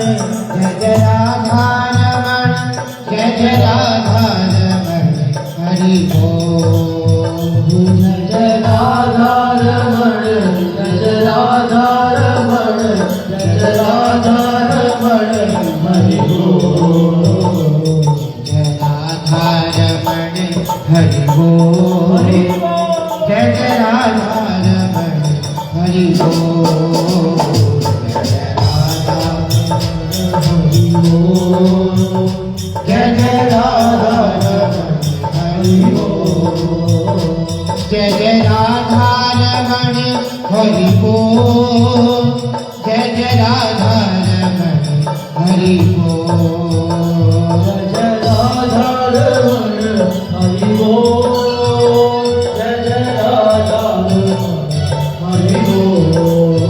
जय जय राधा रमण जय जय राधा रमण हरि बोल। जय जय राधा रमण जय जय राधा रमण जय जय राधा रमण हरि बोल। जय राधा रमण हरि बोल। जय जय राधा रमण हरि बोल। जय राधा हरि बोल। जय जय राधा रमण हरि बोल। जय जय राधा रमण हरि बोल। जय जय राधा रमण हरि बोल। जय जय राधा रमण हरि बोल। जय जय राधा रमण हरि बोल।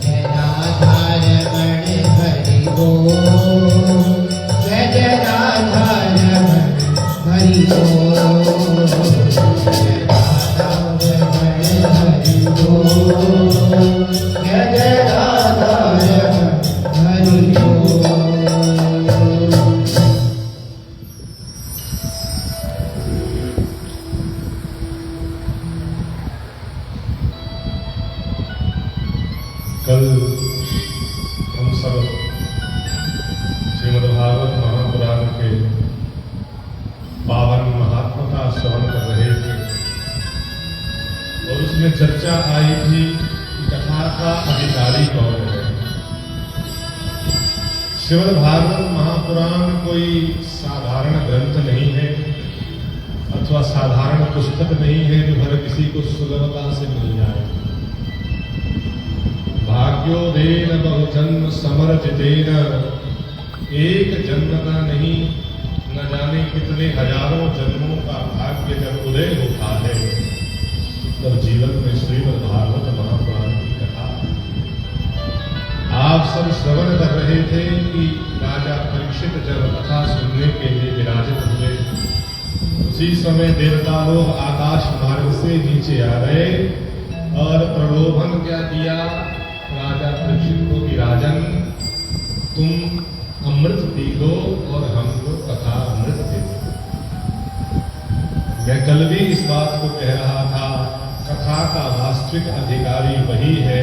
जय राधा रमण हरि बोल। जय जय राधा रमण हरि बोल। जय राधा रमण हरि बोल। जय जय राधा रमण हरि बोल। कल हम सब श्रीमद्भागवत महापुराण के पावन महात्मा का श्रवण कर रहे थे और उसमें चर्चा आई थी कथा का अधिकारी कौन है। श्रीमद्भागवत महापुराण कोई साधारण ग्रंथ नहीं है अथवा साधारण पुस्तक नहीं है जो हर किसी को सुलभता से मिल जाए। भाग्योदेन बहुजन्म समर्जितेन, एक जन्म का नहीं न जाने कितने हजारों जन्मों का भाग्य जब उदय होता है तब जीवन में श्रीमद् भागवत महापुराण की कथा। आप सब श्रवण कर रहे थे कि राजा परीक्षित जब कथा सुनने के लिए विराजित हुए उसी समय देवता लोग आकाश मार्ग से नीचे आ गए और प्रलोभन क्या किया राजा परीक्षित को कि राजन तुम अमृत पी लो और हमको कथा अमृत दे दो। मैं कल भी इस बात को कह रहा था, कथा का वास्तविक अधिकारी वही है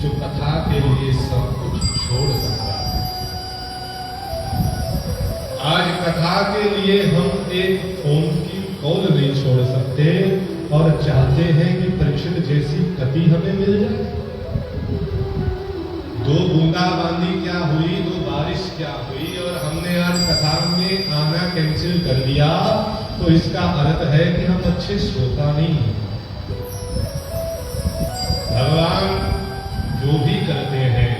जो कथा के लिए सब कुछ छोड़ सकता है। आज कथा के लिए हम एक फोन की कॉल नहीं छोड़ सकते और चाहते हैं कि परीक्षित जैसी गति हमें मिल जाए। दो बूंदाबांदी क्या हुई, दो बारिश क्या हुई और हमने आज कथा में आना कैंसिल कर दिया तो इसका अर्थ है कि हम अच्छे श्रोता नहीं हैं। भगवान जो भी करते हैं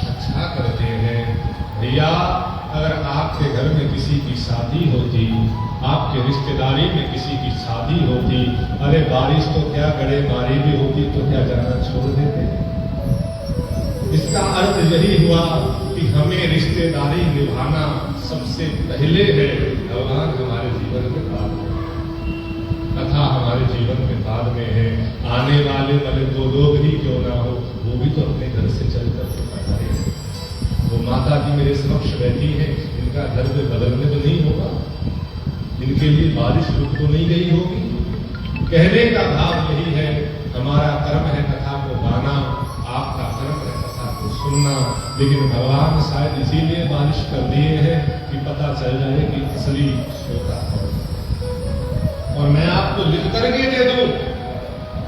अच्छा करते हैं। भैया अगर आपके घर में किसी की शादी होती, आपके रिश्तेदारी में किसी की शादी होती, अरे बारिश तो क्या गड़े मारी भी होती तो क्या जाना छोड़ देते। इसका अर्थ यही हुआ कि हमें रिश्तेदारी निभाना सबसे पहले है। भगवान हमारे जीवन में बाद में, कथा हमारे जीवन में बाद में है। आने वाले भले दो लोग ही क्यों ना हो वो भी तो अपने घर से चलकर कथा है। वो माता जी मेरे समक्ष बैठी है, इनका दर्द बदलने तो नहीं होगा, इनके लिए बारिश रुक तो नहीं गई होगी। कहने का भाव यही है, हमारा कर्म है कथा को गाना, आपका कर्म है कथा को सुनना। लेकिन भगवान शायद इसीलिए बारिश कर दिए हैं कि पता चल जाए कि असली श्रोता कौन। और मैं आपको लिख करके दे दूं,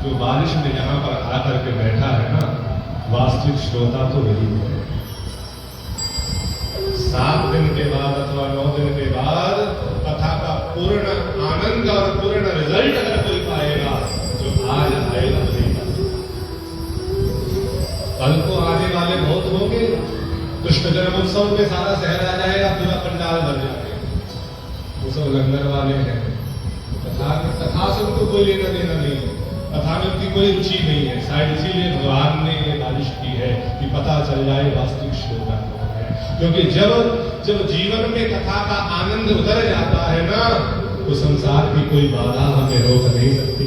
जो बारिश में यहां पर आकर के बैठा है ना, वास्तविक श्रोता तो वही है। 7 दिन के बाद अथवा 9 दिन के बाद कथा का पूर्ण आनंद और पूर्ण रिजल्ट अगर कोई पाएगा जो आज आएगा नहीं। कल को आने वाले बहुत होंगे। कृष्ण जन्मोत्सव में सारा शहर आ जाएगा, पूरा पंडाल भर जाएगा, वो सब लंगर वाले हैं। कथा से उनको कोई लेना देना नहीं है, कथा में उनकी कोई रुचि नहीं है। शायद इसीलिए भगवान ने ये बारिश की है कि पता चल जाए वास्तविक श्रोता कौन है। क्योंकि जब जीवन में कथा का आनंद उतर जाता है ना, तो संसार की कोई बाधा हमें रोक नहीं सकती।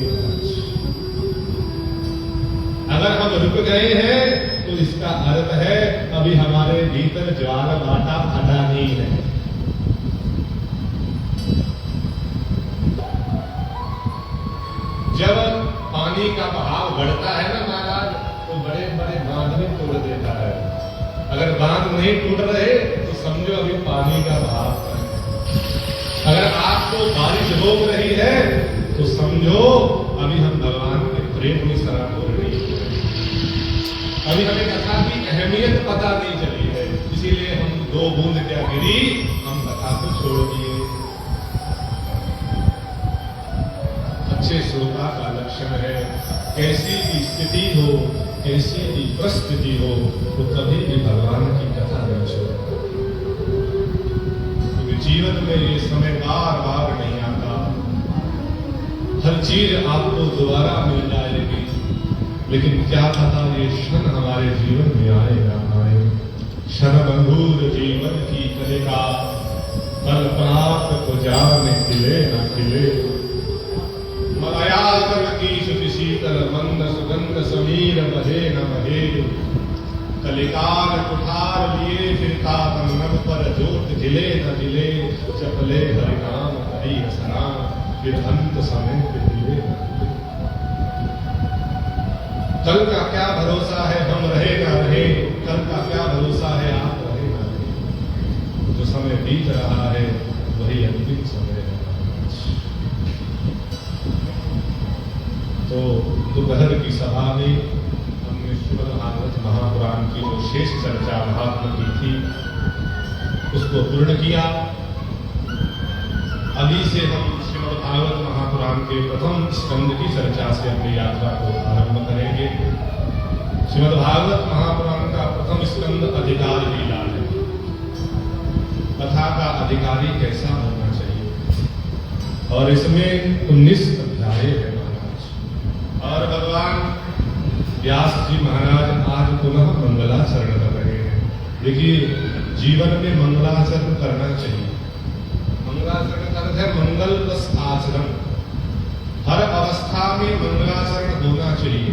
अगर हम रुक गए हैं तो इसका अर्थ है अभी हमारे भीतर ज्वार बाटा फटा नहीं है। जब पानी का बहाव बढ़ता है ना महाराज, तो बड़े बड़े बांध में तोड़ देता है। अगर बांध नहीं टूट रहे तो समझो अभी पानी का बहाव है। अगर आपको बारिश रोक रही है तो समझो अभी हम भगवान के प्रेम में शराब हो रही है। अभी हमें कथा की अहमियत पता नहीं चली है, इसीलिए हम 2 बूंद क्या गिरी, हम कथा को छोड़ दिए। अच्छे श्रोता का लक्षण है, कैसी भी स्थिति हो, कैसी भी परिस्थिति हो, तो कभी भी भगवान की कथा न छोड़ो। क्योंकि जीवन में ये समय बार बार नहीं आता, हर चीज आपको दोबारा मिल जाएगी, लेकिन क्या पता ये क्षण हमारे जीवन में आए ना आए। क्षण बंधुर जीवन की कलिका, कल प्राप्त को जाने खिले न खिले। मलयाकर की शुचि शीतल मंद सुगंध समीर बहे न बहे। कलिकार कुठार लिए फिरता नभ पर जोत हिले न हिले। चपले हरिनाम हरि हसना, फिर अंत समय हिले न हिले। कल का क्या भरोसा है, हम रहे ना रहे। कल का क्या भरोसा है, आप रहे ना रहे। जो समय बीत रहा है वही अंतिम समय है। तो दोपहर की सभा में हमने श्रीमद् भागवत महापुराण की जो शेष चर्चा महात्मा की थी उसको पूर्ण किया। अभी से हम श्रीमद् भागवत महापुराण के प्रथम स्कंद की चर्चा से अपनी यात्रा को आरंभ करेंगे। श्रीमद् भागवत महापुराण का प्रथम स्कंद अधिकार लीला है। कथा का अधिकारी कैसा होना चाहिए, और इसमें 19 अध्याय है। और भगवान व्यास जी महाराज आज पुनः मंगलाचरण कर रहे हैं। देखिए, जीवन में मंगलाचरण करना चाहिए। मंगलाचरण का अर्थ है मंगल प्लस आचरण। हर अवस्था में मंगलाचरण होना चाहिए।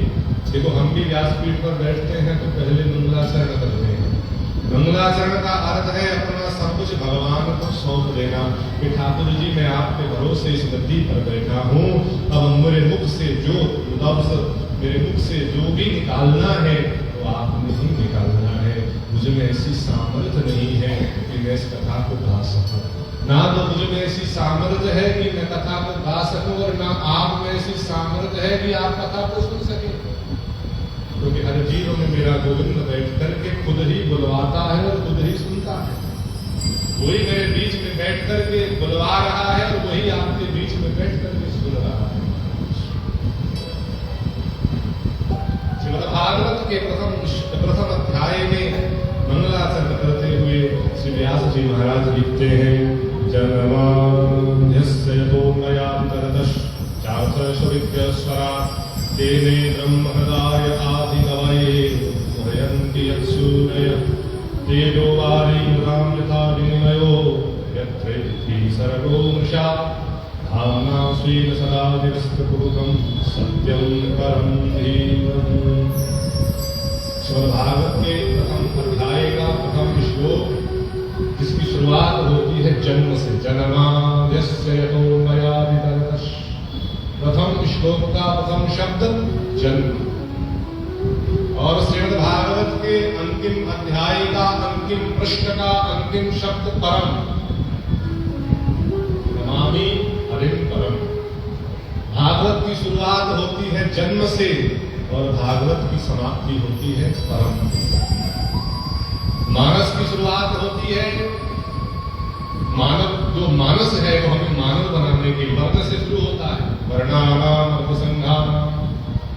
देखो, हम भी व्यासपीठ पर बैठते हैं तो पहले मंगलाचरण करते हैं। मंगलाचरण का अर्थ है अपना सब कुछ भगवान को सौंप देना कि ठाकुर जी मैं आपके भरोसे इस नदी पर बैठा हूँ, अब मेरे मुख से जो लफ्ज, मेरे मुख से जो भी निकालना है वो आपने ही निकालना है। मुझे में ऐसी सामर्थ्य नहीं है कि मैं इस कथा को गा सकूं, ना तो मुझे में ऐसी सामर्थ्य है कि मैं कथा को गा सकूं, और ना आप में ऐसी सामर्थ्य है कि आप कथा को सुन सकें। क्योंकि हर जीव में मेरा गोविंद बैठ करके खुद ही बुलवाता है और खुद ही सुनता है। वही मेरे बीच में बैठ करके बुलवा रहा है और वही आपके बीच में बैठ करके सुन रहा है। श्रीमद् भागवत के प्रथम अध्याय में मंगलाचरण करते हुए श्री व्यास जी महाराज लिखते हैं, जन्माद्यस्य यतोऽन्वयान्तरतश्च चार्थश्वविद्यस्वरा तेने ब्रह्महृदाय आदिकवये मुह्यन्ति यत्सूरयः तेजो वारिमृतां यथा विनिमयो यत्रेति सर्गो मृषा धाम्ना स्वेन सदा निरस्तकुहकं सत्यं परं धीमहि। श्रीमद्भागवत के प्रथम अध्याय का प्रथम श्लोक, जिसकी शुरुआत होती है जन्म से। जन्माद्यस्य यतोऽन्वयादितरतश्च। प्रथम श्लोक का प्रथम शब्द जन्म। और श्रीमद् भागवत के अंतिम अध्याय का अंतिम पृष्ठ का अंतिम शब्द परम। नमामि हरिं परम। भागवत की शुरुआत होती है जन्म से और भागवत की समाप्ति होती है परम। मानस की शुरुआत होती है, मानव जो मानस है वो हमें मानव बनाने के वर्ण से शुरू होता है, वर्णानाम उपसंहारम,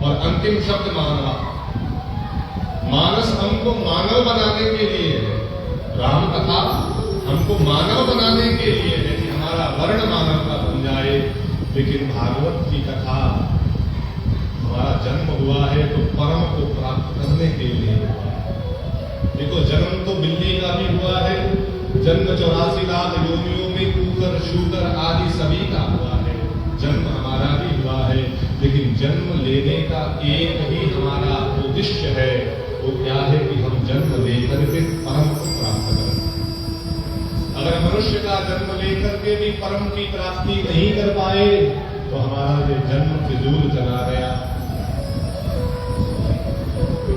और अंतिम शब्द मानवा। मानस हमको मानव बनाने के लिए है। राम कथा हमको मानव बनाने के लिए है कि हमारा वर्ण मानव का बन जाए। लेकिन भागवत की कथा, हमारा जन्म हुआ है तो परम को प्राप्त करने के लिए। देखो, जन्म तो बिल्ली का भी हुआ है, जन्म 84 लाख योनियों में कुकर शूकर आदि सभी का हुआ है। जन्म हमारा भी हुआ है, लेकिन जन्म लेने का एक ही हमारा उद्देश्य है। वो क्या है कि हम जन्म लेकर के परम को मनुष्य का जन्म लेकर के भी परम की प्राप्ति नहीं कर पाए तो हमारा ये जन्म फिजूल चला गया।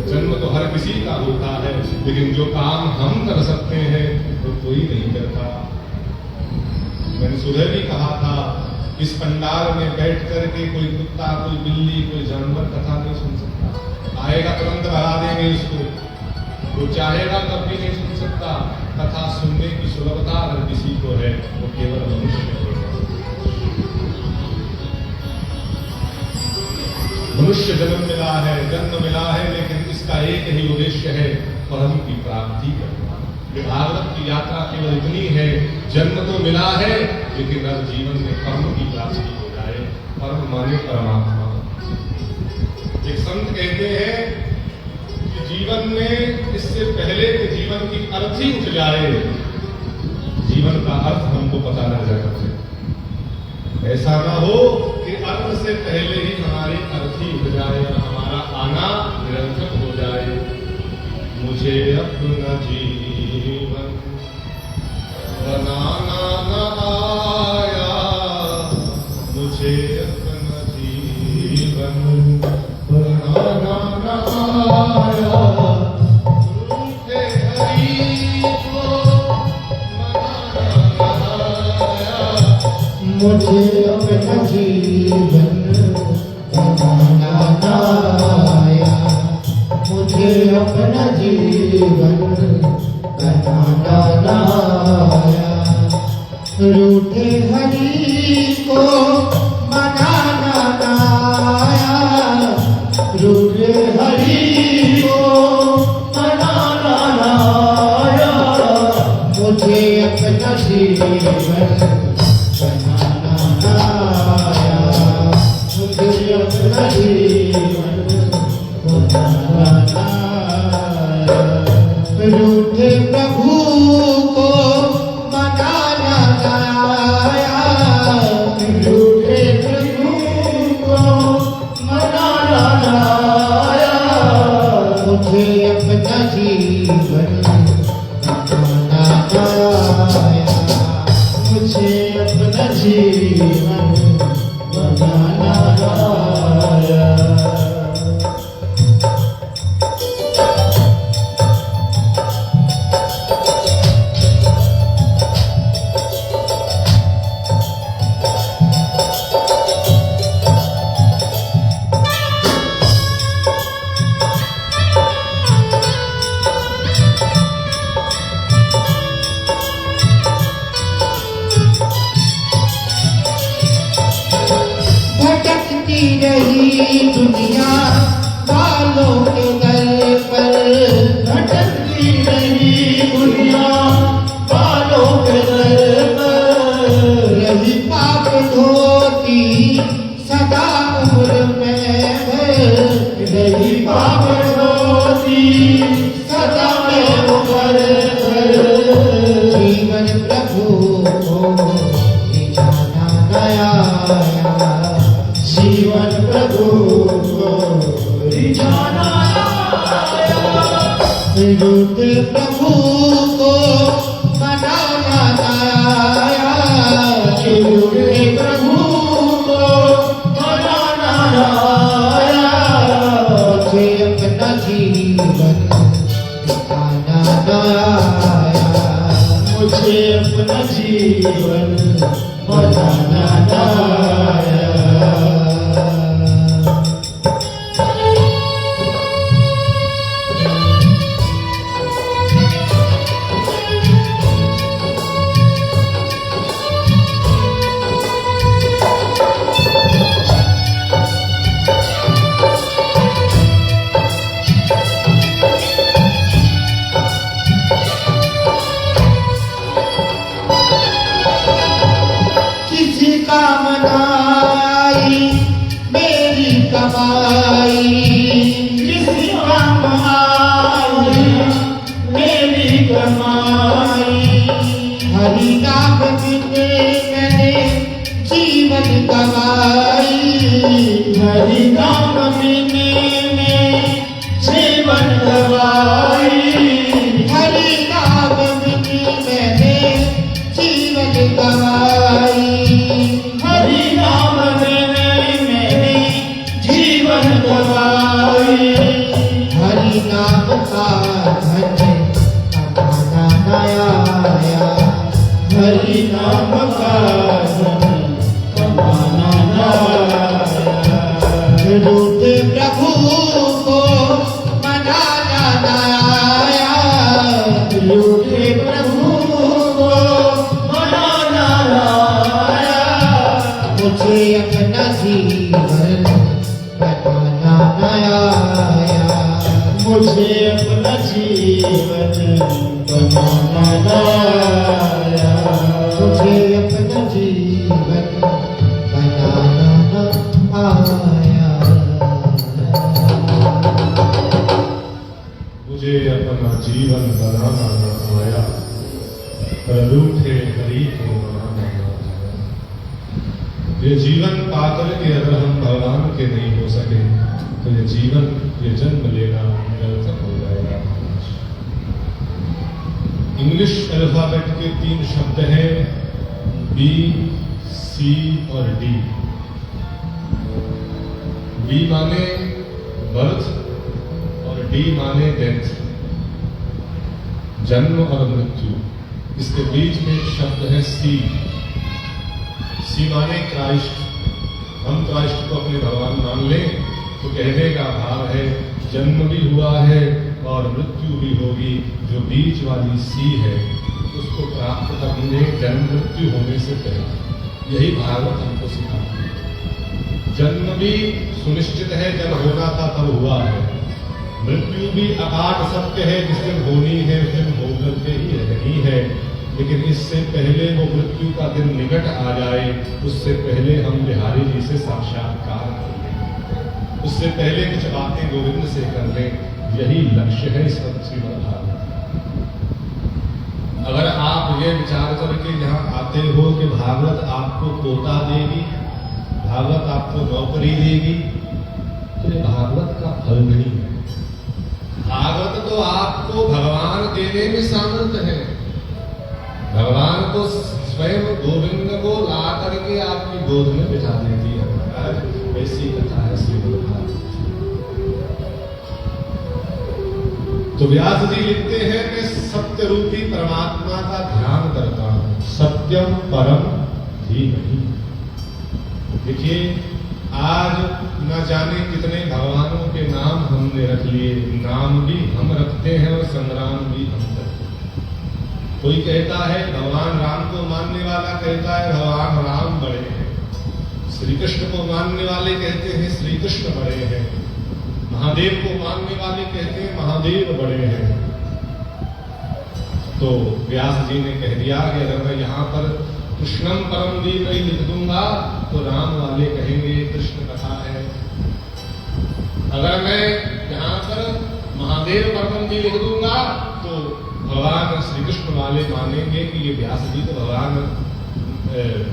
जन्म तो हर किसी का होता है, लेकिन जो काम हम कर सकते हैं वो कोई नहीं करता। मैंने सुबह भी कहा था, इस पंडाल में बैठ करके कोई कुत्ता, कोई बिल्ली, कोई जानवर कथा नहीं सुन सकता। आएगा तुरंत भगा देंगे उसको, वो चाहेगा तब भी नहीं सुन सकता। कथा सुनने की सुलभता अगर किसी को है वो केवल मनुष्य को है। मनुष्य जन्म मिला है, जन्म मिला है, लेकिन इसका एक ही उद्देश्य है, परम की प्राप्ति करना। भागवत की यात्रा केवल इतनी है, जन्म तो मिला है लेकिन अब जीवन में परम की प्राप्ति हो जाए। परम माने परमात्मा। एक संत कहते हैं कि जीवन में इससे पहले कि जीवन की अर्थ ही उठ जाए, जीवन का अर्थ हमको पता न जाए। ऐसा ना हो कि अर्थ से पहले ही हमारी अर्थ ही उठ जाए और हमारा आना निरर्थक हो जाए। मुझे अपना जीवन बनाना न आया, मुझे अपना जीवन बनाना न आया। रूठे हरि को मनाना न आया, मुझे अपना जीवन बनाना न आया, मुझे अपना जीवन बनाना न आया। रूठे हरि को मनाना न आया, रूठे हरि को मनाना न आया। मुझे अपना जीवन बनाना न आया, मुझे अपना जीवन बनाना न आया। रूठे प्रभु को मनाना न आया, रूठे प्रभु को मनाना न आया। मुझे अपना जीवन बनाना न आया, मुझे अपना जीवन बनाना न आया। भटकती रही दुनिया वालों के दर पर, भटकती रही दुनिया वालों के दर पर। रही पाप धोती सदा उम्र में भर, रही पाप धोती सदा में उम्र भर। जीवन प्रभु को जाना न आया, जीवन प्रभु को जाना आया। रूठे प्रभु को मनाना न आया, रूठे प्रभु को मनाना न आया। मुझे अपना जीवन बनाना न आया, मुझे अपना जीवन बनाना न आया। किसी काम न आई मेरी कमाई, किसी काम आई मेरी कमाई। हरि नाम बिने मैंने जीवन गवाई, हरि नाम बिने मैं जीवन गवाई। हरि नाम बिने मैंने राम का जमाना आया। रूठे प्रभु को मनाना आया। रूठे प्रभु को मनाना आया। मुझे अपना जीवन बनाना आया। मुझे अपना जीवन बनाना आया। मुझे अपना जीवन बनाना आया। मुझे अपना जीवन बनाना न आया, पर रूठे हरि को मनाना न आया। ये जीवन पाकर के अगर हम भगवान के नहीं हो सके तो ये जीवन, ये जन्म लेना निरर्थक हो जाएगा। इंग्लिश अल्फाबेट के 3 शब्द हैं, बी, सी और डी। बी माने बर्थ और डी माने डेथ, जन्म और मृत्यु। इसके बीच में एक शब्द है सी। सी माने क्राइस्ट। हम क्राइस्ट को अपने भगवान मान लें तो कहने का भाव है जन्म भी हुआ है और मृत्यु भी होगी। जो बीच वाली सी है उसको प्राप्त करने जन्म मृत्यु होने से पहले, यही भागवत हमको सिखाती है। जन्म भी सुनिश्चित है, जब होना था तब हुआ है। मृत्यु भी अकाट सत्य है, जिस दिन होनी है उस दिन होकर के ही रही है। लेकिन इससे पहले वो मृत्यु का दिन निकट आ जाए, उससे पहले हम बिहारी जी से साक्षात्कार कर लें, उससे पहले कुछ बातें गोविंद से कर लें। यही लक्ष्य है इस श्रीमद् भागवत। अगर आप ये विचार करके यहाँ आते हो कि भागवत आपको पोता देगी, भागवत आपको नौकरी देगी, तो ये भागवत का फल नहीं है। भागवत तो आपको भगवान देने में सामर्थ्य है। भगवान को स्वयं गोविंद को ला करके आपकी गोद में बिठा देती है। महाराज ऐसी कथा है श्रीमद् भागवत। तो व्यास जी लिखते हैं मैं सत्य रूपी परमात्मा का ध्यान करता हूं। सत्यम परम धीमहि। देखिए आज न जाने कितने भगवानों के नाम हमने रख लिए। नाम भी हम रखते हैं और संग्राम भी हम करते हैं। कोई कहता है भगवान राम को मानने वाला कहता है भगवान राम बड़े हैं। श्री कृष्ण को मानने वाले कहते हैं श्री कृष्ण बड़े हैं। महादेव को मानने वाले कहते हैं महादेव बड़े हैं। तो व्यास जी ने कह दिया कि अगर मैं यहाँ पर कृष्णम परम धीमहि लिख दूंगा तो राम वाले कहेंगे कृष्ण कथा है। अगर मैं यहाँ पर महादेव परम जी लिख दूंगा तो भगवान श्री कृष्ण वाले मानेंगे कि ये व्यास जी तो भगवान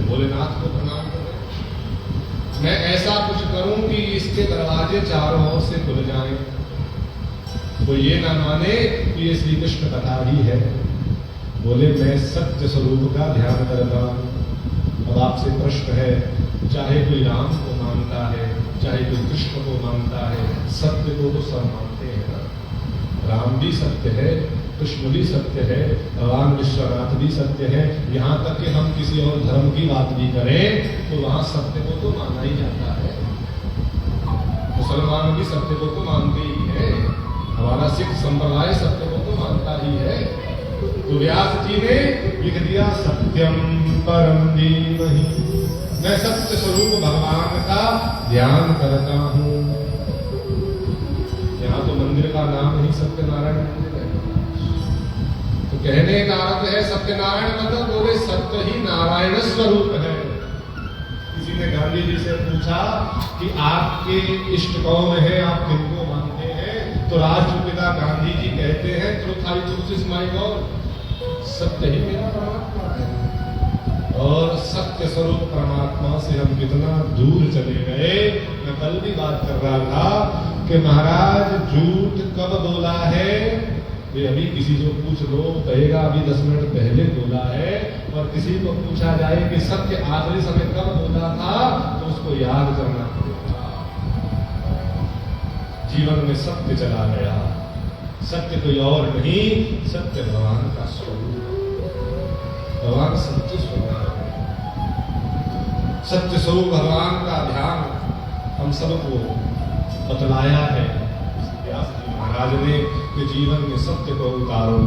भोलेनाथ को प्रणाम कर रहे हैं। मैं ऐसा कुछ करूं कि इसके दरवाजे चारों ओर से खुल जाएं, तो ये ना माने कि ये श्री कृष्ण कथा ही है। बोले मैं सत्य स्वरूप का ध्यान करता हूं। अब आपसे प्रश्न है, चाहे कोई राम को मानता है, चाहे कोई कृष्ण को मानता है, सत्य को तो सब मानते हैं ना। राम भी सत्य है, कृष्ण भी सत्य है, भगवान विश्वनाथ भी सत्य है। यहाँ तक कि हम किसी और धर्म की बात भी करें तो वहां सत्य को तो माना ही जाता है। मुसलमान भी सत्य को तो मानते ही है, हमारा सिख संप्रदाय सत्य को तो मानता ही है। तो व्यास जी ने लिख दिया सत्यम परम धीमहि। मैं सत्य स्वरूप भगवान का ध्यान करता हूँ। यहाँ तो मंदिर का नाम ही सत्यनारायण मंदिर है। तो कहने का अर्थ है सत्यनारायण मतलब बोले सत्य ही नारायण स्वरूप है। किसी ने गांधी जी से पूछा कि आपके इष्ट कौन है, आप किनको मानते हैं? तो राष्ट्रपिता गांधी जी कहते हैं truth I choose is my God. सत्य ही मेरा परमात्मा है। और सत्य स्वरूप परमात्मा से हम कितना दूर चले गए। मैं कल भी बात कर रहा था कि महाराज झूठ कब बोला है, ये अभी किसी को पूछ लो कहेगा अभी 10 मिनट पहले बोला है। और किसी को पूछा जाए कि सत्य आखिरी समय कब बोला था तो उसको याद करना पड़ेगा। जीवन में सत्य चला गया। सत्य कोई और नहीं, सत्य भगवान का स्वरूप। भगवान सत्य स्वरूप है। सत्य स्वरूप भगवान का ध्यान हम सबको बतलाया है व्यास जी महाराज ने कि जीवन में सत्य को उतारो,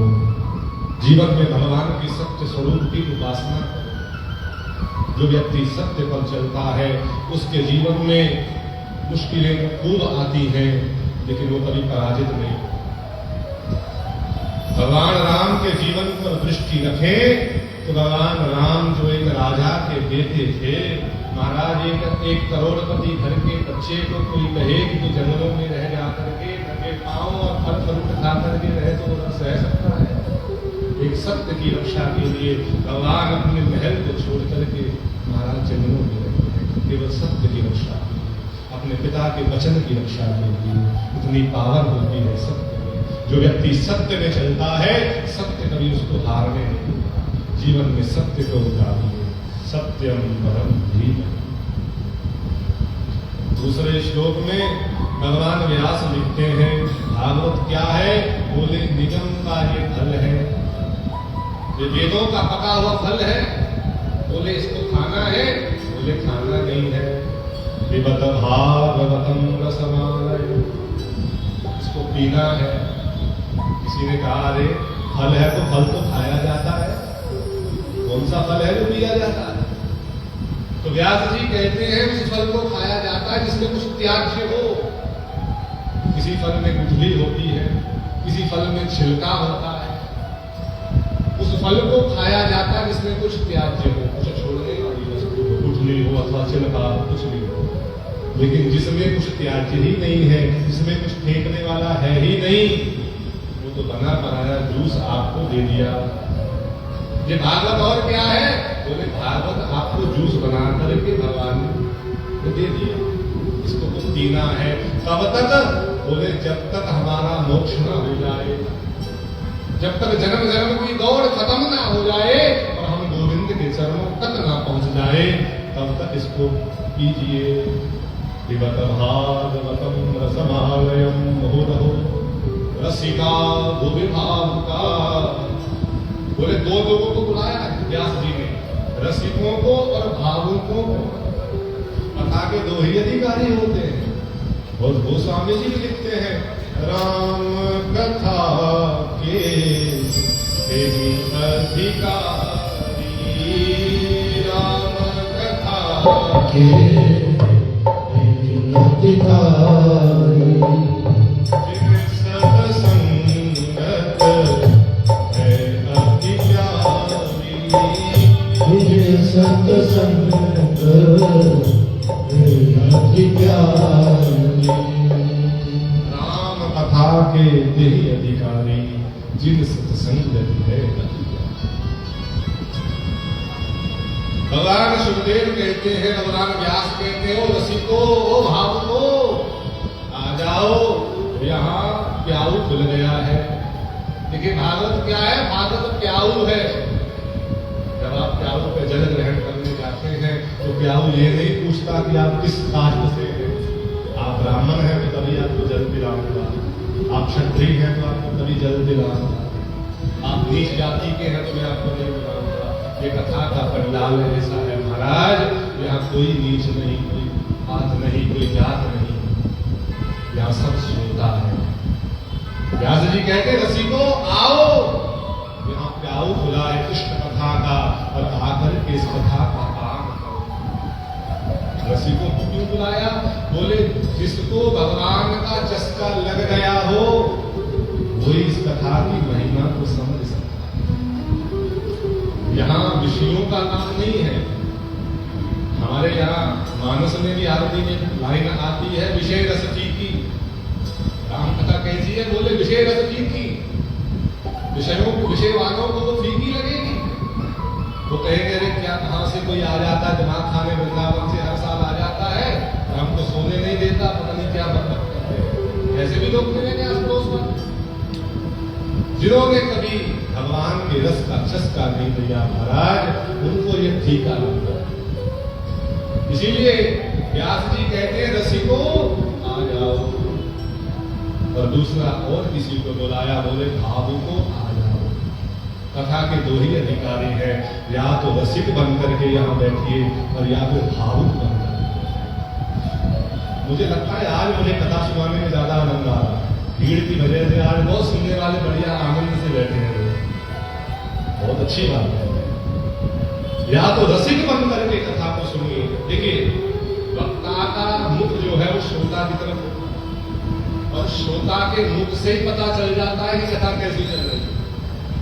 जीवन में भगवान की सत्य स्वरूप की उपासना करो। जो व्यक्ति सत्य पर चलता है उसके जीवन में मुश्किलें खूब आती हैं, लेकिन वो कभी पराजित नहीं। भगवान राम के जीवन पर दृष्टि रखें तो भगवान राम जो एक राजा के बेटे थे, महाराज एक करोड़पति घर के बच्चे को कोई कहे कि तू जंगलों में रह जा करके नंगे पांव और फल फ्रूट खा करके रहे तो वो सह सकता है। एक सत्य की रक्षा के लिए भगवान अपने महल को छोड़ करके महाराज जंगलों में रहते हैं, केवल सत्य की रक्षा, अपने पिता के वचन की रक्षा के लिए। इतनी पावर होती है सत्य में। जो व्यक्ति सत्य में चलता है सत्य कभी उसको हारने नहीं देता। जीवन में सत्य को उतारिए, सत्यम परम धीमहि। दूसरे श्लोक में भगवान व्यास लिखते हैं भागवत क्या है, बोले निगम का ये फल है, ये वेदों का पका हुआ फल है। बोले इसको खाना है, बोले खाना नहीं है। पिबत भागवतम रसमालय, इसको पीना है। किसी ने कहा अरे फल है तो फल तो खाया जाता है, कौन सा फल है जो पिया जाता है? तो व्यास जी कहते हैं उस फल को खाया जाता है जिसमें कुछ त्याज्य हो। किसी फल में गुठली होती है, किसी फल में छिलका होता है, उस फल को खाया जाता है जिसमें कुछ त्याज्य हो, कुछ छोड़ने वाली वस्तु हो, गुठली हो अथवा छिलका कुछ भी हो। लेकिन जिसमें कुछ त्याज्य ही नहीं है, जिसमें कुछ फेंकने वाला है ही नहीं, वो तो बना बनाया जूस आपको दे दिया। ये भागवत और क्या है? बोले भागवत आपको जूस बना करके भगवान ने दे दिया, इसको कुछ पीना है। कब तक? बोले जब तक हमारा मोक्ष ना हो जाए, जब तक जन्म जन्म की दौड़ खत्म ना हो जाए और हम गोविंद के चरणों तक ना पहुंच जाए, तब तक इसको पीजिए। पिबत भागवतम रसमालयम मुहुरहो रसिका भुवि भावुका। बोले दो लोगों को बुलाया व्यास जी ने, रसिकों को और भावुकों को। कथा के दो ही अधिकारी होते हैं। और गोस्वामी जी लिखते हैं राम कथा के अधिकारी, राम कथा के अधिकारी, जिन सत्संगत है अति प्यारी, जिन सत्संगत है अति प्यारी। राम कथा के देही अधिकारी, जिन सत्संगत है अति प्यारी। भगवान सुखदेव कहते हैं, भगवान व्यास कहते हो रसिको ओ भावुको आ जाओ, यहाँ प्याऊ खुल गया है। देखिए भागवत क्या है? भागवत प्याऊ है। जब आप प्याऊ पे जल ग्रहण करने जाते हैं तो प्याऊ ये नहीं पूछता कि आप किस कास्ट से हैं। आप ब्राह्मण हैं तो तभी आपको जल पिलाऊंगा, आप क्षत्रिय हैं तो आपको तभी जल पिलाऊंगा, आप नीच जाति के हैं तो मैं आपको नहीं पिलाऊंगा। ये कथा का पंडाल ऐसा है महाराज, यहाँ कोई नीच नहीं, कोई बात नहीं, कोई जात नहीं, यहाँ सब श्रोता है। व्यास जी कहते रसिको आओ, यहाँ प्याऊ खुला है कृष्ण कथा का, और आकर के इस कथा का पान करो। रसिको को क्यों बुलाया? बोले जिसको भगवान का चस्का लग गया हो वही इस कथा की महिमा को समझ सकता है। यहाँ विषयों का नाम नहीं है। हमारे यहाँ मानस में भी आरती में लाइन आती है विषय रस की। राम कथा कैसी है? बोले विषय रस की। विषयों को, विषय वालों को तो फीकी लगेगी। वो कहेंगे अरे क्या कहाँ से कोई आ जाता है, दिमाग खाने वृंदावन से हर साल आ जाता है, हमको सोने नहीं देता, पता नहीं क्या मतलब करते। ऐसे भी लोग मिलेंगे आस पड़ोस में। जिन्होंने कभी भगवान के रस का चस्का नहीं लिया महाराज, उनको ये फीका लगता है। इसीलिए व्यास जी कहते हैं रसिको आ जाओ, और दूसरा और किसी को बुलाया, बोले भावुको आ जाओ। कथा के दो ही अधिकारी हैं, या तो रसिक बन करके यहाँ बैठिए और या फिर भावुक बन करके। मुझे लगता है आज मुझे कथा सुनाने में ज्यादा आनंद आ रहा है, भीड़ की वजह से आज बहुत सुनने वाले बढ़िया आनंद से बैठे हैं, बहुत अच्छी बात है। या तो रसिक बन करके कथा को सुनिए। देखिए, वक्ता का मुख जो है वो श्रोता की तरफ है और श्रोता के मुख से ही पता चल जाता है कि कथा कैसी चल रही है।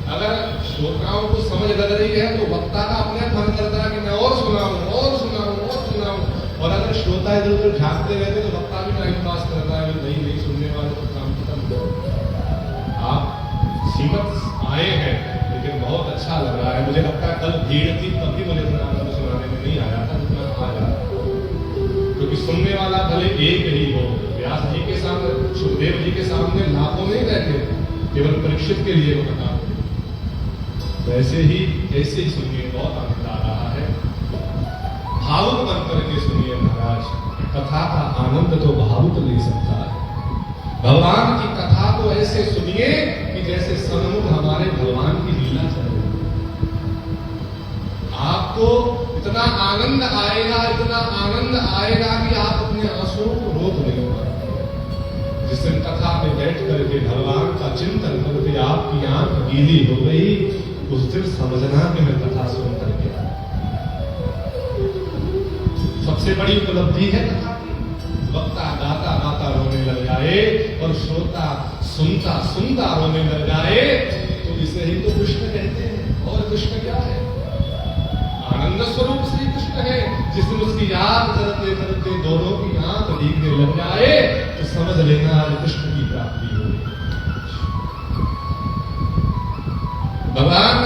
अगर श्रोताओं को समझ लग रही है तो वक्ता का अपने मन करता है कि मैं और सुनाऊं और सुनाऊं और सुनाऊं, और अगर श्रोता इधर उधर झांकते रहते तो वक्ता भी टाइम पास करता है, नहीं सुनने वाले तो काम खत्म। आप सीमत आए हैं लेकिन बहुत अच्छा लग रहा है। मुझे लगता है कल भीड़ थी तभी मुझे आनंद सुनाने में नहीं आया था जितना आ रहा, क्योंकि सुनने वाला भले एक ही हो। व्यास जी के सामने, सुखदेव जी के सामने लाखों नहीं रहते, केवल परीक्षित के लिए वो कथा। वैसे ही ऐसे ही सुनिए, बहुत आनंद आ रहा है। भावुक बन करके सुनिए महाराज, कथा का आनंद तो भावुक ले सकता है। भगवान की कथा को ऐसे सुनिए कि जैसे सन्मुख हमारे भगवान की लीला चल रही है। आपको इतना आनंद आएगा, इतना आनंद आएगा कि आप अपने आंसुओं को रोक नहीं पाएंगे। जिस दिन कथा में बैठ करके भगवान का चिंतन करके आपकी आंख गीली हो गई, उस दिन समझना कि मैं कथा सुन करके आया। सबसे बड़ी उपलब्धि है कथा की। वक्ता गाता गाता रोने लग जाए और श्रोता सुनता सुनता रोने लग जाए तो इसे ही तो कृष्ण कहते हैं। और कृष्ण क्या है? आनंद स्वरूप श्री कृष्ण है। जिस दिन उसकी याद करते करते दोनों की आंख भीगने लग जाए तो समझ लेना आज कृष्ण की प्राप्ति हो। भगवान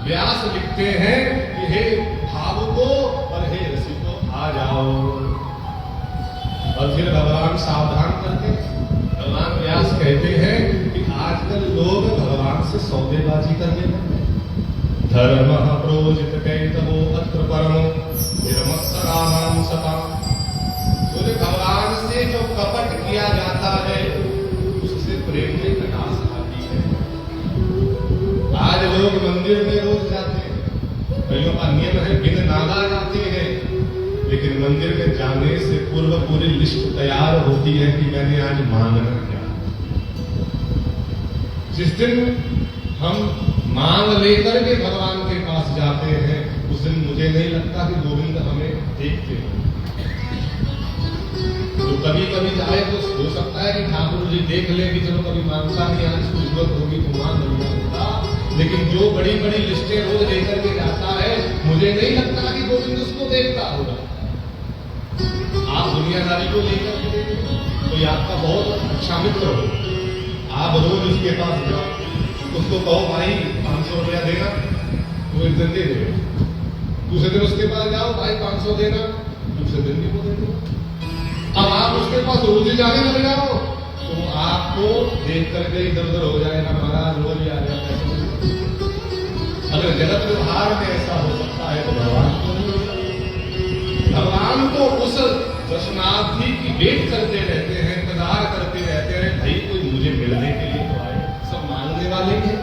व्यास लिखते हैं कि हे भावुको और हे रसिको आ जाओ। और फिर भगवान सावधान करते हैं। भगवान व्यास कहते हैं कि आजकल लोग भगवान से सौदेबाजी करने लगे। धर्म प्रोजित कैतवो अत्र परमो निर्मत्सराणाम सता। तो भगवान से जो कपट किया जाता है उससे प्रेम में खटास आती है। आज लोग मंदिर में रोज जाते हैं, कईयों का नियम है बिन नागा जाते हैं, लेकिन मंदिर में जाने से पूर्व पूरी लिस्ट तैयार होती है कि मैंने आज मांगना क्या। जिस दिन हम मांग लेकर के भगवान के पास जाते हैं उस दिन मुझे नहीं लगता कि गोविंद हमें देखते हैं। तो कभी कभी चाहे तो हो सकता है कि ठाकुर जी देख ले कि चलो कभी मांगता नहीं, आज कुछ जरूरत होगी तो मांग नहीं होता। लेकिन जो बड़ी बड़ी लिस्टें रोज लेकर के जाता है, मुझे नहीं लगता कि गोविंद उसको देखता होगा। आप दुनियादारी को लेकर के कोई आपका बहुत अच्छा मित्र हो, आप रोज उसके पास जाओ, उसको कहो भाई 500 रुपया देना, वो एक दिन दे देगा। दूसरे दिन उसके पास जाओ, भाई 500 देना, दूसरे दिन भी वो दे देगा। अब आप उसके पास रोज ही जाने लग जाओ तो आपको देख करके इधर उधर हो जाएगा, महाराज रोज ही आ जाएगा। अगर जगत व्यवहार में ऐसा हो सकता है तो भगवान को उस दर्शनार्थी की वेट करते रहते हैं, इंतजार करते रहते हैं, भाई कोई मुझे मिलने के लिए तो आए। सब मांगने वाले हैं।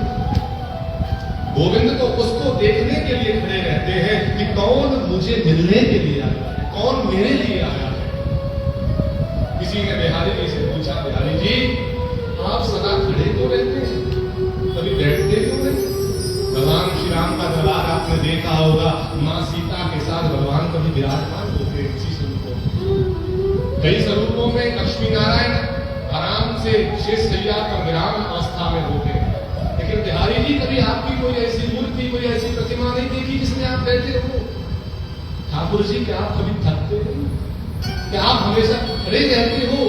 गोविंद तो उसको देखने के लिए खड़े रहते हैं कि कौन मुझे मिलने के लिए आया है, कौन मेरे लिए आया है। किसी ने बिहारी जी से पूछा, बिहारी जी आप सदा खड़े क्यों रहते हैं, कभी बैठते क्यों नहीं? भगवान श्री राम का दरबार आपने देखा होगा, माँ सीता के साथ भगवान कभी विराजमान होते हैं किसी स्वरूपों में। कई स्वरूपों में लक्ष्मी नारायण आराम से शेष सैया पर विराम अवस्था में होते हैं। लेकिन बिहारी जी कभी आपकी कोई ऐसी मूर्ति, कोई ऐसी प्रतिमा नहीं देखी जिसमें आप बैठे हो। ठाकुर जी क्या आप कभी थकते नहीं? क्या आप हमेशा खड़े रहते हो?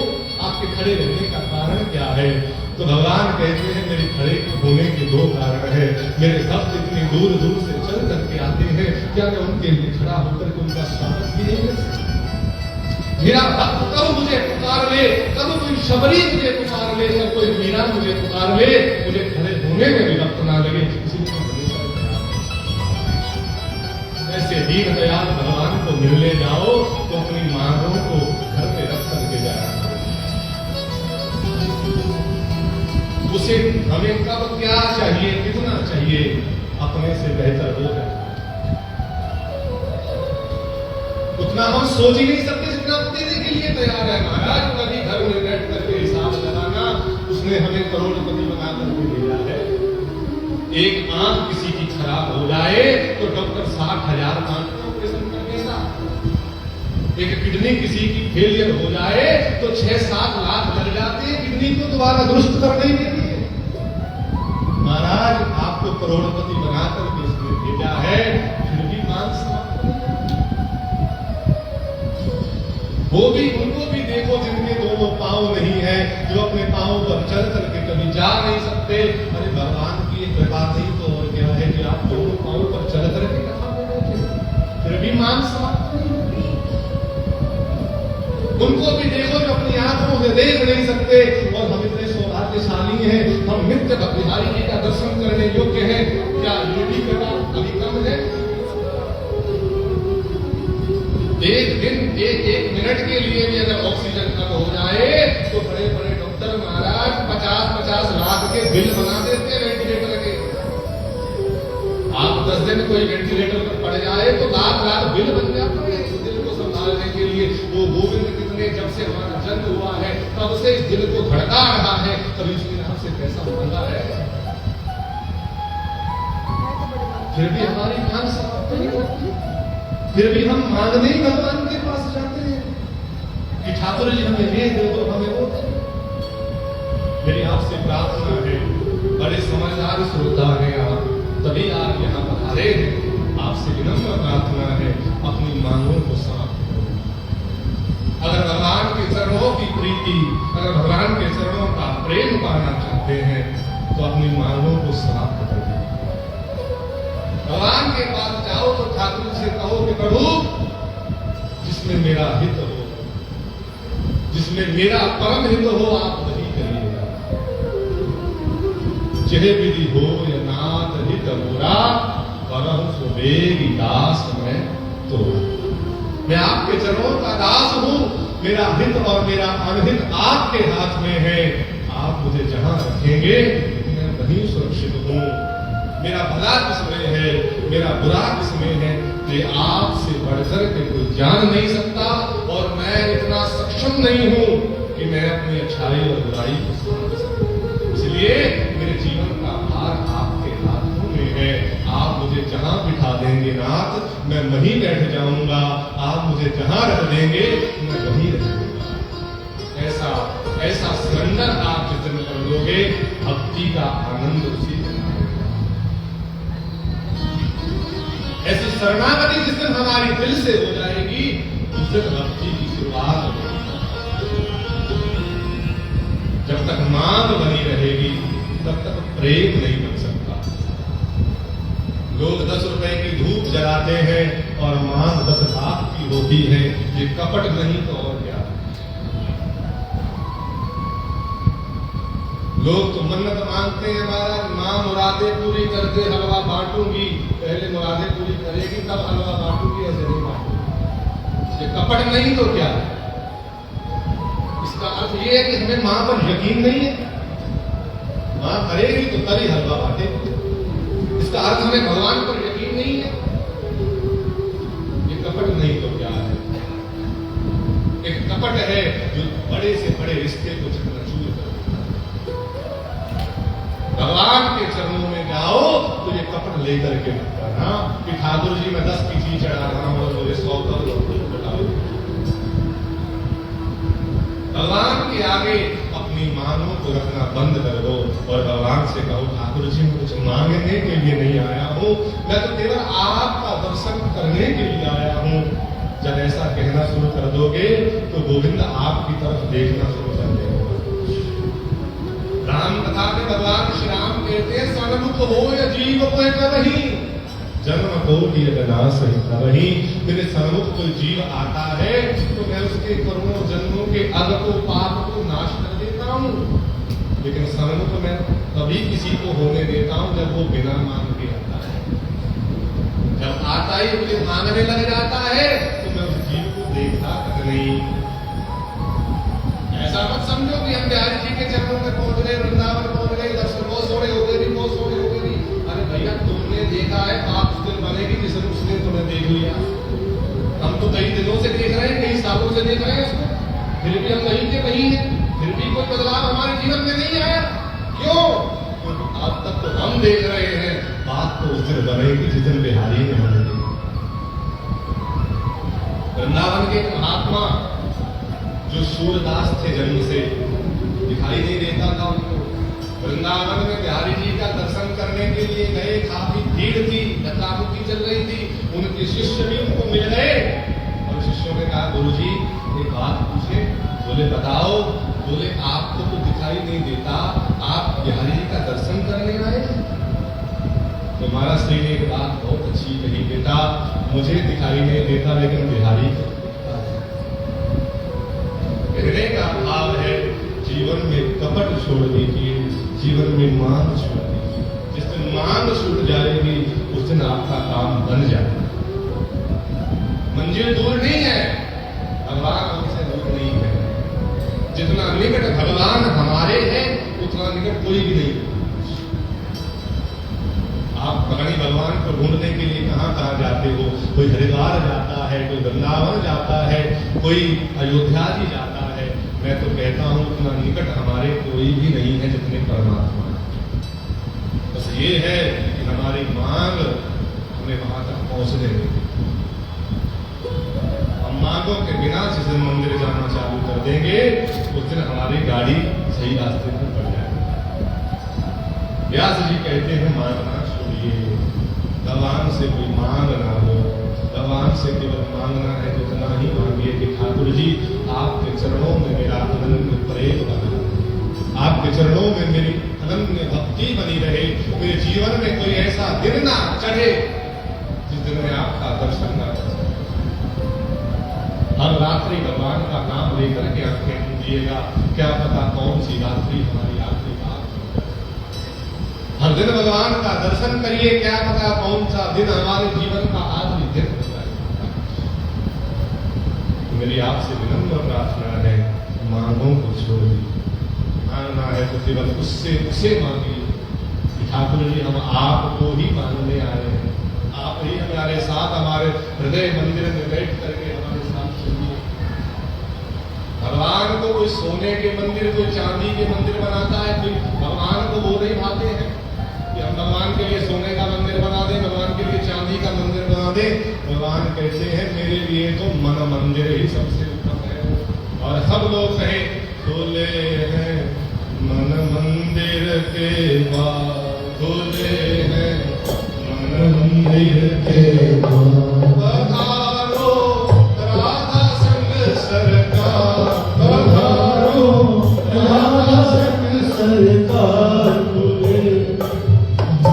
आपके खड़े रहने का कारण क्या है? तो भगवान कहते हैं मेरे खड़े होने के दो कारण है। मेरे भक्त इतनी दूर दूर से चल करके आते हैं, क्या मैं उनके लिए खड़ा होकर के उनका स्वागत भी नहीं कर सकता? मेरा भक्त कब मुझे पुकार ले, कब कोई शबरी मुझे पुकार ले, कब कोई मीरा मुझे पुकार ले, मुझे खड़े होने में भी वक्त ना लगे, इसलिए हमेशा ऐसे दीन दयाल भगवान को मिलने जाओ तो अपनी मांगों को घर में रख करके जाया। उसे हमें कब क्या चाहिए, कितना चाहिए, अपने से बेहतर हो जाए। उतना हम सोच ही नहीं सकते जितना देने के लिए तैयार है महाराज। कभी घर में बैठ करके हिसाब लगाना, उसने हमें करोड़पति बना करके भेजा है। एक आंख किसी की खराब हो जाए तो डॉक्टर 60,000 मांगते ऑपरेशन करने का। एक किडनी किसी की फेलियर हो जाए तो 6-7 लाख लग जाते हैं किडनी को दोबारा दुरुस्त करने के लिए। महाराज आपको करोड़पति बना करके इसने भेजा है, फिर भी मांग समाप्त नहीं। वो भी, उनको भी देखो जिनके दोनों पांव नहीं है, जो अपने पांव पर चल करके कभी जा नहीं सकते। अरे भगवान की कृपा नहीं तो और क्या है कि आप दोनों पांव पर चल करके कथा में बैठे, फिर भी मांग समाप्त नहीं होती। उनको भी देखो जो अपनी आंखों से देख नहीं सकते, और हम इतने सौभाग्यशाली हैं, हम नित्य बिहारी जी का दर्शन करने योग्य हैं। क्या ये भी कृपा अभी कम है? एक दिन एक मिनट के लिए भी अगर ऑक्सीजन कम हो जाए तो बड़े बड़े डॉक्टर महाराज 50-50 लाख के बिल बना देते हैं वेंटिलेटर के। आप 10 दिन कोई वेंटिलेटर पर पड़ जाए तो लाख बिल बन जाता है इस दिल को संभालने के लिए। वो गोविंद कितने, जब से हमारा जन्म हुआ है तब से इस दिल को धड़का रहा है, कभी उसने आपसे पैसा मांगा है? फिर भी हमारी मांग समाप्त नहीं होती। फिर भी हम मांगने ही भगवान के पास जाते हैं कि ठाकुर जी हमें ये दे दो, हमें वो दे दो। मेरी आपसे प्रार्थना है, बड़े समझदार श्रोता हैं आप, तभी आप यहाँ पधारे हैं। आपसे विनम्र प्रार्थना है, अपनी मांगों को समाप्त करो। अगर भगवान के चरणों की प्रीति, अगर भगवान के चरणों का प्रेम पाना चाहते हैं तो अपनी मांगों को समाप्त कर दें। भगवान के पास जाओ तो ठाकुर से कहो कि प्रभु जिसमें मेरा हित हो, जिसमें मेरा परम हित हो, आप वही करिएगा। जय विधि हो या नाथ हित मोरा, परम सुबेगी दास मैं तो। मैं आपके चरणों का दास हूं, मेरा हित और मेरा अनहित आपके हाथ में है। आप मुझे जहां रखेंगे मैं वहीं सुरक्षित हूं। मेरा भला किसमें है, मेरा बुरा किसमें है, ये आपसे बढ़कर के कोई जान नहीं सकता। और मैं इतना सक्षम नहीं हूं कि मैं अपनी अच्छाई और बुराई को समझ सकूं। इसलिए मेरे जीवन का भार आपके हाथों में है। आप मुझे जहां बिठा देंगे नाथ, मैं वहीं बैठ जाऊंगा। आप मुझे जहां रख देंगे मैं वहीं रहूंगा। ऐसा सरेंडर आप जिस दिन कर लोगे, भक्ति का आनंद उसी दिन। ऐसी शरणागति जिस दिन हमारी दिल से हो जाएगी, उस दिन भक्ति की शुरुआत होगी। जब तक मांग बनी रहेगी तब तक प्रेम नहीं बन सकता। लोग 10 रुपए की धूप जलाते हैं और मांग 10 लाख की होती है। ये कपट नहीं तो और क्या। लोग तो मन्नत मांगते हैं, महाराज मां मुरादे पूरी कर दे, हलवा बांटूंगी। पहले मुरादे पूरी करेगी तब हलवा बांटूंगी, ऐसे नहीं बांटूंगी। ये कपट नहीं तो क्या है? इसका अर्थ ये है कि हमें मां पर यकीन नहीं है। मां करेगी तो तभी हलवा बांटेगी। इसका अर्थ हमें भगवान पर यकीन नहीं है। ये कपट नहीं तो क्या है? एक कपट है जो बड़े से बड़े रिश्ते को चकनाचूर कर देता है। भगवान के चरणों में जाओ तो ये कपट लेकर के मत करना कि ठाकुर जी मैं 10 की चीज चढ़ा रहा हूं और मुझे 100 कर दो, बताओ। भगवान के आगे अपनी मांगों को रखना बंद कर दो और भगवान से कहो ठाकुर जी मैं कुछ मांगने के लिए नहीं आया हूं, मैं तो केवल आपका दर्शन करने के लिए आया हूं। जब ऐसा कहना शुरू कर दोगे तो गोविंद आपकी तरफ देखना शुरू कर देगा। राम कथा में भगवान श्री राम कहते हैं सन्मुख हो या जीव को कहीं जन्म कोटि विनाश ही। मेरे सन्मुख कोई जीव आता है तो मैं उसके करोड़ों जन्मों के अग को पाप को नाश कर देता हूँ। लेकिन सन्मुख में कभी किसी को होने देता हूँ जब वो बिना मांग के आता है। जब आता ही मुझे मांगने लग जाता है तो मैं उस जीव को देखता तक नहीं। ऐसा मत समझो कि हम बिहारी जी के चरणों में पहुंच गए, वृंदावन पहुंच गए, दर्शन बहुत सोने हो गए, बहुत सोने हो गए। अरे भैया तुमने देखा समझेगी जिस दिन उसने तुम्हें देख लिया। हम तो कई दिनों से देख रहे हैं, कई सालों से देख रहे हैं उसको, फिर भी हम वहीं के वहीं हैं, फिर भी कोई बदलाव हमारे जीवन में नहीं आया। क्यों? क्योंकि अब तक तो हम देख रहे हैं, बात तो उस दिन बनेगी जिस दिन बिहारी ने बनेगी। वृंदावन के महात्मा जो सूरदास थे, जन्म से दिखाई नहीं देता था उनको, वृंदावन में बिहारी जी का दर्शन करने के लिए गए, काफी भीड़ थी, धक्कामुक्की चल रही थी, उनके शिष्य भी उनको मिल गए और शिष्यों ने कहा गुरुजी एक बात पूछे। बोले बताओ। बोले आपको तो दिखाई नहीं देता, आप बिहारी जी का दर्शन करने आए? तो महाराज श्री ने एक बात बहुत अच्छी कही, बेटा मुझे दिखाई नहीं देता लेकिन बिहारी को दिखता है। कहने का भाव है जीवन में कपट छोड़ दीजिए, जीवन में मांग छोड़ दीजिए। जिस दिन मांग छूट जाएगी उस दिन आपका काम बन जाएगा। मंजिल दूर नहीं है, भगवान हमसे दूर नहीं है। जितना निकट भगवान हमारे हैं उतना निकट कोई भी नहीं। आप प्राणी भगवान को ढूंढने के लिए कहां कहां जाते हो? कोई हरिद्वार जाता है, कोई वृंदावन जाता है, कोई अयोध्या जी जाता है। मैं तो कहता हूं उतना निकट हमारे कोई भी नहीं है जितने परमात्मा है। बस ये है कि हमारी मांग हमें वहां तक पहुंचने देगी। हम मांगों के बिना जिस दिन मंदिर जाना चालू कर देंगे उस दिन हमारी गाड़ी सही रास्ते पर बढ़ जाएगी। व्यास जी कहते हैं मांगना छोड़िए, भगवान से कोई मांग ना हो। भगवान से केवल मांगना है तो इतना ही मांगिए कि ठाकुर जी आपके चरणों में मेरा अनन्य प्रेम बना रहे, आपके चरणों में मेरी अनन्य भक्ति बनी रहे। मेरे जीवन में कोई ऐसा दिन ना चढ़े जिस दिन में आपका दर्शन ना कर सके। हर रात्रि भगवान का नाम लेकर के आंखें मूंदिएगा, क्या पता कौन सी रात्रि हमारी आखिरी रात। हर दिन भगवान का दर्शन करिए, क्या पता कौन सा दिन हमारे जीवन का आखिरी दिन होता है। मेरी आपसे विनम्र प्रार्थना है, मांगों को छोड़ दीजिए। मांगना है तो केवल उसे मांगिए। ठाकुर जी हम आपको ही मांगने आए हैं, आप ही हमारे साथ हमारे हृदय मंदिर में बैठ करके हमारे साथ चलिए। भगवान को कोई सोने के मंदिर, कोई चांदी के मंदिर बनाता है, कोई भगवान को वो नहीं भाते हैं कि हम भगवान के लिए सोने का मंदिर बना दें, भगवान के लिए चांदी का मंदिर बना दें। भगवान कहते हैं मेरे लिए तो मन मंदिर ही सबसे उत्तम है। और सब लोग कहे खोले हैं मन मंदिर के द्वार, खोले हैं मन मंदिर के पधारो राधा संग सरकार, पधारो राधा संग सरकार।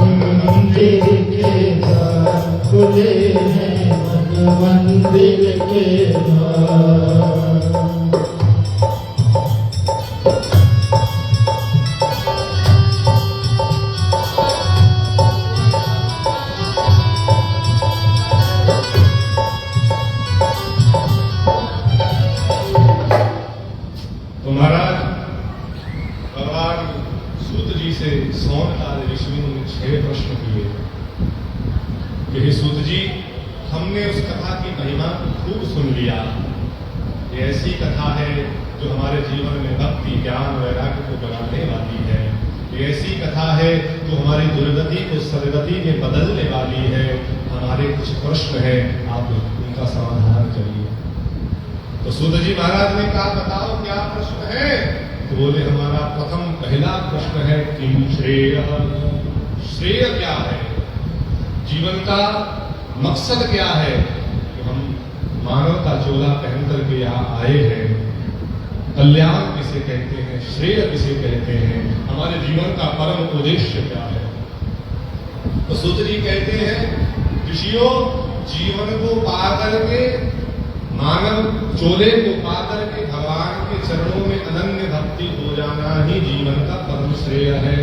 मंदिर के द्वार खुले हैं, मन मंदिर के द्वार। तो महाराज भगवान सूत जी से सौनकादि ऋषियों ने 6 प्रश्न किए कि हे सूत जी, हमने उस कथा की महिमा खूब सुन लिया। ये ऐसी कथा है जो हमारे जीवन में भक्ति, ज्ञान, वैराग्य को बढ़ाने वाली है। ये ऐसी कथा है जो हमारी दुर्गति को सदगति में बदलने वाली है। हमारे कुछ प्रश्न हैं, आप उनका समाधान करिए। तो सूत जी महाराज ने कहा बताओ क्या प्रश्न है? तो बोले हमारा पहला प्रश्न है किम श्रेय। श्रेय क्या है? जीवन का मकसद क्या है? कि हम मानव का चोला पहन करके यहाँ आए हैं। कल्याण किसे कहते हैं, श्रेय किसे कहते हैं, हमारे जीवन का परम उद्देश्य क्या है? तो सूत जी कहते हैं ऋषियों, जीवन को पा करके, मानव चोले को पा करके भगवान के चरणों में अनन्य भक्ति हो जाना ही जीवन का परम श्रेय है।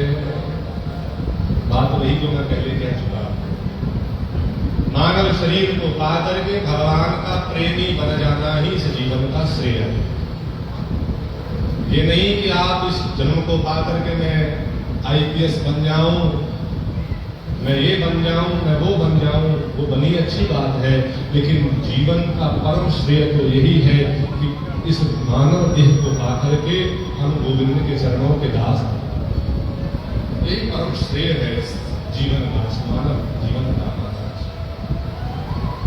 बात वही जो मैं पहले कह चुका। मानव शरीर को पा करके भगवान का प्रेमी बन जाना ही इस जीवन का श्रेय है। ये नहीं कि आप इस जन्म को पा करके मैं IPS बन जाऊं, मैं ये बन जाऊं, मैं वो बन जाऊं, वो बन अच्छी बात है, लेकिन जीवन का परम श्रेय तो यही है कि इस मानव देह को पाकर के हम गोविंद के चरणों के दास हैं। यही परम श्रेय है जीवन का, मानव जीवन का।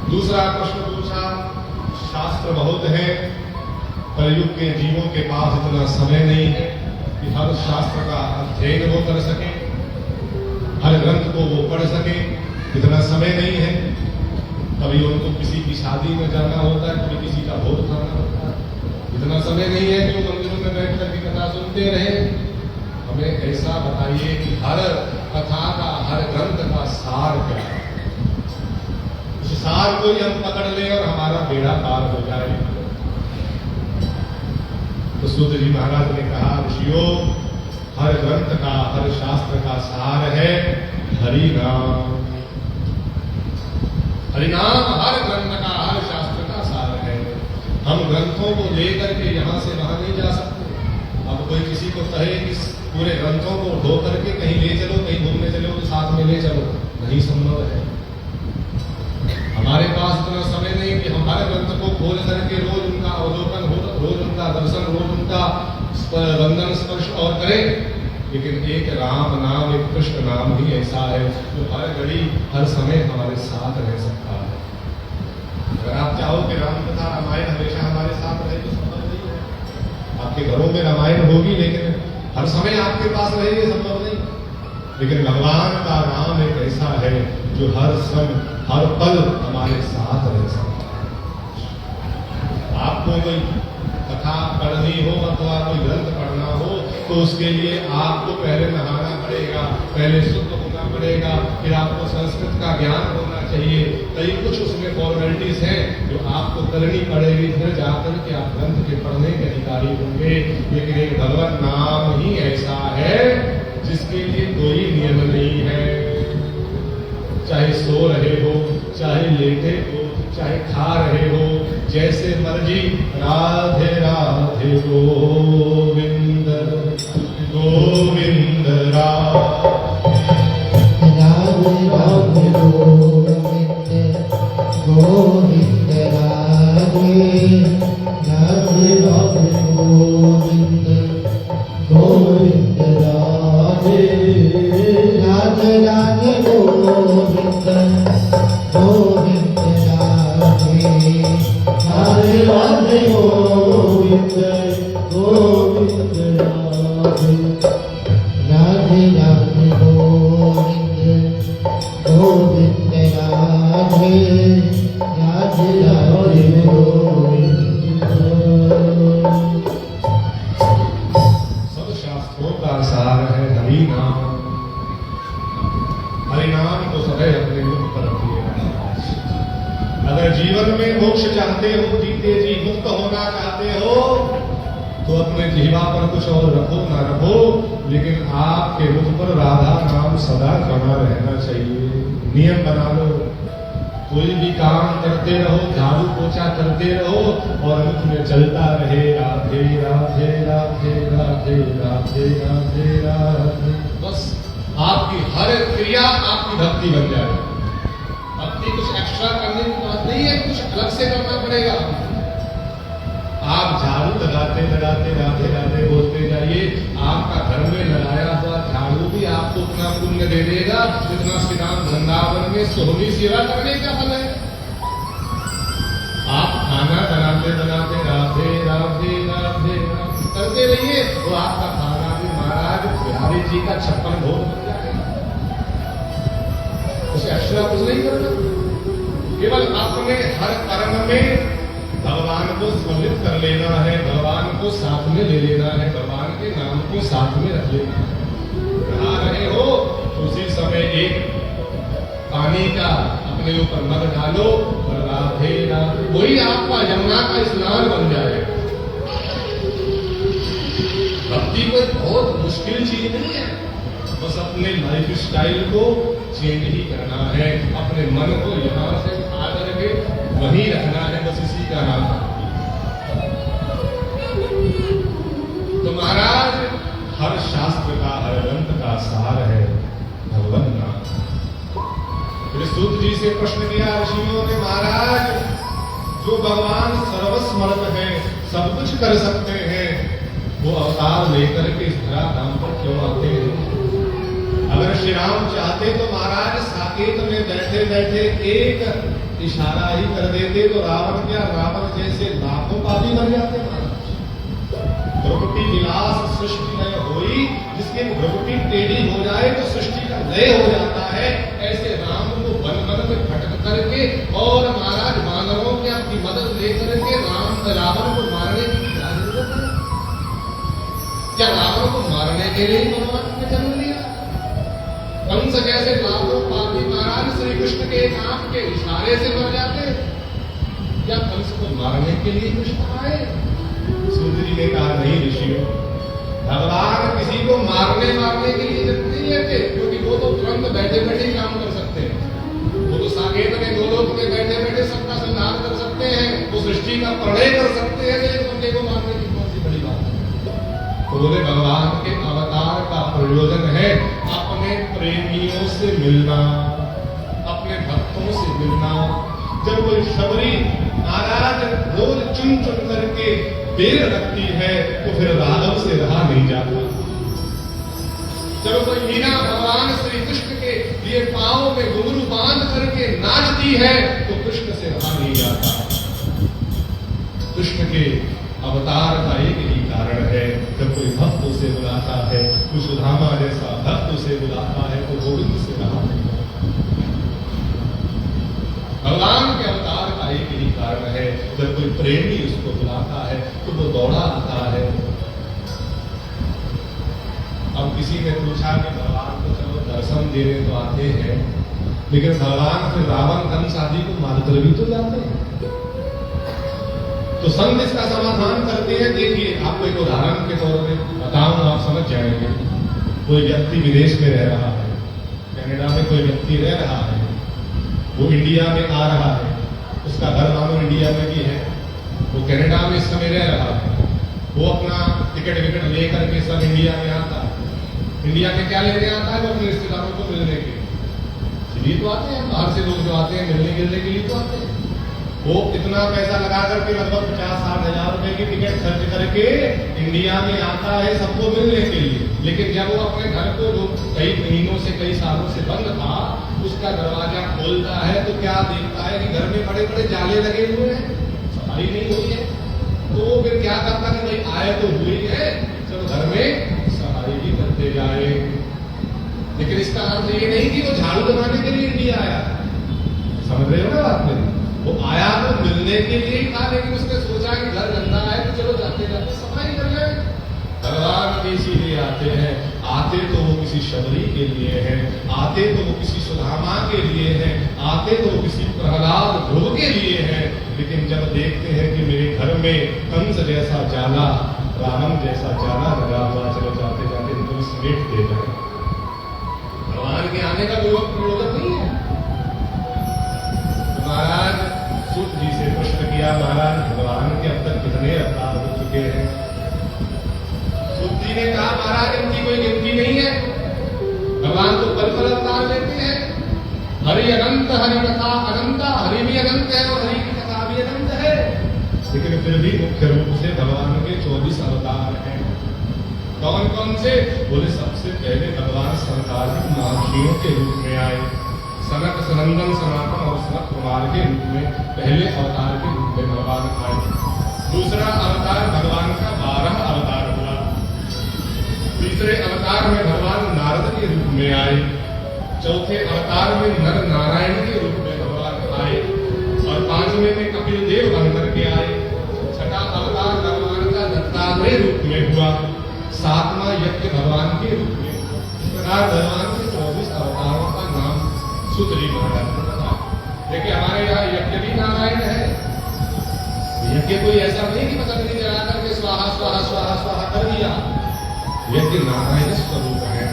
दूसरा प्रश्न पूछा, शास्त्र बहुत है, कलयुग के जीवों के पास इतना समय नहीं है कि हर शास्त्र का अध्ययन वो कर सके, हर ग्रंथ को वो पढ़ सके, इतना समय नहीं है। कभी उनको किसी की शादी में जाना होता है, कभी किसी का भोग खाना होता है, इतना समय नहीं है कि वो मंदिरों में बैठ करके कथा सुनते रहे। हमें ऐसा बताइए कि हर कथा का, हर ग्रंथ का सार क्या है, उस सार को ही हम पकड़ लें और हमारा बेड़ा पार हो जाए। तो सूत जी महाराज ने कहा, ऋषियों, हर ग्रंथ का, हर शास्त्र का सार है हरि नाम। हरि नाम हर ग्रंथ का, हर शास्त्र का सार है। हम ग्रंथों को लेकर के यहां से वहां नहीं जा सकते। अब कोई किसी को कहे कि पूरे ग्रंथों को ढो करके कहीं ले चलो, कहीं घूमने चलो, तो साथ में ले चलो, नहीं संभव है। हमारे पास इतना समय नहीं कि हमारे ग्रंथ को खोल करके रोज उनका अवलोकन हो, रोज उनका दर्शन, रोज उनका वंदन स्पर्श और करें। लेकिन एक राम नाम, एक कृष्ण नाम ही ऐसा है जो हर घड़ी हर समय हमारे साथ रह सकता है। अगर आप चाहो कि राम कथा रामायण हमेशा हमारे साथ रहे तो संभव नहीं है। आपके घरों में रामायण होगी, लेकिन हर समय आपके पास रहेगी, संभव नहीं। लेकिन भगवान का नाम एक ऐसा है जो हर समय, हर पल हमारे साथ रह सकता है। आपको कोई कथा पढ़नी हो अथवा कोई ग्रंथ पढ़ना हो तो उसके लिए आपको पहले नहाना पड़ेगा, पहले शुद्ध होना पड़ेगा, फिर आपको संस्कृत का ज्ञान होना चाहिए। कई कुछ उसमें फॉर्मेलिटीज हैं जो आपको करनी पड़ेगी, फिर जाकर के आप ग्रंथ के पढ़ने के अधिकारी होंगे। लेकिन एक भगवत नाम ही ऐसा है जिसके लिए कोई नियम नहीं है। चाहे सो रहे हो, चाहे लेटे हो, चाहे खा रहे हो, जैसे मर्जी, राधे राधे गोविंद गोविंद राधे राधे गोविंद गोविंद राधे राधे गोविंद गोविंद राधे राधे राधे गोविंद गोविंद राधे राधे राधे गोविंद गोविंद राधे राधे राधे गोविंद गोविंद राधे राधे राधे गोविंद। सब शास्त्रों का सार है हरि नाम। हरि नाम को सदैव अपने मुख पर रखिए। अगर जीवन में मोक्ष चाहते हो, जीते जी मुक्त होना चाहते हो, तो अपने जिह्वा पर कुछ और रखो ना रखो, लेकिन आपके मुख पर राधा नाम सदा बना रहना चाहिए। नियम बना लो, कोई भी काम करते रहो, झाड़ू पोछा करते रहो और मुख में चलता रहे राधे राधे राधे राधे राधे राधे राधे। बस आपकी हर क्रिया आपकी भक्ति बन जाएगी। भक्ति कुछ एक्स्ट्रा करने की बात नहीं है, कुछ अलग से करना पड़ेगा। आप झाड़ू लगाते लगाते राधे राधे बोलते जाइए, आपका घर में लगाया हुआ झाड़ू भी आपको उतना पुण्य दे देगा जितना श्री राम वृंदावन में सोहनी सेवा करने का फल है। आप खाना बनाते बनाते राधे राधे राधे राधे करते रहिए, तो आपका खाना भी महाराज बिहारी जी का 56 भोग बन जाएगा। उसे एक्स्ट्रा कुछ नहीं करना, केवल अपने हर कर्म में भगवान को सम्मिलित कर लेना है, भगवान को साथ में ले लेना है, भगवान के नाम को साथ में रख लेना है। नहा रहे हो तो उसी समय एक पानी का अपने ऊपर मग डालो और राधे राधे, वही आपका यमुना का स्नान बन जाएगा। भक्ति कोई बहुत मुश्किल चीज नहीं है, बस अपने लाइफ स्टाइल को चेंज ही करना है, अपने मन को यहाँ से आकर के वहीं रखना है, बस इसी का नाम तो महाराज हर शास्त्र का, हर ग्रंथ का सार है भगवत नाम। सूत जी से प्रश्न किया ऋषियों ने, महाराज जो भगवान सर्वस्मर्थ है, सब कुछ कर सकते हैं, वो अवतार लेकर के इस धराधाम पर क्यों आते हैं? अगर श्री राम चाहते तो महाराज साकेत में बैठे बैठे एक इशारा ही कर देते तो रावण क्या, रावण जैसे लाखों पापी मर जाते महाराज। भ्रुकुटी विलास सृष्टि लय होई, जिसकी भ्रुकुटी टेढ़ी हो जाए तो सृष्टि का लय हो जाता है। ऐसे राम को वन वन में भटक करके और महाराज वानरों की आपकी मदद लेकर के रावण को मारने की क्या जरूरत है? क्या रावण को मारने के लिए भगवान ने जन्म लिया? कंस जैसे लाखों पापी महाराज श्री कृष्ण के एक आंख के इशारे से मर जाते, या कंस को मारने के लिए कृष्ण आए? सूत जी ने कहा, नहीं ऋषियों, भगवान किसी को मारने के लिए जन्म नहीं लेते, क्योंकि वो तो तुरंत बैठे बैठे काम कर सकते हैं। वो तो साकेत में गोलोक में बैठे बैठे सबका संहार कर सकते हैं, वो सृष्टि का प्रलय कर सकते हैं, लेकिन उनके को मारने की कौन सी बड़ी बात है? तो बोले भगवान के अवतार का प्रयोजन है अपने प्रेमियों से मिलना, अपने भक्तों से मिलना। जब कोई शबरी महाराज रोज चुन चुन करके बेर रखती है तो फिर राघव से रहा नहीं जाता। जब कोई मीना भगवान श्री कृष्ण के लिए पांव में घुंघरू बांध करके नाचती है तो कृष्ण से रहा नहीं जाता। कृष्ण के अवतार का एक ही कारण है, जब कोई भक्त उसे बुलाता है, कोई सुदामा जैसा भक्त उसे बुलाता है तो गोविंद से रहा नहीं जाता। भगवान के अवतार का एक ही कारण है, जब कोई प्रेमी उसको बुलाता है तो वो दौड़ा आता है। अब किसी ने पूछा कि भगवान को चलो दर्शन देने तो आते हैं, लेकिन भगवान फिर रावण कंस आदि को मारकर भी तो जाते हैं। तो संत इसका समाधान करते हैं। देखिए, आपको एक उदाहरण के तौर पे बताऊं, आप समझ जाएंगे। कोई व्यक्ति विदेश में रह रहा है, कनाडा में कोई व्यक्ति रह रहा है, वो इंडिया में आ रहा है, उसका घर मानो इंडिया में भी है, वो कनाडा में इस समय रह रहा है, वो अपना टिकट विकट लेकर के सब इंडिया में आता है। इंडिया में क्या लेने आता है? वो अपने रिश्तेदारों को मिलने के लिए तो आते हैं। बाहर से लोग जो आते हैं मिलने गिलने के लिए तो आते हैं। वो इतना पैसा लगा करके लगभग 50-60 हजार रुपए की टिकट खर्च करके इंडिया में आता है सबको मिलने के लिए। लेकिन जब वो अपने घर को जो कई महीनों से कई सालों से बंद था, उसका दरवाजा खोलता है तो क्या देखता है कि घर में बड़े बड़े जाले लगे हुए हैं, सफाई नहीं हुई है। तो वो फिर क्या करता कि भाई आए तो हुई है, चलो घर में सफाई भी करते जाए। लेकिन इसका अर्थ ये नहीं कि वो झाड़ू लगाने के लिए इंडिया आया। समझ रहे हो ना बात मेरी? वो आया तो मिलने के लिए था, लेकिन उसने सोचा कि घर गंदा है तो चलो जाते जाते सफाई कर ले। भगवान भी इसीलिए आते हैं। आते तो वो किसी शबरी के लिए है, आते तो वो किसी सुदामा के लिए है, आते तो वो किसी प्रहलाद ध्रुव के लिए है। लेकिन जब देखते हैं कि मेरे घर में कंस जैसा जाला, रावण जैसा जाला लगा हुआ, चलो जाते जाते इनको समेट दे जाए। भगवान के आने का कोई प्रयोजन नहीं है। महाराज सूत जी से प्रश्न किया, महाराज भगवान के अब तक कितने अवतार हो चुके हैं? सूत जी ने कहा, महाराज इनकी कोई गिनती नहीं है। भगवान तो पल पल अवतार लेते हैं। हरि अनंत, हरि कथा अनंता, हरि भी अनंत है और हरि की कथा भी अनंत है। लेकिन फिर भी मुख्य रूप से भगवान के 24 अवतार हैं। कौन कौन से? बोले सबसे पहले भगवान संकालिक महर्षियों के रूप में आए। सनक, सनंदन, सनातन और सनत कुमार के रूप में पहले अवतार के रूप में भगवान आए। दूसरा अवतार भगवान का 12 अवतार हुआ। तीसरे अवतार में भगवान नारद के रूप में आए। चौथे अवतार में नर नारायण के रूप में भगवान आए और 5वें में कपिल देव बन करके आए। छठा अवतार भगवान का दत्तात्रेय रूप में हुआ। 7वां यज्ञ भगवान के रूप में। इस प्रकार भगवान के 24 अवतारों का नाम सूत्री महाराज ने बताया। देखिए, हमारे यहाँ यज्ञ भी नारायण है। यज्ञ कोई ऐसा नहीं कि पतंजलि जला करके स्वाहा स्वाहा स्वाहा स्वाहा कर दिया। यज्ञ नारायण स्वरूप है।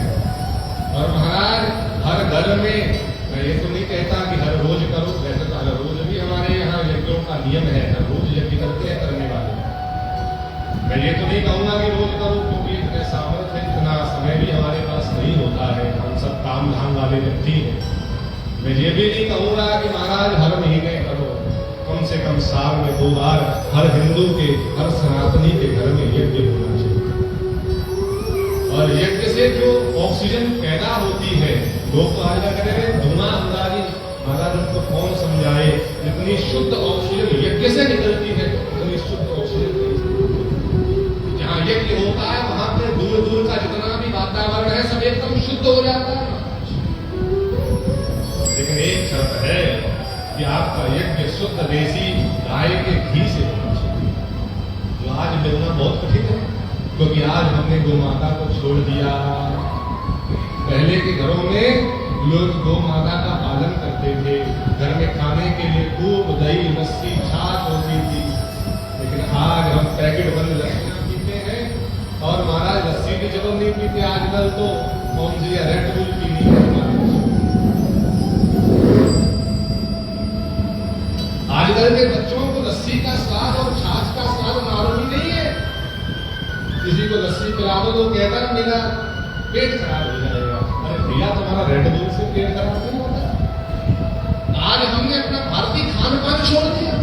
और महाराज हर घर में, मैं ये तो नहीं कहता कि हर रोज करो, वैसे तो हर रोज भी हमारे यहाँ यज्ञों का नियम है, हर रोज यज्ञ करते हैं करने वाले। मैं ये तो नहीं कहूंगा कि रोज करो, क्योंकि इतने सामर्थ्य, इतना समय भी हमारे पास नहीं होता है। हम सब काम धाम वाले व्यक्ति हैं। मैं ये भी नहीं कहूँगा कि महाराज हर महीने करो, कम से कम साल में 2 बार हर हिंदू के, हर सनातनी के घर में यज्ञ होना चाहिए। और यज्ञ से जो ऑक्सीजन पैदा होती है, लोग तो आज क्या करें, धुआं अंदाजी, महाराज उनको कौन समझाए, इतनी शुद्ध ऑक्सीजन यज्ञ से निकलती है, इतनी शुद्ध ऑक्सीजन जहाँ यज्ञ होता है वहां पे दूर दूर का जितना भी वातावरण है सब एकदम शुद्ध हो जाता है। लेकिन एक शर्त है कि आपका यज्ञ शुद्ध देसी गाय के घी से होना चाहिए, जो आज मिलना बहुत कठिन है, क्योंकि आज हमने गौ माता को छोड़ दिया। पहले के घरों में लोग गौ माता का पालन करते थे, घर में खाने के लिए खूब दही लस्सी छाछ होती थी, लेकिन आज हम पैकेट बंद लस्सियां पीते हैं। और महाराज लस्सी की जरूरत नहीं पीते आजकल, तो कौन सी रेड बुल पीनी है हमारे। आजकल के बच्चों को लस्सी का स्वाद और छाछ का स्वाद मालूम ही नहीं है। किसी को लस्सी पिला दो तो कहता है मेरा पेट खराब हो जाएगा। अरे भैया तुम्हारा रेड बुल से पेट खराब नहीं होता। आज हमने अपना भारतीय खान पान छोड़ दिया।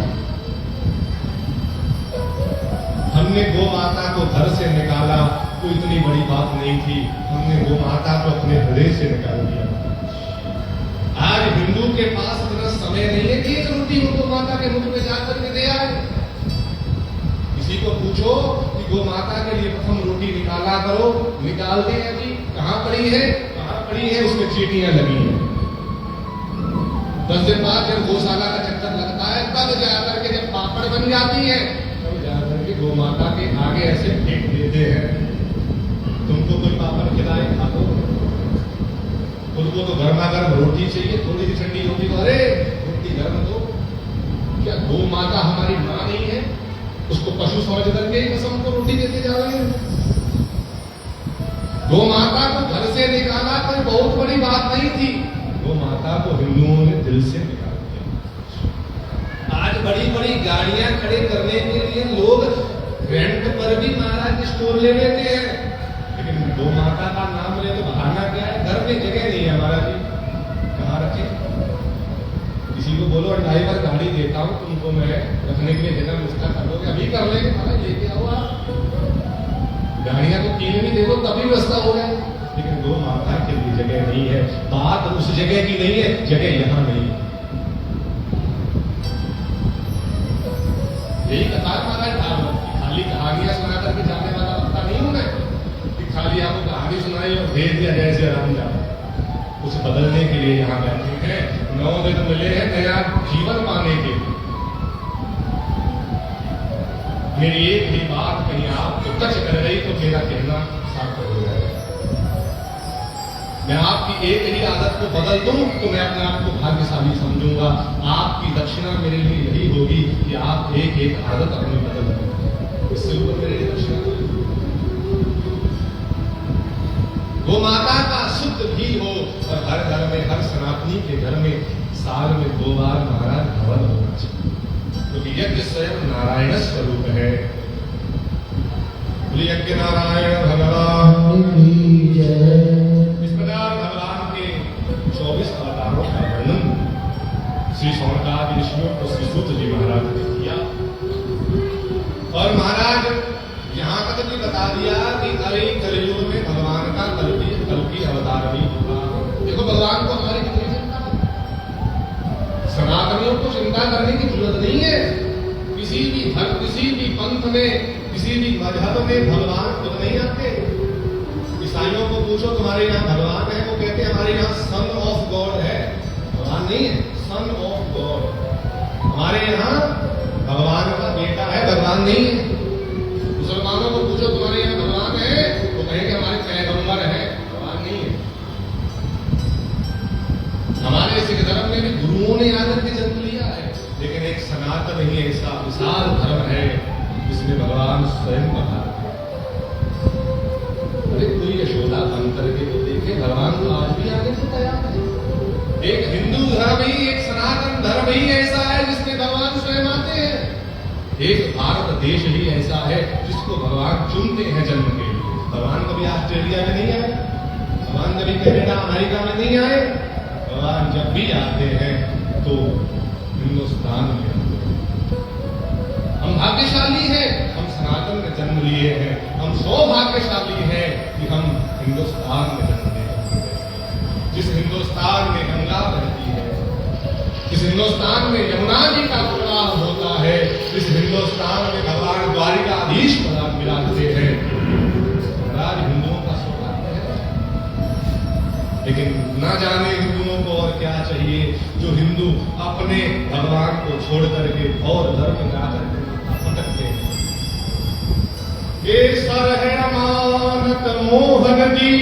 हमने गौ माता को घर से निकाला, कोई इतनी बड़ी बात नहीं थी, हमने गौ माता को अपने हृदय से निकाल दिया। आज हिंदू के पास इतना समय नहीं है कि एक रोटी गौ माता के मुख में जाकर के दे आए। किसी को पूछो कि गौ माता के लिए प्रथम रोटी निकाला करो, निकालते हैं जी, कहाँ पड़ी है, कहाँ पड़ी है, उसमें चीटियां लगी हैं। 10 दिन बाद जब गौशाला का चक्कर लगता है तब जाकर के जब पापड़ बन जाती है तब जाकर के गौ माता के आगे ऐसे फेंक देते हैं, तुमको कोई पापड़ खिलाए खा लो। उनको तो गर्मा गर्म रोटी चाहिए, थोड़ी सी ठंडी रोटी तो अरे रोटी गर्म दो। क्या गौ माता हमारी मां नहीं है? उसको पशु समझ करके ही कसम को रोटी देते जा रहे हैं। गौ माता को घर से निकाला कोई बहुत बड़ी बात नहीं थी, गौ माता को हिंदुओं ने दिल से निकाल दिया। आज बड़ी बड़ी गाड़ियां खड़े करने के लिए लोग रेंट पर भी महाराज स्टोर ले लेते हैं, लेकिन गौ माता का नाम ले तो बहाना क्या है, घर में जगह नहीं है महाराज जी, कहाँ रखे। किसी को बोलो ड्राइवर गाड़ी देता हूँ तुमको मैं रखने के लिए, जगह व्यवस्था कर लोगे, अभी कर लेंगे महाराज, लेके आओ आप। गाड़ियां तो 3 भी दे दो तभी व्यवस्था हो जाए, लेकिन गौ माता के लिए जगह नहीं है। बात उस जगह की नहीं है, जगह यहां नहीं है। यही कतार महाराज खाली कहानियां सुना करके जाने वाला पता नहीं हूं मैं कि खाली आपको कहानी सुनाई और भेज दिया जैसे आराम जाओ। कुछ बदलने के लिए यहाँ बैठे हैं, 9 दिन मिले हैं नया जीवन पाने के लिए। मेरी एक भी बात कहीं आपको टच कर रही तो मेरा कहना सार्थक हो जाएगा। मैं आपकी एक ही आदत को बदल दूं तो मैं अपने आप को भाग्यशाली समझूंगा। आपकी दक्षिणा मेरे लिए यही होगी कि आप एक एक आदत अपनी बदल दें, इससे ऊपर मेरे लिए दक्षिणा। गौ माता का शुद्ध घी हो और हर घर में, हर सनातनी के घर में साल में 2 बार महाराज हवन होना चाहिए, क्योंकि यज्ञ स्वयं नारायण स्वरूप है। यज्ञ नारायण भगवान की जय। इस प्रकार भगवान के 24 अवतारों का वर्णन श्री शौनकादि ऋषियों को श्री सूत जी महाराज ने किया। और महाराज यहाँ तक भी बता दिया कि कलयुग में भगवान का कल की अवतार भी होगा। देखो भगवान को हमारी कितनी चिंता है, सनातनियों को चिंता करने की जरूरत नहीं है। किसी भी धर्म, किसी भी पंथ में, किसी भी मजहब में भगवान खुद नहीं आते। ईसाइयों को पूछो तुम्हारे यहाँ भगवान है, वो कहते हैं हमारे यहाँ सन ऑफ गॉड है। भगवान नहीं है, सन ऑफ गॉड। हमारे यहाँ भगवान का बेटा है, भगवान नहीं है। मुसलमानों को पूछो तुम्हारे यहाँ भगवान है, वो कहेंगे हमारे पैगंबर है, भगवान नहीं है। हमारे सिख धर्म में भी गुरुओं ने आकर के जन्म लिया है, लेकिन एक सनातन ही ऐसा विशाल धर्म है जिसमें भगवान स्वयं पधारते। अरे कोई यशोदा बन करके तो देखे, भगवान तो आज भी आने को तैयार है। एक हिंदू धर्म ही, एक सनातन धर्म ही ऐसा है जिसमें भगवान स्वयं आते हैं। एक भारत देश ही ऐसा है जिसको भगवान चुनते हैं जन्म के लिए। भगवान कभी ऑस्ट्रेलिया में नहीं आए, भगवान कभी कनाडा अमेरिका में नहीं आए, भगवान जब भी आते हैं तो हिंदुस्तान में आते हैं। हम भाग्यशाली हैं, हम सनातन में जन्म लिए हैं। हम सौभाग्यशाली हैं कि हम हिंदुस्तान में जन्म लिए हैं। जिस हिंदुस्तान में गंगा बहती है, जिस हिंदुस्तान में यमुना जी का प्रवाह होता है, जिस हिंदुस्तान में भगवान द्वारिकाधीश विराजते हैं, महाराज हिंदुओं का सौभाग्य है। लेकिन ना जाने हिंदुओं को और क्या चाहिए, जो हिंदू अपने भगवान को छोड़ करके और धर्म जा करके भटकते हैं। केसर है अमानत मोहन जी,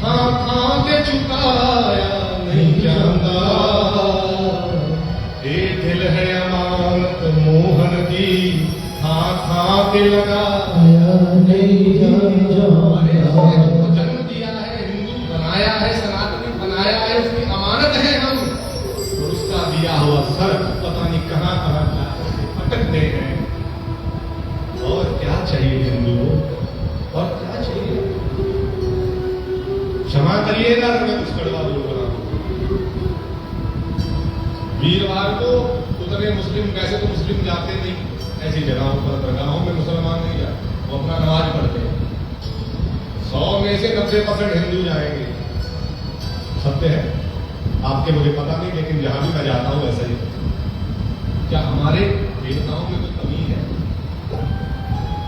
हाँ के चुकाया नहीं जाता। ये दिल है अमानत मोहन जी, हाँ के लगाया नहीं जाता। जन्म दिया है, हिंदू बनाया है, सनातनी बनाया है, उसकी अमानत है हम, और उसका दिया हुआ सर पता नहीं कहां कहां जाकर भटकते हैं। और क्या चाहिए हिंदुओं, और क्या चाहिए? क्षमा करिएगा अगर मैं कुछ कड़वा बोल रहा हूं। वीरवार को उतने मुस्लिम, वैसे तो मुस्लिम जाते नहीं ऐसी जगहों पर, दरगाहों में मुसलमान नहीं जाते, वो अपना नमाज पढ़ते हैं। 100 में से 90% हिंदू जाएंगे। सत्य है, आपके मुझे पता नहीं, लेकिन जहां भी मैं जाता हूं वैसा ही। क्या हमारे देवताओं में कोई कमी है?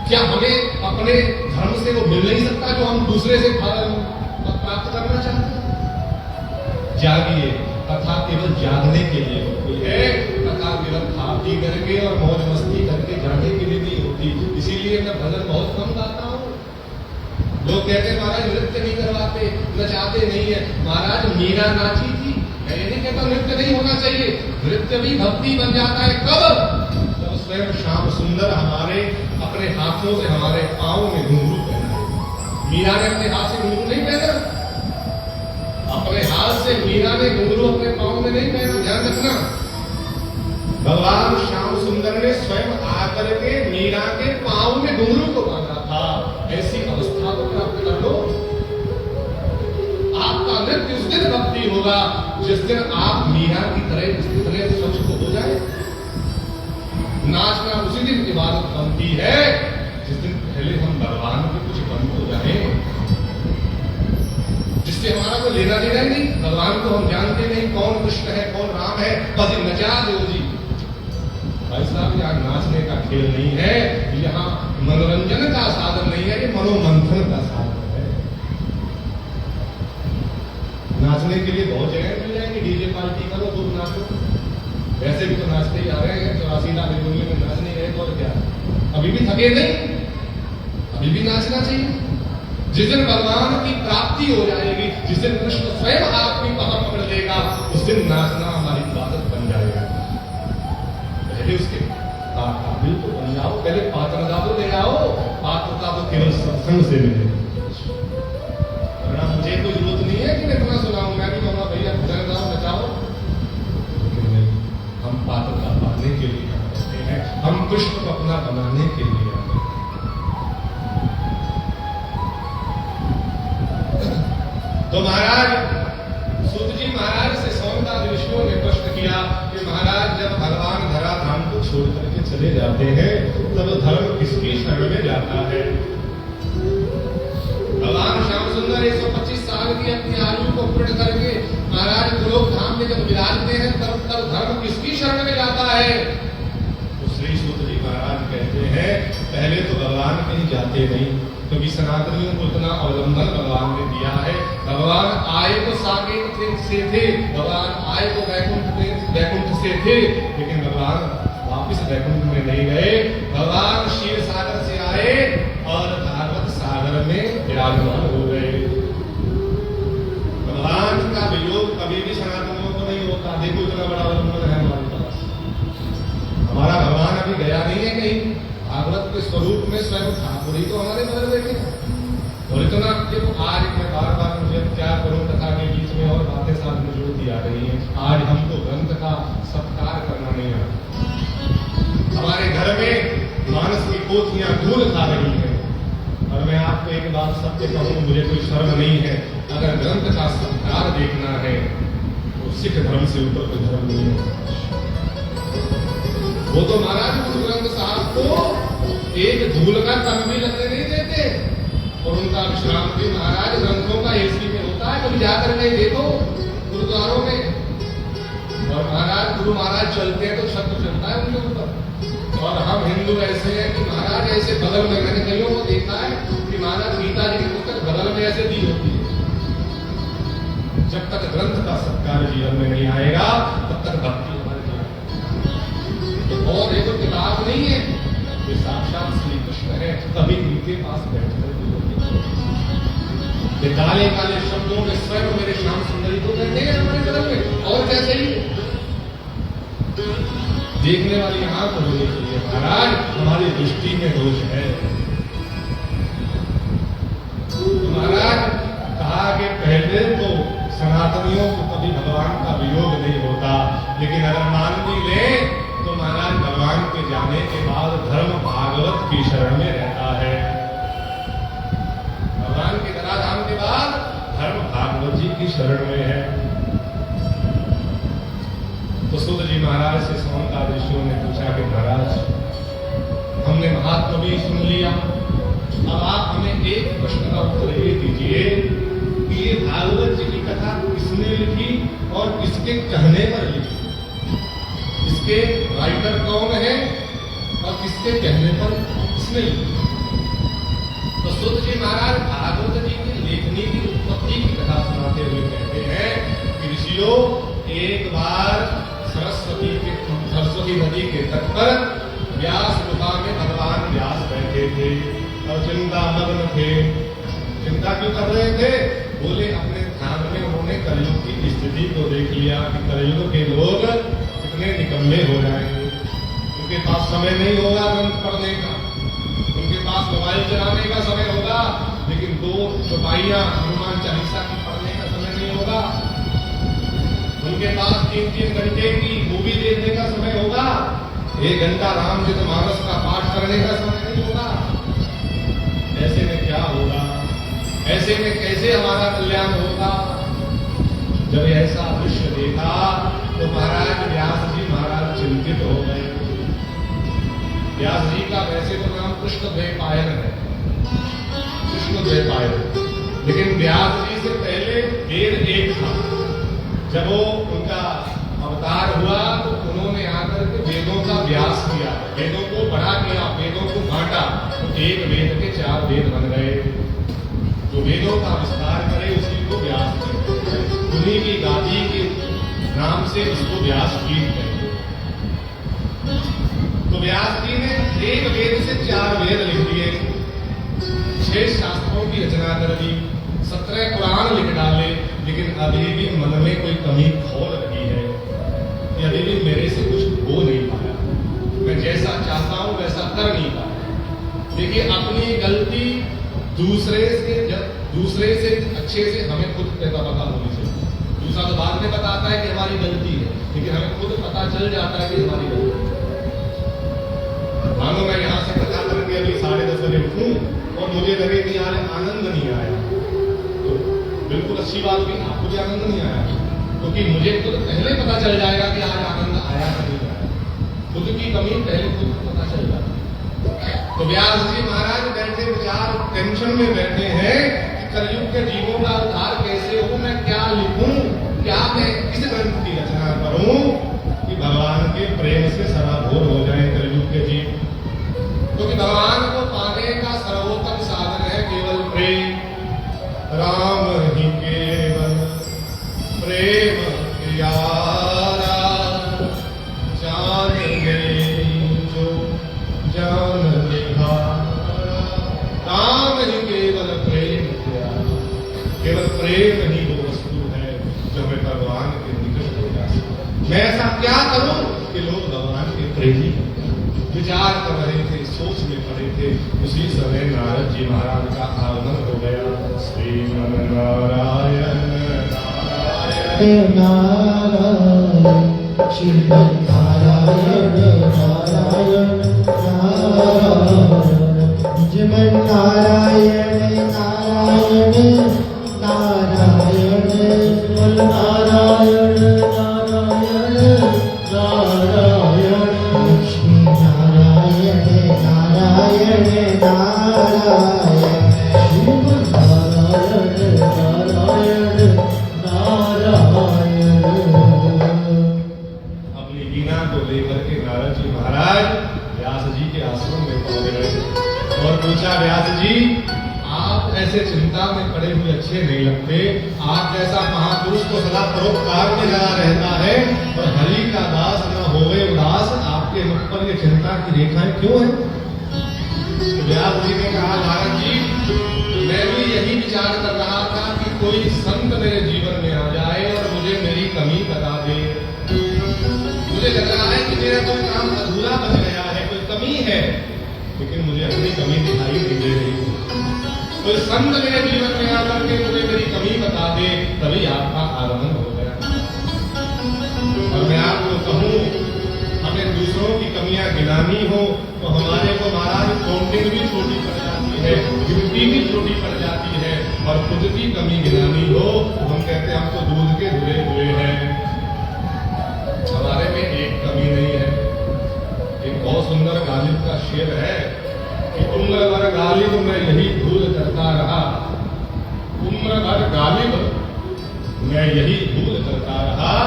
क्या हमें अपने धर्म से वो मिल नहीं सकता जो हम दूसरे से प्राप्त करना चाहते हैं? जागिए, कथा केवल जागने के लिए होती है, कथा केवल खा पी करके और मौज मस्ती करके जाने के लिए नहीं होती। इसीलिए मैं भजन बहुत कम गाता हूँ। लोग कहते हैं महाराज नृत्य नहीं करवाते, नचाते नहीं है। महाराज मीरा नाची थी, मैं ये नहीं कहता नृत्य नहीं होना चाहिए, नृत्य भी भक्ति बन जाता है। कब? जब स्वयं श्याम सुंदर हमारे अपने हाथों से हमारे पांव में घुंघरू पहनाए। मीरा ने अपने हाथ से घुंघरू नहीं पहना, अपने हाथ से मीरा ने घुंघरू अपने पांव में नहीं पहना। ध्यान रखना, भगवान श्याम सुंदर ने स्वयं आकर के मीरा के पांव में घुंघरू को बांधा था। ऐसी अवस्था को प्राप्त कर लो। आपका नृत्य उस दिन भक्ति होगा जिस दिन आप मीरा की तरह इतने स्वच्छ को हो जाए। नाचना उसी दिन इबादत बनती है जिस दिन पहले हम भगवान के कुछ बन हो जाए, जिससे हमारा कोई लेना देना नहीं। भगवान को हम जानते नहीं, कौन कृष्ण है कौन राम है, बस नचा दो जी। भाई साहब, यहाँ नाचने का खेल नहीं है, यहाँ मनोरंजन का साधन नहीं है, ये मनोमंथन का साधन है। नाचने के लिए बहुत जगह मिल जाएंगे, डीजे पार्टी करो, खूब नाचो। वैसे भी तो नाचते ही आ रहे हैं, 84 लाख दुनिया में नाच नहीं रहे, और क्या अभी भी थके नहीं? अभी भी नाचना चाहिए। जिस दिन भगवान की प्राप्ति हो जाएगी, जिस दिन कृष्ण स्वयं आपकी पकड़ पकड़ लेगा, उस दिन नाचना हमारी इबादत बन जाएगा। पहले उसके काबिल तो बन जाओ, पहले पात्रता तो ले आओ। पात्रता तो केवल सत्संग से मिले। वरना मुझे कोई जरूरत नहीं है कि मैं इतना सुनाऊं, मैं भी कहूँगा भैया भजन गाओ, नचाओ। हम पात्रता पाने के लिए आते हैं, हम कृष्ण को अपना बनाने के लिए आते हैं। तो महाराज सूत जी महाराज से सौनकादि ऋषियों ने प्रश्न किया कि महाराज जब भगवान धराधाम को छोड़ करके चले जाते हैं तब धर्म किसकी शरण में जाता है? भगवान श्याम सुंदर 125 साल की अपनी आयु को पूर्ण करके महाराज गोलोक धाम में जब विराजते हैं तब धर्म किसकी शरण में जाता है? तो श्री सूत जी महाराज कहते हैं पहले तो भगवान कहीं जाते नहीं, क्योंकि सनातनियों को इतना अवलंबन भगवान ने दिया है। भगवान आए तो साकेत से थे, भगवान आए तो वैकुंठ से थे, लेकिन भगवान वापिस वैकुंठ में नहीं गए। भगवान क्षीर सागर से आए और भागवत सागर में विराजमान हो गए। भगवान का वियोग कभी भी सनातनियों को नहीं होता। देखो इतना बड़ा अवलंबन है हमारे पास। हमारा भगवान अभी गया नहीं है कहीं, भागवत के स्वरूप में स्वयं ठाकुर ही तो हमारे बदल बैठे। और इतना देखो, आज मैं बार बार मुझे क्या करूं, कथा के बीच में और बातें साथ में जुड़ती आ रही हैं। आज हमको ग्रंथ का सत्कार करना नहीं आता। हमारे घर में मानस की पोथियां धूल खा रही हैं। और मैं आपको एक बात सत्य कहूं, मुझे कोई शर्म नहीं है, अगर ग्रंथ का सत्कार देखना है तो सिख धर्म से ऊपर कोई धर्म नहीं है। वो तो महाराज गुरु ग्रंथ साहब को एक धूल का कण भी लगने नहीं देते, और उनका विश्राम भी महाराज ग्रंथों का एसी में होता है। कभी जाकर के देखो गुरुद्वारों में, और महाराज गुरु महाराज चलते हैं तो छत चलता है उनके ऊपर। और हम हिंदू ऐसे हैं कि महाराज ऐसे बगल में, मैंने कईयों को देखा है कि महाराज गीता जी की पुस्तक बगल में ऐसे दी होती है। जब तक ग्रंथ का सत्कार जीवन में नहीं आएगा तब तक भक्ति हमारे जीवन में। और एक तो किताब नहीं है, ये साक्षात श्री कृष्ण है, तभी इनके पास बैठकर ये काले काले शब्दों में स्वयं मेरे श्याम सुंदरी को कहते हैं हमारे बगल में। और कैसे ही देखने वाली आंख होनी चाहिए। महाराज हमारी दृष्टि में दोष है। तो महाराज कहा कि पहले तो सनातनियों को कभी भगवान का वियोग नहीं होता, लेकिन अगर मान भी ले तो महाराज भगवान के जाने के बाद धर्म भागवत की शरण में रहता है। भगवान के धराधाम के बाद धर्म भागवत जी की शरण में है। तो सुध जी महाराज से सौनकादिशियों ने पूछा कि महाराज हमने महात्मा भी सुन लिया, अब आप हमें एक प्रश्न का उत्तर ये दीजिए कि ये भागवत जी की कथा किसने लिखी और किसके कहने पर लिखी, इसके राइटर कौन है और किसके कहने पर किसने लिखी। तो सुध जी महाराज भागवत जी की लेखनी की उत्पत्ति की कथा सुनाते हुए कहते हैं कि ऋषियों, एक बार सरस्वती नदी के तट पर व्यास गुफा में भगवान व्यास बैठे थे और चिंता मग्न थे। चिंता क्यों कर रहे थे? बोले अपने ध्यान में उन्होंने कलयुग की स्थिति को देख लिया कि कलयुग के लोग कितने निकम्मे हो जाएंगे। उनके पास समय नहीं होगा ग्रंथ पढ़ने का, उनके पास मोबाइल चलाने का समय होगा, लेकिन 2 चौपाइयां हनुमान चालीसा की पढ़ने का समय नहीं होगा। उनके पास 3-3 घंटे की मूवी देखने का समय होगा, 1 घंटा रामचरितमानस का पाठ करने का समय नहीं होगा। ऐसे में क्या होगा? ऐसे में कैसे हमारा कल्याण होगा? जब ऐसा दृश्य देखा तो महाराज व्यास जी महाराज चिंतित हो गए। व्यास जी का वैसे तो नाम कृष्णद्वैपायन है, कृष्णद्वैपायन, लेकिन व्यास जी से पहले वेद एक था। जब वो उनका अवतार हुआ तो उन्होंने आकर के वेदों का व्यास किया, वेदों को बढ़ा किया, वेदों को बांटा, तो एक वेद के 4 वेद बन गए। जो वेदों का विस्तार करे उसी को व्यास कहते हैं। उन्हीं की गादी के नाम से इसको व्यास पीठ कहते हैं। तो व्यास जी ने एक वेद से 4 वेद लिख दिए, 6 शास्त्रों की रचना कर दी, 17 कुरान लिख डाले, लेकिन अभी भी मन में कोई कमी खोल रही है कि अभी भी मेरे से कुछ हो नहीं पाया, मैं जैसा चाहता हूं वैसा कर नहीं पाया। देखिए, अपनी गलती दूसरे से अच्छे से हमें खुद पता होनी चाहिए। दूसरा तो बाद में बताता है कि हमारी गलती है, लेकिन हमें खुद पता चल जाता है कि हमारी गलती है। मानो मैं यहाँ से कथा करके अभी 10:30 बजे उठूं और मुझे लगे कि यार आनंद नहीं आया, तो बिल्कुल अच्छी बात भी, आपको भी आनंद नहीं आया, क्योंकि मुझे खुद पहले पता चल जाएगा कि आज आनंद आया नहीं आया। खुद की कमी पहले खुद पता चल जाती। तो व्यास जी महाराज बैठे विचार टेंशन में बैठे हैं कि कलयुग के जीवों का उद्धार कैसे हो, मैं क्या लिखूं, क्या मैं किस ग्रंथ की रचना करूं कि भगवान के प्रेम से सराबोर हो जाए कलयुग के जीव। क्योंकि भगवान को पाने का सर्वोत्तम साधन है केवल प्रेम। राम ही केवल प्रेम प्यारा, जान गए जो जान राम ही केवल प्रेम प्यारा। केवल प्रेम ही वो वस्तु है जो मैं भगवान के निकट हो जा सकता। मैं ऐसा क्या करूं कि लोग भगवान के प्रेमी विचार कर रहे थे, सोच में पड़े थे। उसी समय नारद जी महाराज का आगमन हो गया। श्रीमन नारायण नारायण नारायण, श्रीमन नारायण नारायण नारायण, श्रीमन नारायण नारायण नारायण, श्रीमन नारायण नारायण श्रीमन्नारायण नारायण नारायण। अपनी वीणा को लेकर के नारद जी महाराज व्यास जी के आश्रम में पहुंच गए और पूछा, व्यास जी आप ऐसे चिंता में पड़े हुए अच्छे नहीं लगते। आप जैसा महापुरुष को सदा परोपकार में लगा रहता है और हरि का दास न होवे उदास, आपके मुख पर ये चिंता की रेखाएं क्यों है? तो व्यास जी ने कहा, नारद जी मैं भी यही विचार कर रहा था कि कोई संत मेरे जीवन में आ जाए और मुझे मेरी कमी बता दे। मुझे लग रहा है कि मेरा कोई काम अधूरा बच गया है, कोई कमी है, लेकिन मुझे अपनी कमी दिखाई नहीं दे रही। कोई संत मेरे जीवन में आकर के मुझे मेरी कमी बता दे, तभी आपका आगमन हो गया। और मैं आपको कहूं, हमें दूसरों की कमियां गिनानी हो तो हमारे को महाराज काउंटिंग भी छोटी पड़ जाती है, गिनती भी छोटी पड़ जाती है। और खुद की कमी गिनानी हो तो हम कहते हैं हम तो दूध के धुले हुए हैं, हमारे में एक कमी नहीं है। एक बहुत सुंदर गालिब का शेर है कि उम्र भर गालिब मैं यही भूल करता रहा, उम्र भर गालिब मैं यही भूल करता रहा,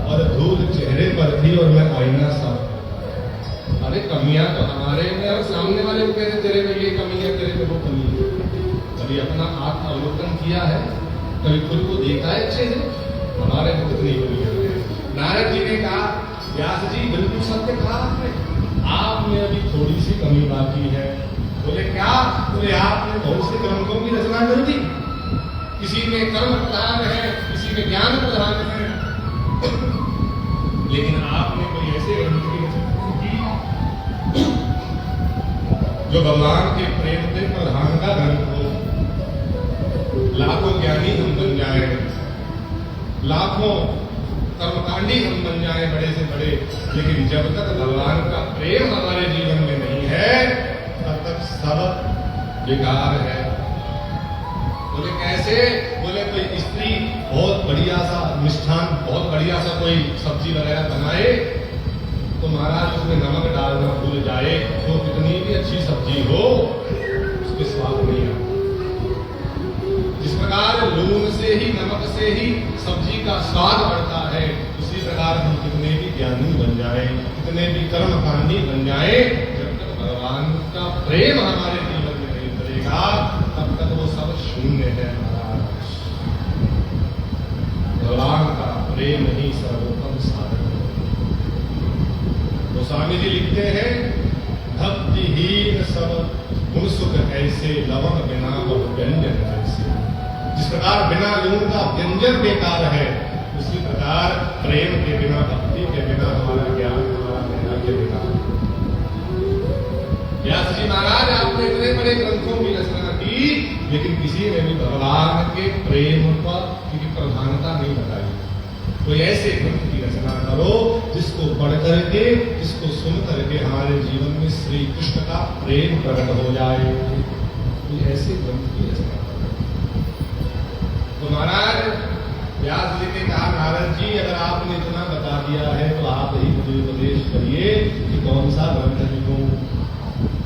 और धूल चेहरे पर थी और मैं आईना साफ। अरे कमियां तो हमारे में, और सामने वाले को कहते तेरे में ये कमी है, तेरे में वो कमी है। कभी अपना आत्म अवलोकन किया है? कभी खुद को देखा है अच्छे से? हमारे में कितनी कमियां हैं। नारद जी ने कहा, व्यास जी बिल्कुल सत्य कहा आपने, आप में अभी थोड़ी सी कमी बाकी है। बोले क्या? बोले आपने बहुत से ग्रंथों की रचना कर दी, किसी में कर्म प्रधान है, किसी में ज्ञान प्रधान है, लेकिन आपने कोई ऐसे ग्रंथ की रचना की जो भगवान के प्रेम के प्रधान का ग्रंथ हो। लाखों ज्ञानी हम बन जाए, लाखों कर्मकांडी हम बन जाए बड़े से बड़े, लेकिन जब तक भगवान का प्रेम हमारे जीवन में नहीं है तब तक सब बेकार है। बोले कैसे? बोले कोई स्त्री बहुत बढ़िया सा मिष्ठान, बहुत बढ़िया सा कोई सब्जी वगैरह बनाए तो महाराज उसमें नमक डालना भूल जाए तो कितनी भी अच्छी सब्जी हो उसके स्वाद नहीं आता। जिस प्रकार लून से ही, नमक से ही सब्जी का स्वाद बढ़ता है, उसी प्रकार हम कितने भी ज्ञानी बन जाए, कितने भी कर्मकांडी बन जाए, जब तक भगवान का प्रेम हमारे जीवन में नहीं उतरेगा तब तक वो सब शून्य है। भगवान का प्रेम ही सर्वोत्तम साधन है। तो स्वामी जी लिखते हैं, भक्तिहीन सब गुण सुख ऐसे, लवण बिना वह व्यंजन ऐसे। जिस प्रकार बिना लूण का व्यंजन बेकार है, उसी प्रकार प्रेम के बिना, भक्ति के बिना हमारा ज्ञान, हमारा वैराग्य बेकार। व्यास जी महाराज आपने इतने बड़े ग्रंथों की रचना की, लेकिन किसी ने भी भगवान के प्रेम पर की प्रधानता नहीं बताई। कोई ऐसे ग्रंथ की रचना करो जिसको पढ़ करके, जिसको सुन करके हमारे जीवन में श्री कृष्ण का प्रेम प्रकट हो जाए। कोई ऐसे ग्रंथ की रचना करो। तो महाराज व्यास जी ने कहा, नारद जी अगर आपने इतना बता दिया है तो आप ही मुझे उपदेश करिए कि कौन सा ग्रंथ लिखूं।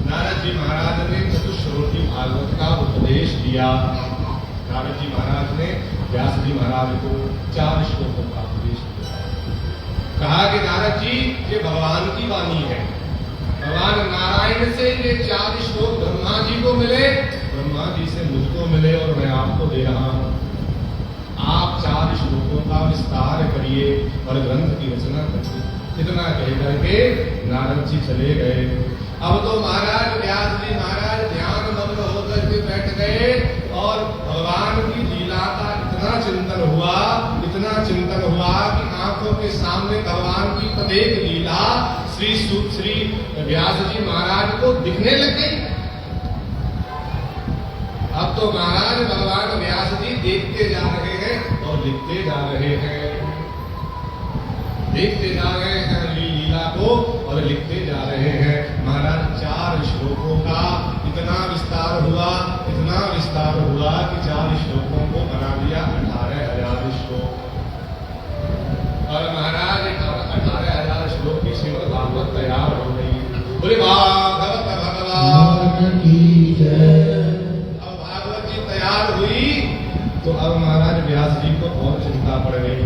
नारद जी महाराज ने चतुश्लोकी भागवत का उपदेश दिया। नारद जी महाराज ने व्यास जी महाराज को 4 श्लोकों का उपदेश दिया। कहा कि नारद जी ये भगवान की वाणी है, भगवान नारायण से ये 4 श्लोक ब्रह्मा जी को मिले, ब्रह्मा जी से मुझको मिले और मैं आपको दे रहा हूं। आप 4 श्लोकों का विस्तार करिए और ग्रंथ की रचना करिए। इतना कह करके नारद जी चले गए। अब तो महाराज व्यास जी महाराज ध्यान मग्न होकर के बैठ गए और भगवान की लीला का इतना चिंतन हुआ, इतना चिंतन हुआ कि आंखों के सामने भगवान की प्रत्येक लीला श्री व्यास जी महाराज को दिखने लग गई। अब तो महाराज भगवान व्यास जी देखते जा रहे हैं और लिखते जा रहे हैं, देखते जा रहे हैं लीला को और लिखते जा रहे हैं। महाराज 4 श्लोकों का इतना विस्तार हुआ, इतना विस्तार हुआ कि 4 श्लोकों को बना दिया 18,000 श्लोक। और महाराज 18,000 श्लोक की श्रीमद् भागवत तैयार हो गई। बोले भागवत भगवान की जय। अब भागवत जी तैयार हुई तो अब महाराज व्यास जी को और चिंता पड़ गई।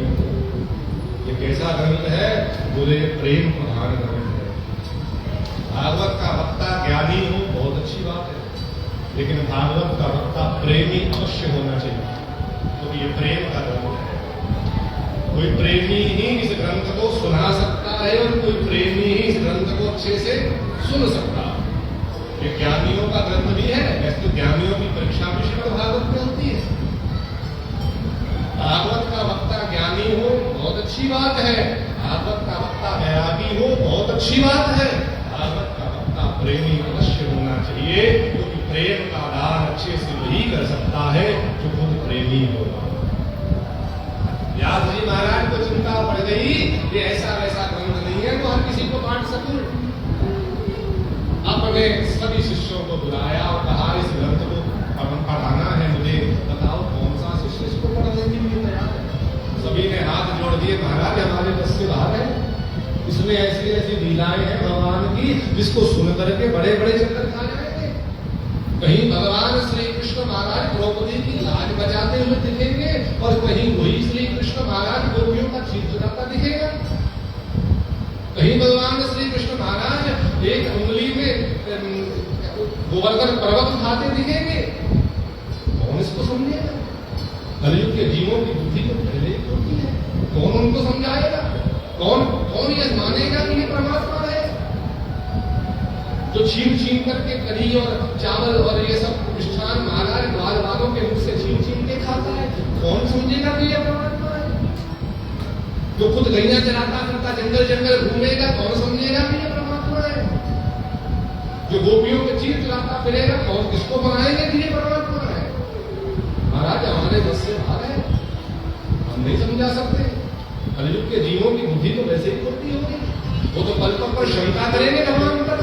ये कैसा ग्रंथ है? बोले प्रेम प्रधान ग्रंथ है। भागवत का वक्ता ज्ञानी हो बहुत अच्छी बात है, लेकिन भागवत का वक्ता प्रेमी अवश्य होना चाहिए, क्योंकि ये प्रेम का ग्रंथ है। कोई प्रेमी ही इस ग्रंथ को सुना सकता है और कोई प्रेमी ही इस ग्रंथ को अच्छे से सुन सकता है। ये ज्ञानियों का ग्रंथ भी है, वैसे तो ज्ञानियों की परीक्षा भी श्रीमद् भागवत में होती है। भागवत का वक्ता ज्ञानी हो बहुत अच्छी बात है, भागवत का वक्ता वैरागी हो बहुत अच्छी बात है, भागवत का वक्ता प्रेमी अवश्य होना चाहिए, क्योंकि प्रेम का दान अच्छे से वही कर सकता है जो खुद प्रेमी होगा। व्यास जी महाराज को चिंता पड़ गई, ये ऐसा वैसा ग्रंथ नहीं है तो हर किसी को बांट सकूं। अपने सभी शिष्यों को बुलाया और कहा इस ग्रंथ को पढ़ाना है, मुझे बताओ कौन सा शिष्य इसको पढ़ने के लिए तैयार है। सभी ने हाथ जोड़ दिए, महाराज हमारे बस से बाहर है, इसमें ऐसी ऐसी लीलाएं हैं भगवान की जिसको सुन करके बड़े बड़े चक्कर खा जाएंगे। कहीं भगवान श्री कृष्ण महाराज द्रौपदी की लाज बचाते हुए दिखेंगे और कहीं वही श्री कृष्ण महाराज गोपियों का चीर चुराता दिखेगा। कहीं भगवान श्री कृष्ण महाराज एक उंगली में गोवर्धन पर्वत उठाते दिखेंगे। कौन इसको समझेगा? कलयुग के जीवों की बुद्धि तो पहले ही होती है, कौन उनको समझाएगा? कौन ये मानेगा कि ये परमात्मा है? जो छीन छीन करके कढ़ी और चावल और ये सब मिष्ठान महाराज द्वार वालों के मुख से छीन छीन के खाता है, कौन समझेगा कि ये परमात्मा है? जो खुद गैया चलाता फिरता जंगल जंगल घूमेगा, कौन समझेगा कि ये परमात्मा है? जो गोपियों के चीर चलाता फिरेगा, कौन किसको बनाएंगे कि ये परमात्मा है? महाराज हमारे बस से बाहर है, हम नहीं समझा सकते। कलयुग के जीवों की बुद्धि तो वैसे ही खोटी होगी, वो तो पल पल पर शंका करेंगे भगवान पर,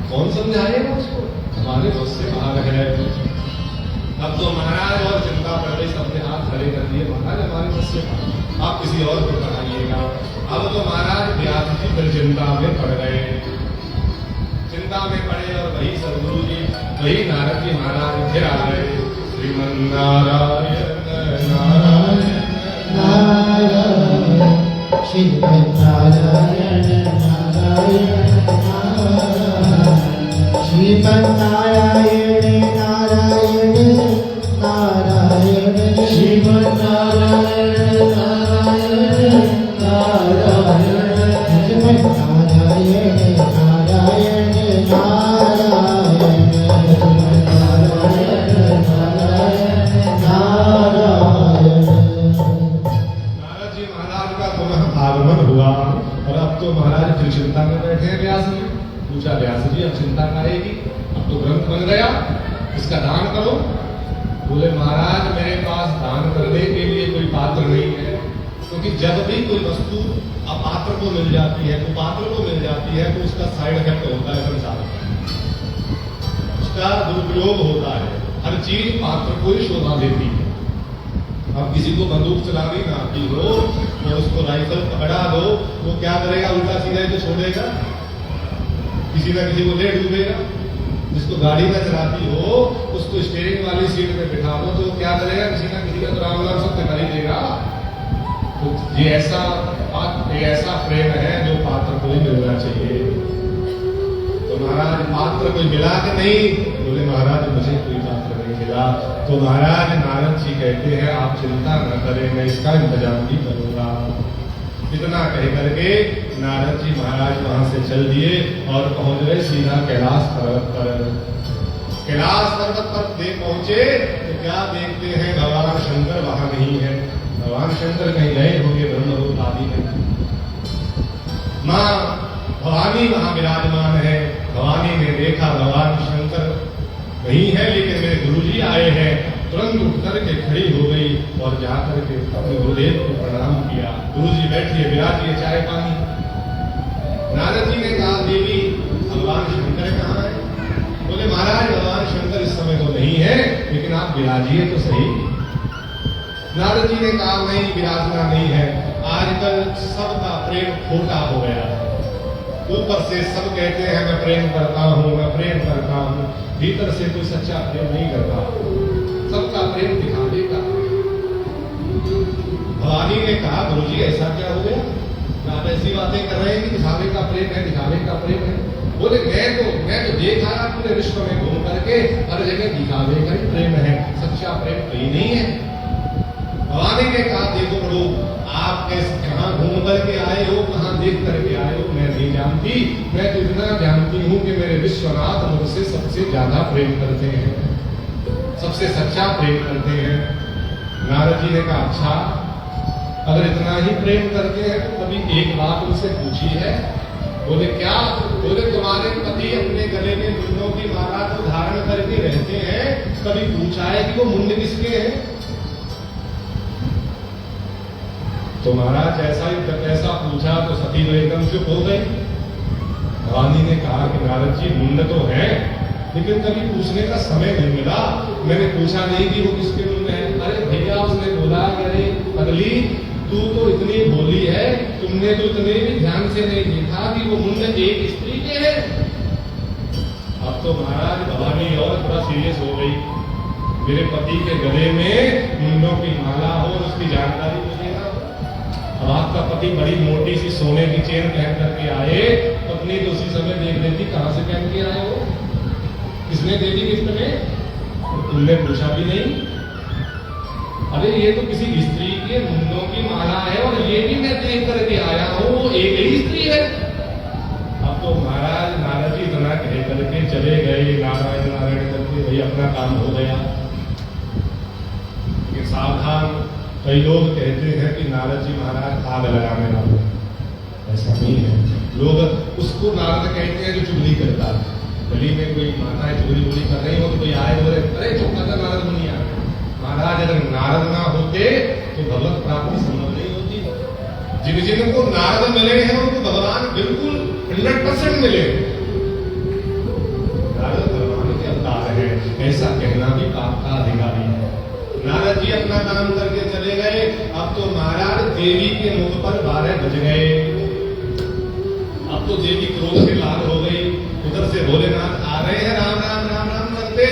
कौन समझाएगा उसको? हमारे बस से बाहर है। अब तो महाराज और चिंता पड़ गई, सबने हाथ खड़े कर दिए, महाराज हमारे बस से बाहर, आप किसी और को पढ़ाइएगा। अब तो महाराज व्यास जी फिर चिंता में पड़ गए, चिंता में पड़े और वही सदगुरु जी वही नारद जी महाराज फिर आ गए। श्रीमन्नारायण नारायण नारायण श्रीमन्नारायण नारायण नारायण श्रीमन्नारायण नारायण नारायण श्रीमन्नारायण नारायण नारायण श्रीमन्नारायण नारायण नारद जी महाराज का पुनः आगमन हुआ और अब तो महाराज फिर चिंता में बैठे हैं। व्यास जी पूछा, व्यास जी अब चिंता करेगी? अब तो ग्रंथ बन गया, इसका दान करो। बोले महाराज मेरे पास दान करने के लिए कोई पात्र नहीं है, क्योंकि जब भी कोई वस्तु अपात्र को मिल जाती है, कुपात्र को मिल जाती है, तो उसका साइड इफेक्ट होता है संसार में, उसका दुरुपयोग होता है। हर चीज पात्र को ही शोभा देती है। अब किसी को बंदूक चलानी ना आती हो और उसको राइफल पकड़ा दो, वो क्या करेगा? उल्टा सीधा तो छोड़ेगा, किसी ना किसी को ले डूबेगा। जिसको गाड़ी में चलाती हो उसको स्टीयरिंग वाली सीट पे बिठा दो तो क्या करेगा? किसी ना किसी का तो राम नाम सब कर ही देगा। तो ये ऐसा प्रेम है जो पात्र को ही मिलना चाहिए। तो महाराज पात्र कोई मिला कि नहीं? बोले महाराज मुझे कोई पात्र नहीं मिला। तो महाराज नारद जी कहते हैं आप चिंता न करें, मैं इसका इंतजाम भी करूंगा। इतना कह करके नारद जी महाराज वहां से चल दिए और पहुंच गए सीधा कैलाश पर्वत पर। कैलाश पर्वत पर पहुंचे तो क्या देखते हैं? भगवान शंकर वहां नहीं है। भगवान शंकर कहीं गए होंगे ब्रह्मलोक आदि में। मां भवानी वहां विराजमान है। भवानी ने देखा भगवान शंकर वही है, लेकिन मेरे गुरुजी आए हैं। तुरंत उठ करके खड़ी हो गई और जाकर के अपने गुरुदेव को प्रणाम किया। गुरुजी बैठिए, विराजिए, चाय पानी। नारद जी ने कहा देवी भगवान शंकर कहाँ है? बोले महाराज भगवान शंकर इस समय तो नहीं है, लेकिन आप विराजिए तो सही। नारद जी ने कहा नहीं, विराजना नहीं है। आजकल सबका प्रेम खोटा हो गया है। ऊपर से सब कहते हैं मैं प्रेम करता हूँ, मैं प्रेम करता हूँ, भीतर से कोई सच्चा प्रेम नहीं करता। सबका प्रेम दिखावे का। भवानी ने कहा गुरुजी ऐसा क्या हो गया, आप ऐसी बातें कर रहे हैं कि दिखावे का प्रेम है, दिखावे का प्रेम है। बोले मैं तो देखा पूरे विश्व में घूम करके हर जगह दिखावे का ही प्रेम है, सच्चा प्रेम कहीं नहीं है। भवानी ने कहा देखो प्रभु, आप कैसे कहाँ घूम करके आए हो, कहाँ देख करके आए हो, मैं नहीं जानती। मैं तो इतना जानती हूँ कि मेरे विश्वनाथ मुझसे सबसे ज्यादा प्रेम करते हैं, सबसे सच्चा प्रेम करते हैं। नारद जी ने कहा अच्छा, अगर इतना ही प्रेम करते हैं तो कभी एक बात उनसे पूछी है? बोले क्या? बोले तुम्हारे पति अपने गले में मुंडों की माला को धारण करके रहते हैं, कभी पूछा है कि वो मुंड किसके हैं? तो महाराज ऐसा पूछा तो सती तो एकदम चुप हो गई। भवानी ने कहा कि नारद जी मुंड तो है, लेकिन कभी पूछने का समय नहीं मिला, मैंने पूछा नहीं कि वो किसके मुंड है। अरे भैया, उसने बोला अरे पगली तू तो इतनी भोली है, तुमने तो इतने भी ध्यान से नहीं देखा कि वो मुंड एक स्त्री के है। अब तो महाराज भवानी और थोड़ा सीरियस हो गई। मेरे पति के गले में मुंडों की माला हो और उसकी जानकारी मुझे ना। अब आपका पति बड़ी मोटी सी सोने की चेन पहन करके आए, पत्नी तो उसी समय देख लेती कहां से पहन के आए हो, किसने दे दी गिफ्ट में, तुमने पूछा भी नहीं। अरे ये तो किसी स्त्री के मुंडों की माला है और ये भी मैं देख करके आया हूँ, वो एक ही स्त्री है। अब तो महाराज नारद जी इतना कह करके चले गए, नारायण नारायण करके भाई अपना काम हो गया। ये सावधान, कई लोग कहते हैं कि नारद जी महाराज आग लगाने वाले, ऐसा नहीं है। लोग उसको नारद कहते हैं जो चुगली करता है। गली में कोई माताएं चुगली बुगली कर रही हो तो कोई आए बोले अरे चुप कर, नारद मुनि आ गए। महाराज अगर नारद ना होते तो भगवत प्राप्ति संभव नहीं होती। जिन जिनको नारद मिले हैं उनको भगवान बिल्कुल 100% मिले। नारद भगवान के अवतार है, ऐसा कहना भी पाप का अधिकारी है। नारद जी अपना काम करके चले गए। अब तो महाराज देवी के मुख पर 12 बज गए। अब तो देवी क्रोध से लाल हो गई। उधर से भोलेनाथ आ रहे हैं राम राम राम राम करते।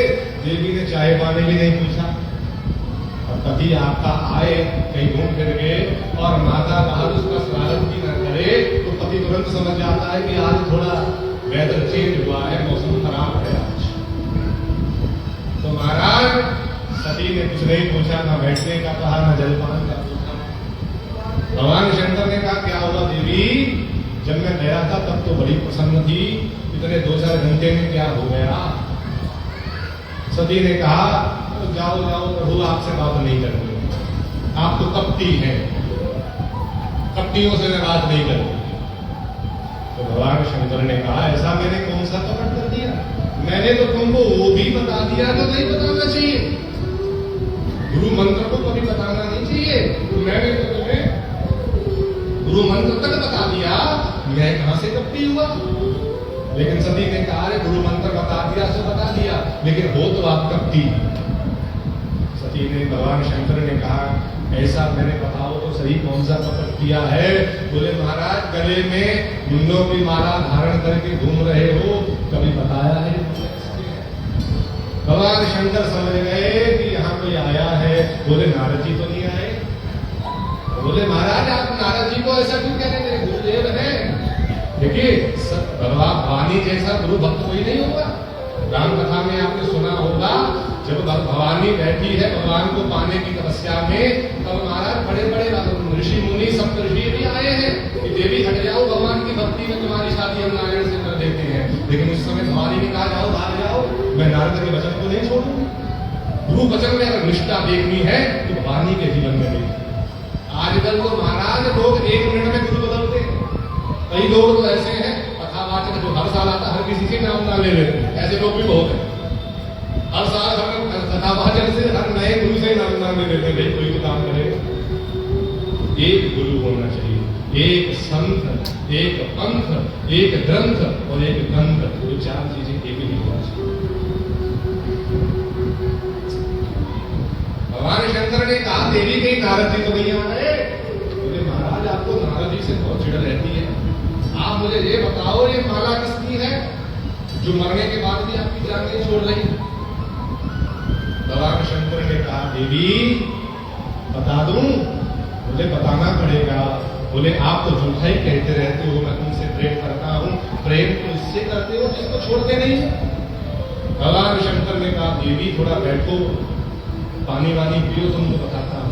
देवी ने चाय पानी भी नहीं पूछा। पति आपका आए कहीं घूम फिर गए और माता बाहर उसका स्वागत भी न करे तो पति तुरंत समझ जाता है कि आज थोड़ा वेदर चेंज हुआ है, मौसम खराब है आज। तो महाराज सती ने कुछ नहीं पूछा, ना बैठने का कहा, ना जलपान का पूछा। भगवान शंकर ने कहा क्या हुआ देवी, जब मैं गया था तब तो बड़ी प्रसन्न थी, इतने 2-4 घंटे में क्या हो गया? सती ने कहा जाओ जाओ प्रभु, आपसे बात नहीं करनी, आप तो कपटी हैं, कपटियों से मैं बात नहीं करती। तो भगवान शंकर ने कहा ऐसा मैंने कौन सा कपट कर दिया? मैंने तो तुमको वो भी बता दिया तो नहीं बताना चाहिए, गुरु मंत्र को कभी बताना नहीं चाहिए। मैंने तो तुम्हें गुरु मंत्र तक बता दिया, मैं कहां से कपटी हुआ? लेकिन सती ने कहा अरे गुरु मंत्र बता दिया सो बता दिया, लेकिन हो तो आप कपटी। सती ने भगवान शंकर ने कहा ऐसा मैंने बताओ तो सही कौन सा कपट किया है? बोले महाराज गले में मुंडों की माला धारण करके घूम रहे हो, कभी बताया है? भगवान शंकर समझ गए कि यहाँ कोई आया है। बोले नारद जी तो नहीं आए। बोले महाराज आप नारद जी को ऐसा क्यों कह रहे हैं, गुरुदेव है। देखिए भगवान वाणी जैसा गुरु भक्त कोई नहीं होगा। राम कथा में आपने सुना होगा जब भवानी बैठी है भगवान को पाने की तपस्या में, तब महाराज बड़े बड़े ऋषि मुनि सप्तऋषि भी आए हैं कि देवी हट जाओ, भगवान की भक्ति में तुम्हारी शादी हम नारायण से कर देते हैं। लेकिन उस समय भवानी ने कहा जाओ भाग जाओ, मैं नारद के वचन को नहीं छोड़ूंगी। गुरु वचन में अगर निष्ठा देखनी है तो भवानी के जीवन में देखी। आजकल तो महाराज लोग 1 मिनट में गुरु बदलते हैं। कई लोग तो ऐसे हैं कथावाचक जो हर साल आता हर किसी के नाम ना ले लेते, ऐसे लोग भी बहुत हैं। हर साल हर कथावाचक से हर नए गुरु से नाम ले लेते, भाई कोई तो काम करे। एक गुरु होना चाहिए, एक संत, एक पंथ, एक ग्रंथ और एक ग्रंथ, ये 4 चीजें एक ही होना चाहिए। भगवान शंकर ने कहा देवी कहीं नारद जी तो नहीं आ रहे? बोले महाराज आपको नारद जी से बहुत चिड़ रहती है, आप मुझे ये बताओ, ये माला किसकी है जो मरने के बाद भी आपकी जान नहीं छोड़ रही? भगवान शंकर ने कहा, देवी बता दूं? मुझे बताना पड़ेगा। बोले, आप तो झूठा ही कहते रहते हो, मैं तुमसे प्रेम करता हूं। प्रेम तो इससे करते हो जिसको छोड़ते नहीं। भगवान शंकर ने कहा, देवी थोड़ा बैठो, पानी वानी पियो, तुमको बताता हूं।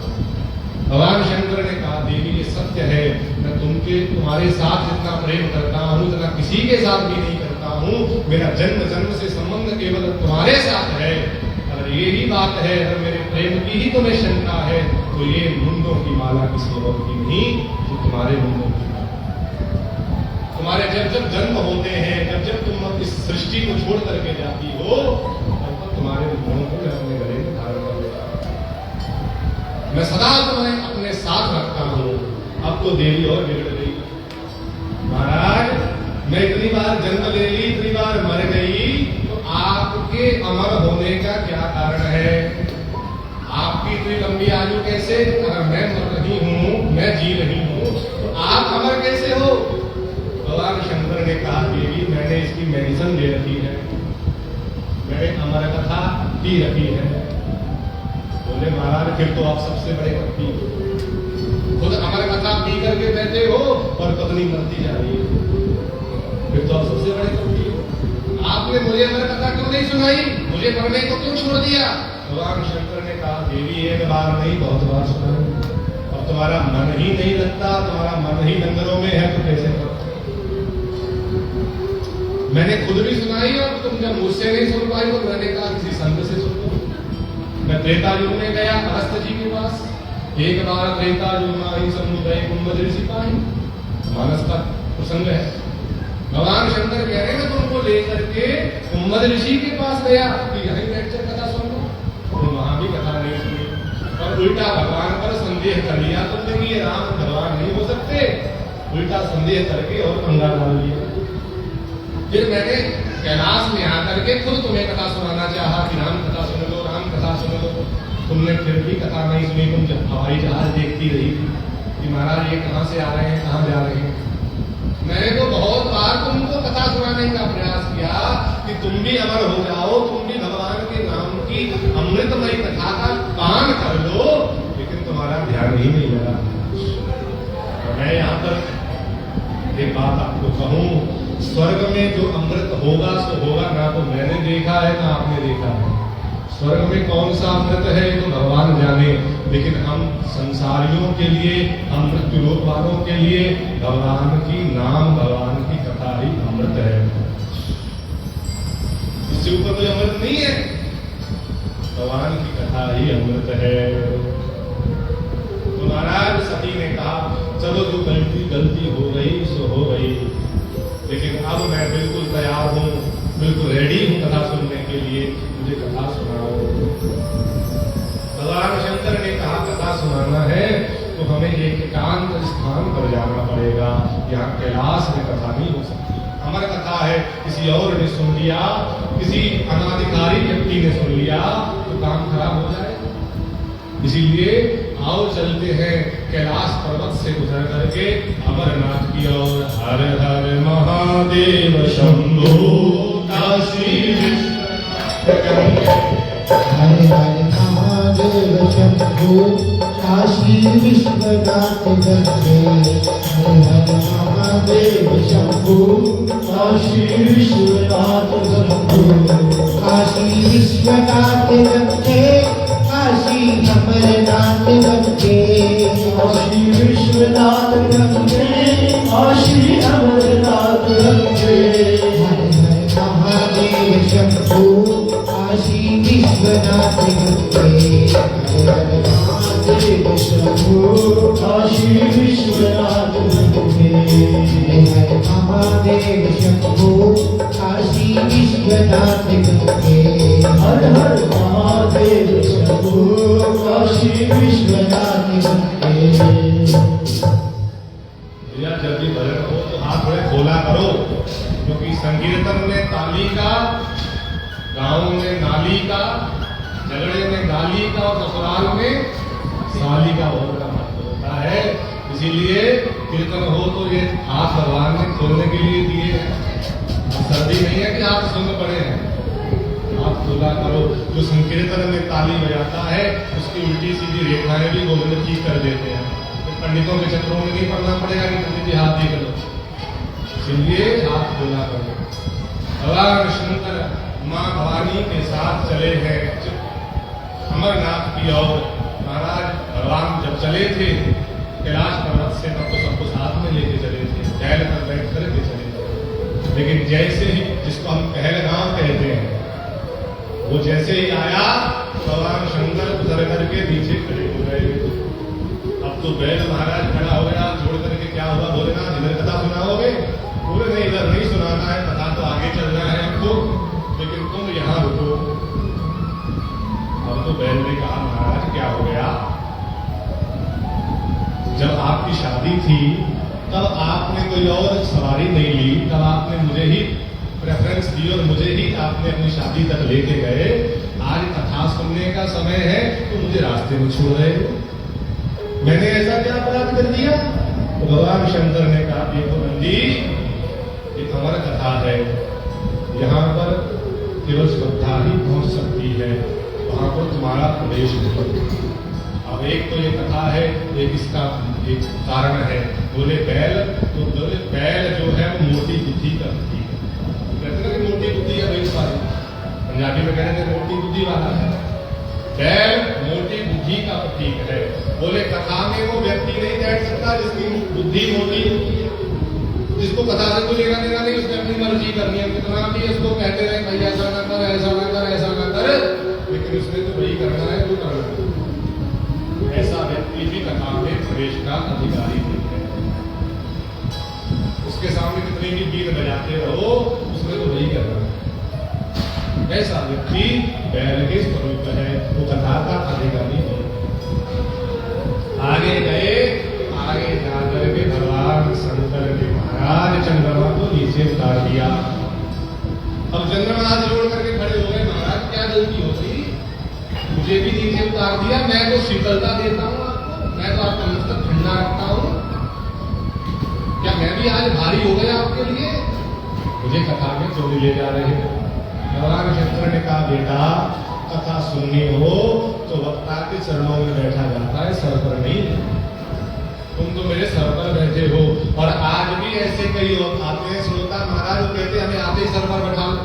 भगवान शंकर ने कहा, देवी ये सत्य है, मैं तुम्हारे साथ जितना प्रेम करता हूं उतना किसी के साथ भी नहीं करता हूं। मेरा जन्म जन्म से संबंध केवल तुम्हारे साथ है। अगर ये ही बात है, अगर मेरे प्रेम की ही तुम्हें शंका है, तो ये मुंडों की माला किसी और की नहीं, जो तुम्हारे मुंडों की माला। तुम्हारे जब जब जन्म होते हैं, जब जब तुम इस सृष्टि को छोड़ करके जाती हो, तब तुम्हारे मुंडों को मैं अपने गले में धारण कर लेता हूं। मैं सदा तुम्हें अपने साथ रखता हूं। अब तो देवी और बिगड़ गई। महाराज, मैं इतनी बार जन्म ले ली, इतनी बार मर गई, तो आपके अमर होने का क्या कारण है? आपकी इतनी लंबी आयु कैसे? अगर मैं मर रही हूं, मैं जी रही हूं, तो आप अमर कैसे हो? भगवान शंकर ने कहा, देवी मैंने इसकी मेडिसिन ले रखी है, मैंने अमर कथा पी रखी है। बोले, महाराज फिर तो आप सबसे बड़े कपटी हो। खुद अमर कथा पी करके बैठे हो और पत्नी मरती जा रही है, फिर तो आप सबसे बड़े कपटी हो। आपने मुझे अमर कथा क्यों नहीं सुनाई? मुझे मरने को क्यों छोड़ दिया? भगवान शंकर ने कहा, देवी एक बार नहीं बहुत बार सुना, अब तुम्हारा मन ही नहीं लगता, तुम्हारा मन ही लंगरों में है, तो कैसे करो? मैंने खुद भी सुनाई और तुम जब मुझसे नहीं सुन पाई तो मैंने कहा किसी संत से सुन लो। मैं त्रेता युग में गया अगस्त जी के पास, एक बार त्रेता युग माही समुदाय कुंभ ऋषि पाई, मानस का प्रसंग है। भगवान शंकर कह रहे हैं, तुमको लेकर के कुंभ ऋषि के पास गया कि यहीं बैठकर कथा सुन लो, तो वहां भी कथा नहीं सुनी और उल्टा भगवान पर संदेह कर लिया तुमने कि ये राम भगवान नहीं हो सकते। उल्टा संदेह करके और पंगा डाल लिया। फिर मैंने कैलाश में आकर के खुद तुम्हें कथा सुनाना चाहा कि राम कथा सुन लो, राम कथा सुन लो। तुमने फिर भी कथा नहीं सुनी। तुम जब हवाई जहाज देखती रही कि महाराज ये कहाँ से आ रहे हैं, कहाँ जा रहे हैं। मैंने तो बहुत बार तुमको कथा सुनाने का प्रयास किया कि तुम भी अमर हो जाओ, तुम भी भगवान के नाम की अमृतमयी कथा का पान कर लो, लेकिन तुम्हारा ध्यान ही नहीं लगा। मैं यहाँ पर एक बात आपको कहूं, स्वर्ग में जो अमृत होगा सो होगा, ना तो मैंने देखा है ना आपने देखा है। स्वर्ग में कौन सा अमृत है तो भगवान जाने, लेकिन हम संसारियों के लिए, हम मृत्यु लोक वालों के लिए भगवान की नाम, भगवान की कथा ही अमृत है। इससे ऊपर कोई अमृत नहीं है, भगवान की कथा ही अमृत है। तो महाराज सती ने कहा, चलो जो गलती हो गई सो हो गई, लेकिन अब मैं बिल्कुल तैयार हूँ, बिल्कुल रेडी हूँ कथा सुनने के लिए, मुझे कथा सुनाओ। भगवान शंकर ने कहा, कथा सुनाना है तो हमें एक एकांत स्थान पर जाना पड़ेगा, यहाँ कैलाश में कथा नहीं हो सकती। हमारी कथा है, किसी और ने सुन लिया, किसी अनाधिकारी व्यक्ति ने सुन लिया तो काम खराब हो जाए। इसीलिए आओ चलते हैं कैलाश पर्वत से गुजर करके अमरनाथ की ओर। हर हर महादेव शंभो काशी विश्वनाथ, हर हर महादेव शंभो काशी विश्वनाथ गंगे। हर हर महादेव शंभो काशी विश्वनाथ गंगे। काशी विश्वनाथ गंगे, काशी अमरनाथ गंगे। काशी विश्वनाथ गंगे, काशी अमरनाथ गंगे। हर हर महादेव शंभो काशी विश्वनाथ गंगे। हर हर महादेव शंभो काशी विश्वनाथ गंगे। हर महादेव शंभो काशी विश्वनाथ गंगे। हर हर महादेव शंभो काशी विश्वनाथ गंगे। भैया जब भी भजन हो तो हाथ थोड़े खोला करो, क्योंकि संकीर्तन में ताली का, गाँव में नाली का, झगड़े में गाली का और ससुराल में साली का बहुत बड़ा महत्व होता है। इसीलिए कीर्तन हो तो ये हाथ भगवान ने खोलने के लिए दिए हैं। सर्दी नहीं है कि हाथ सुन पड़े हैं, हाथ खोला करो। जो संकीर्तन में ताली बजाता है उसकी उल्टी सीधी रेखाएं भी गोविंद ठीक कर देते हैं। तो पंडितों के चक्रों में नहीं पड़ना पड़ेगा कि पंडित जी हाथ देख लो, इसलिए हाथ खोला करो। भगवान शंकर माँ भवानी के साथ चले हैं अमरनाथ की ओर। महाराज भगवान जब चले थे कैलाश पर्वत से तब तो सबको साथ में लेके चले थे, बैल पर बैठ करके चले थे। लेकिन जैसे ही, जिसको हम पहलगाम कहते हैं, वो जैसे ही आया भगवान शंकर उतर करके नीचे खड़े हो गए। अब तो बैल महाराज खड़ा हो गया, छोड़ करके क्या हुआ, बोले ना इधर कथा सुनाओगे? बोले नहीं, इधर नहीं सुनाना है, कथा तो आगे चलना है हमको, लेकिन तुम यहाँ रुको। अब तो बैल ने कहा महाराज क्या हो गया? जब आपकी शादी थी तब आपने कोई और सवारी नहीं ली, तब आपने मुझे ही प्रेफरेंस दी और मुझे ही आपने अपनी शादी तक लेके गए। आज कथा सुनने का समय है तो मुझे रास्ते में छोड़ रहे हो, मैंने ऐसा क्या अपराध कर दिया? तो भगवान शंकर ने कहा देखो नंदी, एक अमर कथा है, यहाँ पर केवल श्रद्धा ही पहुंच सकती है, वहां पर तुम्हारा प्रवेश नहीं। अब एक तो ये कथा है, एक इसका एक कारण है। बोले बैल, तो बोले बैल जो है वो मोटी बुद्धि का प्रतीक है। कहते हैं कि मोटी बुद्धि है भाई सारी, पंजाबी में कहते हैं मोटी बुद्धि वाला है। बैल मोटी बुद्धि का प्रतीक है। बोले कथा में वो व्यक्ति नहीं बैठ सकता जिसकी बुद्धि मोटी होती है, जिसको कथा से कोई लेना देना नहीं, उसने अपनी मर्जी करनी है। कितना भी इसको कहते रहे भाई ऐसा ना कर, ऐसा ना कर, ऐसा ना कर, लेकिन उसने तो वही करना है जो करना है। ऐसा व्यक्ति भी कथा में प्रवेश का अधिकारी नहीं है। उसके सामने कितने भी गीत बजाते रहो, उसने तो वही करना है। ऐसा व्यक्ति बैल के स्वरूप है, वो कथा का अधिकारी नहीं। आगे गए, आगे जाकर के भगवान शंकर ने महाराज चंद्रमा को नीचे उतार दिया। अब चंद्रमा हाथ जोड़ करके खड़े हो गए, महाराज क्या गलती हो गई, मुझे भी नीचे उतार दिया, मैं तो शीतलता देता हूँ आपको, मैं तो आपका मस्तक ठंडा रखता हूँ, क्या मैं भी आज भारी हो गया आपके लिए? मुझे कथा में चोरी ले जा रहे हैं। भगवान शंकर ने कहा बेटा कथा सुननी हो तो वक्ता के चरणों में बैठा जाता है, सर पर नहीं। तुम तो मेरे सर पर बैठे हो, और आज भी ऐसे कई लोग आते हैं श्रोता महाराज, वो कहते हैं हमें आते ही सर पर बैठा लो,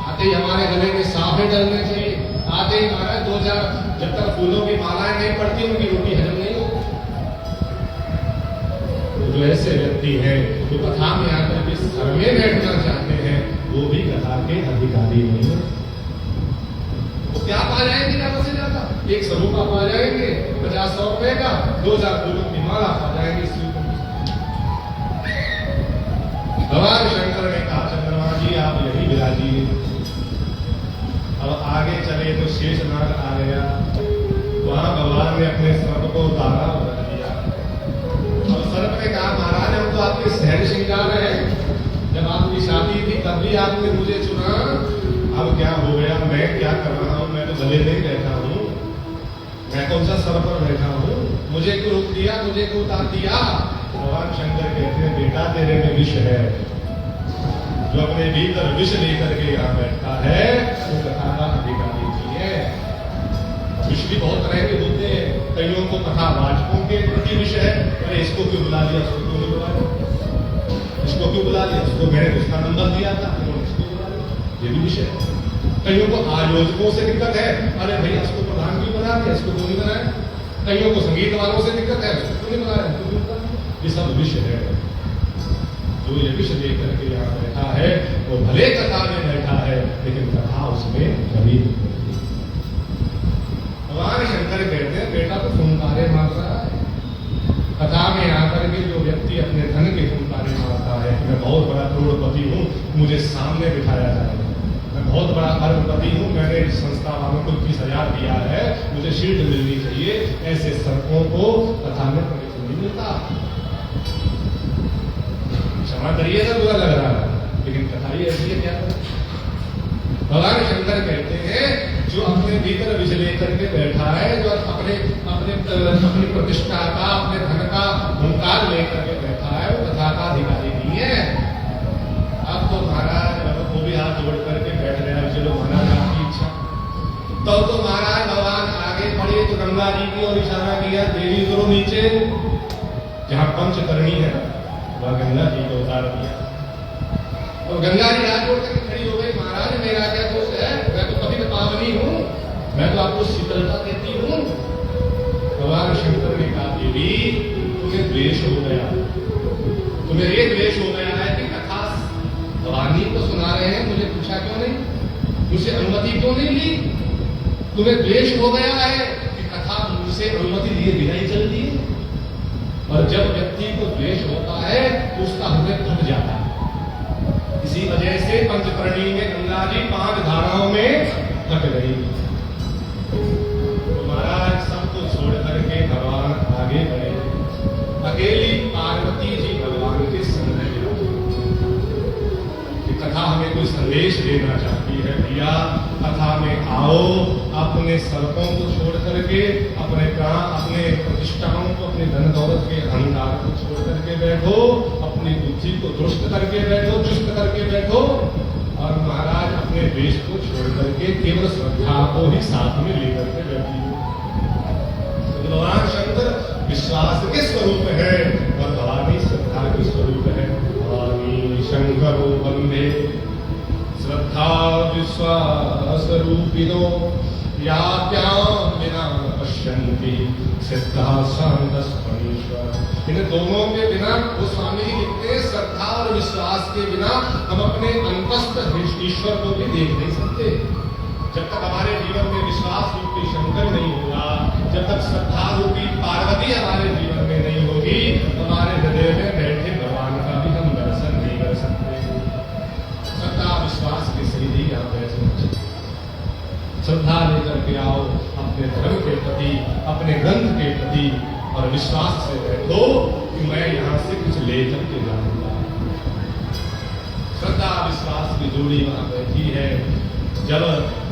आते ही हमारे गले में साफे डलने चाहिए, आते ही महाराज 2000 जब तक फूलों की मालाएं नहीं पड़ती उनकी रोटी हजम नहीं होती। तो जो ऐसे व्यक्ति हैं जो कथा में आकर के सर में बैठना चाहते हैं, वो भी कथा के अधिकारी नहीं है। तो क्या पा जाएंगे ज्यादा से ज्यादा? एक स्वरूपा पा जाएंगे 50-100 रुपए का, 2000 फूलों की माला पा जाएंगे। भगवान शंकर ने कहा चंद्रमा जी आप यही विराजिए। अब आगे चले तो शेषनाग आ गया, वहां भगवान ने अपने सर्प को उतारा और रख दिया। और सर्प ने कहा महाराज हम तो आपके सहज श्रृंगार है, जब आपकी शादी थी तब भी आपने मुझे चुना, अब क्या हो गया, मैं क्या कर रहा हूँ, मैं तो गले नहीं बैठा हूँ, मैं कौन सा सर पर बैठा हूँ, मुझे क्यों रोक दिया, मुझे क्यों उतार दिया? भगवान शंकर कहते हैं बेटा तेरे में विष है, जो अपने भीतर विष लेकर के यहाँ बैठता है वो कथा का अधिकारी नहीं है। विष भी बहुत तरह के होते हैं, कईयों को कथा वाचकों के प्रति विष है, अरे इसको क्यों बुला लिया, उसको क्यों नहीं बुला लिया, इसको क्यों बुला लिया, उसको मैंने उसका नंबर दिया था, इसको बुला लिया, ये भी विषय है। कईयों को आयोजकों से दिक्कत है, अरे भैया इसको प्रधान क्यों बना दिया, इसको क्यों नहीं बनाया। कईयों को संगीत वालों से दिक्कत है, उसको क्यों नहीं बनाया, ये सब विषय है। जो ये विषय लेकर के यहाँ बैठा है वो भले कथा में बैठा है, लेकिन कथा उसमें कभी नहीं। भगवान शंकर कहते हैं बेटा तो फुंकारे मार रहा है, कथा में आकर के जो व्यक्ति अपने धन के फुंकारे मारता है, मैं बहुत बड़ा करोड़पति हूँ, मुझे सामने बिठाया जाए, मैं बहुत बड़ा अरबपति हूँ, मैंने इस संस्था वालों को 20,000 दिया है, मुझे सीट मिलनी चाहिए, ऐसे सर्पों को कथा में प्रवेश नहीं मिलता। क्षमा करिएगा बुरा लग रहा है, लेकिन कथा ही ऐसी है, क्या करें। भगवान शंकर कहते हैं जो अपने भीतर विष लेकर के बैठा है, जो अपनी प्रतिष्ठा का, अपने धन का हुंकार लेकर के बैठा है, वो कथा का अधिकारी नहीं है। अब तो महाराज वो भी हाथ जोड़ करके बैठ गया, चलो महाराज आपकी इच्छा। तो महाराज भगवान आगे बढ़े तो गंगा जी की ओर इशारा किया, देवी करो नीचे। जहां पंचकरणी है वह गंगा जी को उतार दिया। और गंगा जी हाथ जोड़ करके खड़ी हो गई, महाराज मेरा क्या दोष है, मैं तो कभी पावनी हूँ, मैं तो आपको शीतलता देती हूँ। भगवान शंकर ने कहा, देवी तुम्हें द्वेष हो गया, तुम्हें ये द्वेष हो गया है कि कथा भवानी को सुना रहे हैं, मुझे पूछा क्यों नहीं, मुझसे अनुमति क्यों नहीं ली? तुम्हें द्वेष हो गया है कि कथा मुझसे अनुमति लिए बिना ही चल दी। और जब व्यक्ति को द्वेष होता है तो उसका हृदय फट जाता है। इसी वजह से पंचकरणी में गंगा जी 5 धाराओं में फट गई। तो महाराज सबको छोड़ करके भगवान आगे बढ़े। अकेली पार्वती जी भगवान के संग में कथा हमें कोई संदेश देना चाहती है, भैया कथा में आओ, अपने सर्पों को छोड़ करके, अपने प्राण, अपने प्रतिष्ठाओं को, अपने धन दौलत के अहंकार को छोड़ करके बैठो, अपनी बुद्धि को दुष्ट करके बैठो, चुस्त करके बैठो, और महाराज अपने देश को छोड़ करके केवल श्रद्धा को ही साथ में लेकर के बैठी। भगवान शंकर विश्वास के स्वरूप है और भवानी श्रद्धा के स्वरूप है। भवानी शंकरो वंदे श्रद्धा विश्वास रूपिणो यात्यां विना पश्यन्ति सिद्धा शांतस्परीश्वर। इन दोनों के बिना वो स्वामी जी लिखते हैं, श्रद्धा और विश्वास के बिना हम अपने अंतस्थ ईश्वर को भी देख नहीं सकते। जब तक हमारे जीवन में विश्वास रूपी शंकर नहीं होगा, जब तक श्रद्धा रूपी पार्वती हमारे जीवन में नहीं होगी, हमारे हृदय में बैठे भगवान का भी हम दर्शन नहीं कर सकते। श्रद्धा विश्वास के सही ही आप बैठे, श्रद्धा लेकर के आओ अपने धर्म के प्रति, अपने ग्रंथ के प्रति, और विश्वास से बैठो कि मैं यहाँ से कुछ लेकर के जाऊंगा। श्रद्धा विश्वास की जोड़ी वहां बैठी है। जब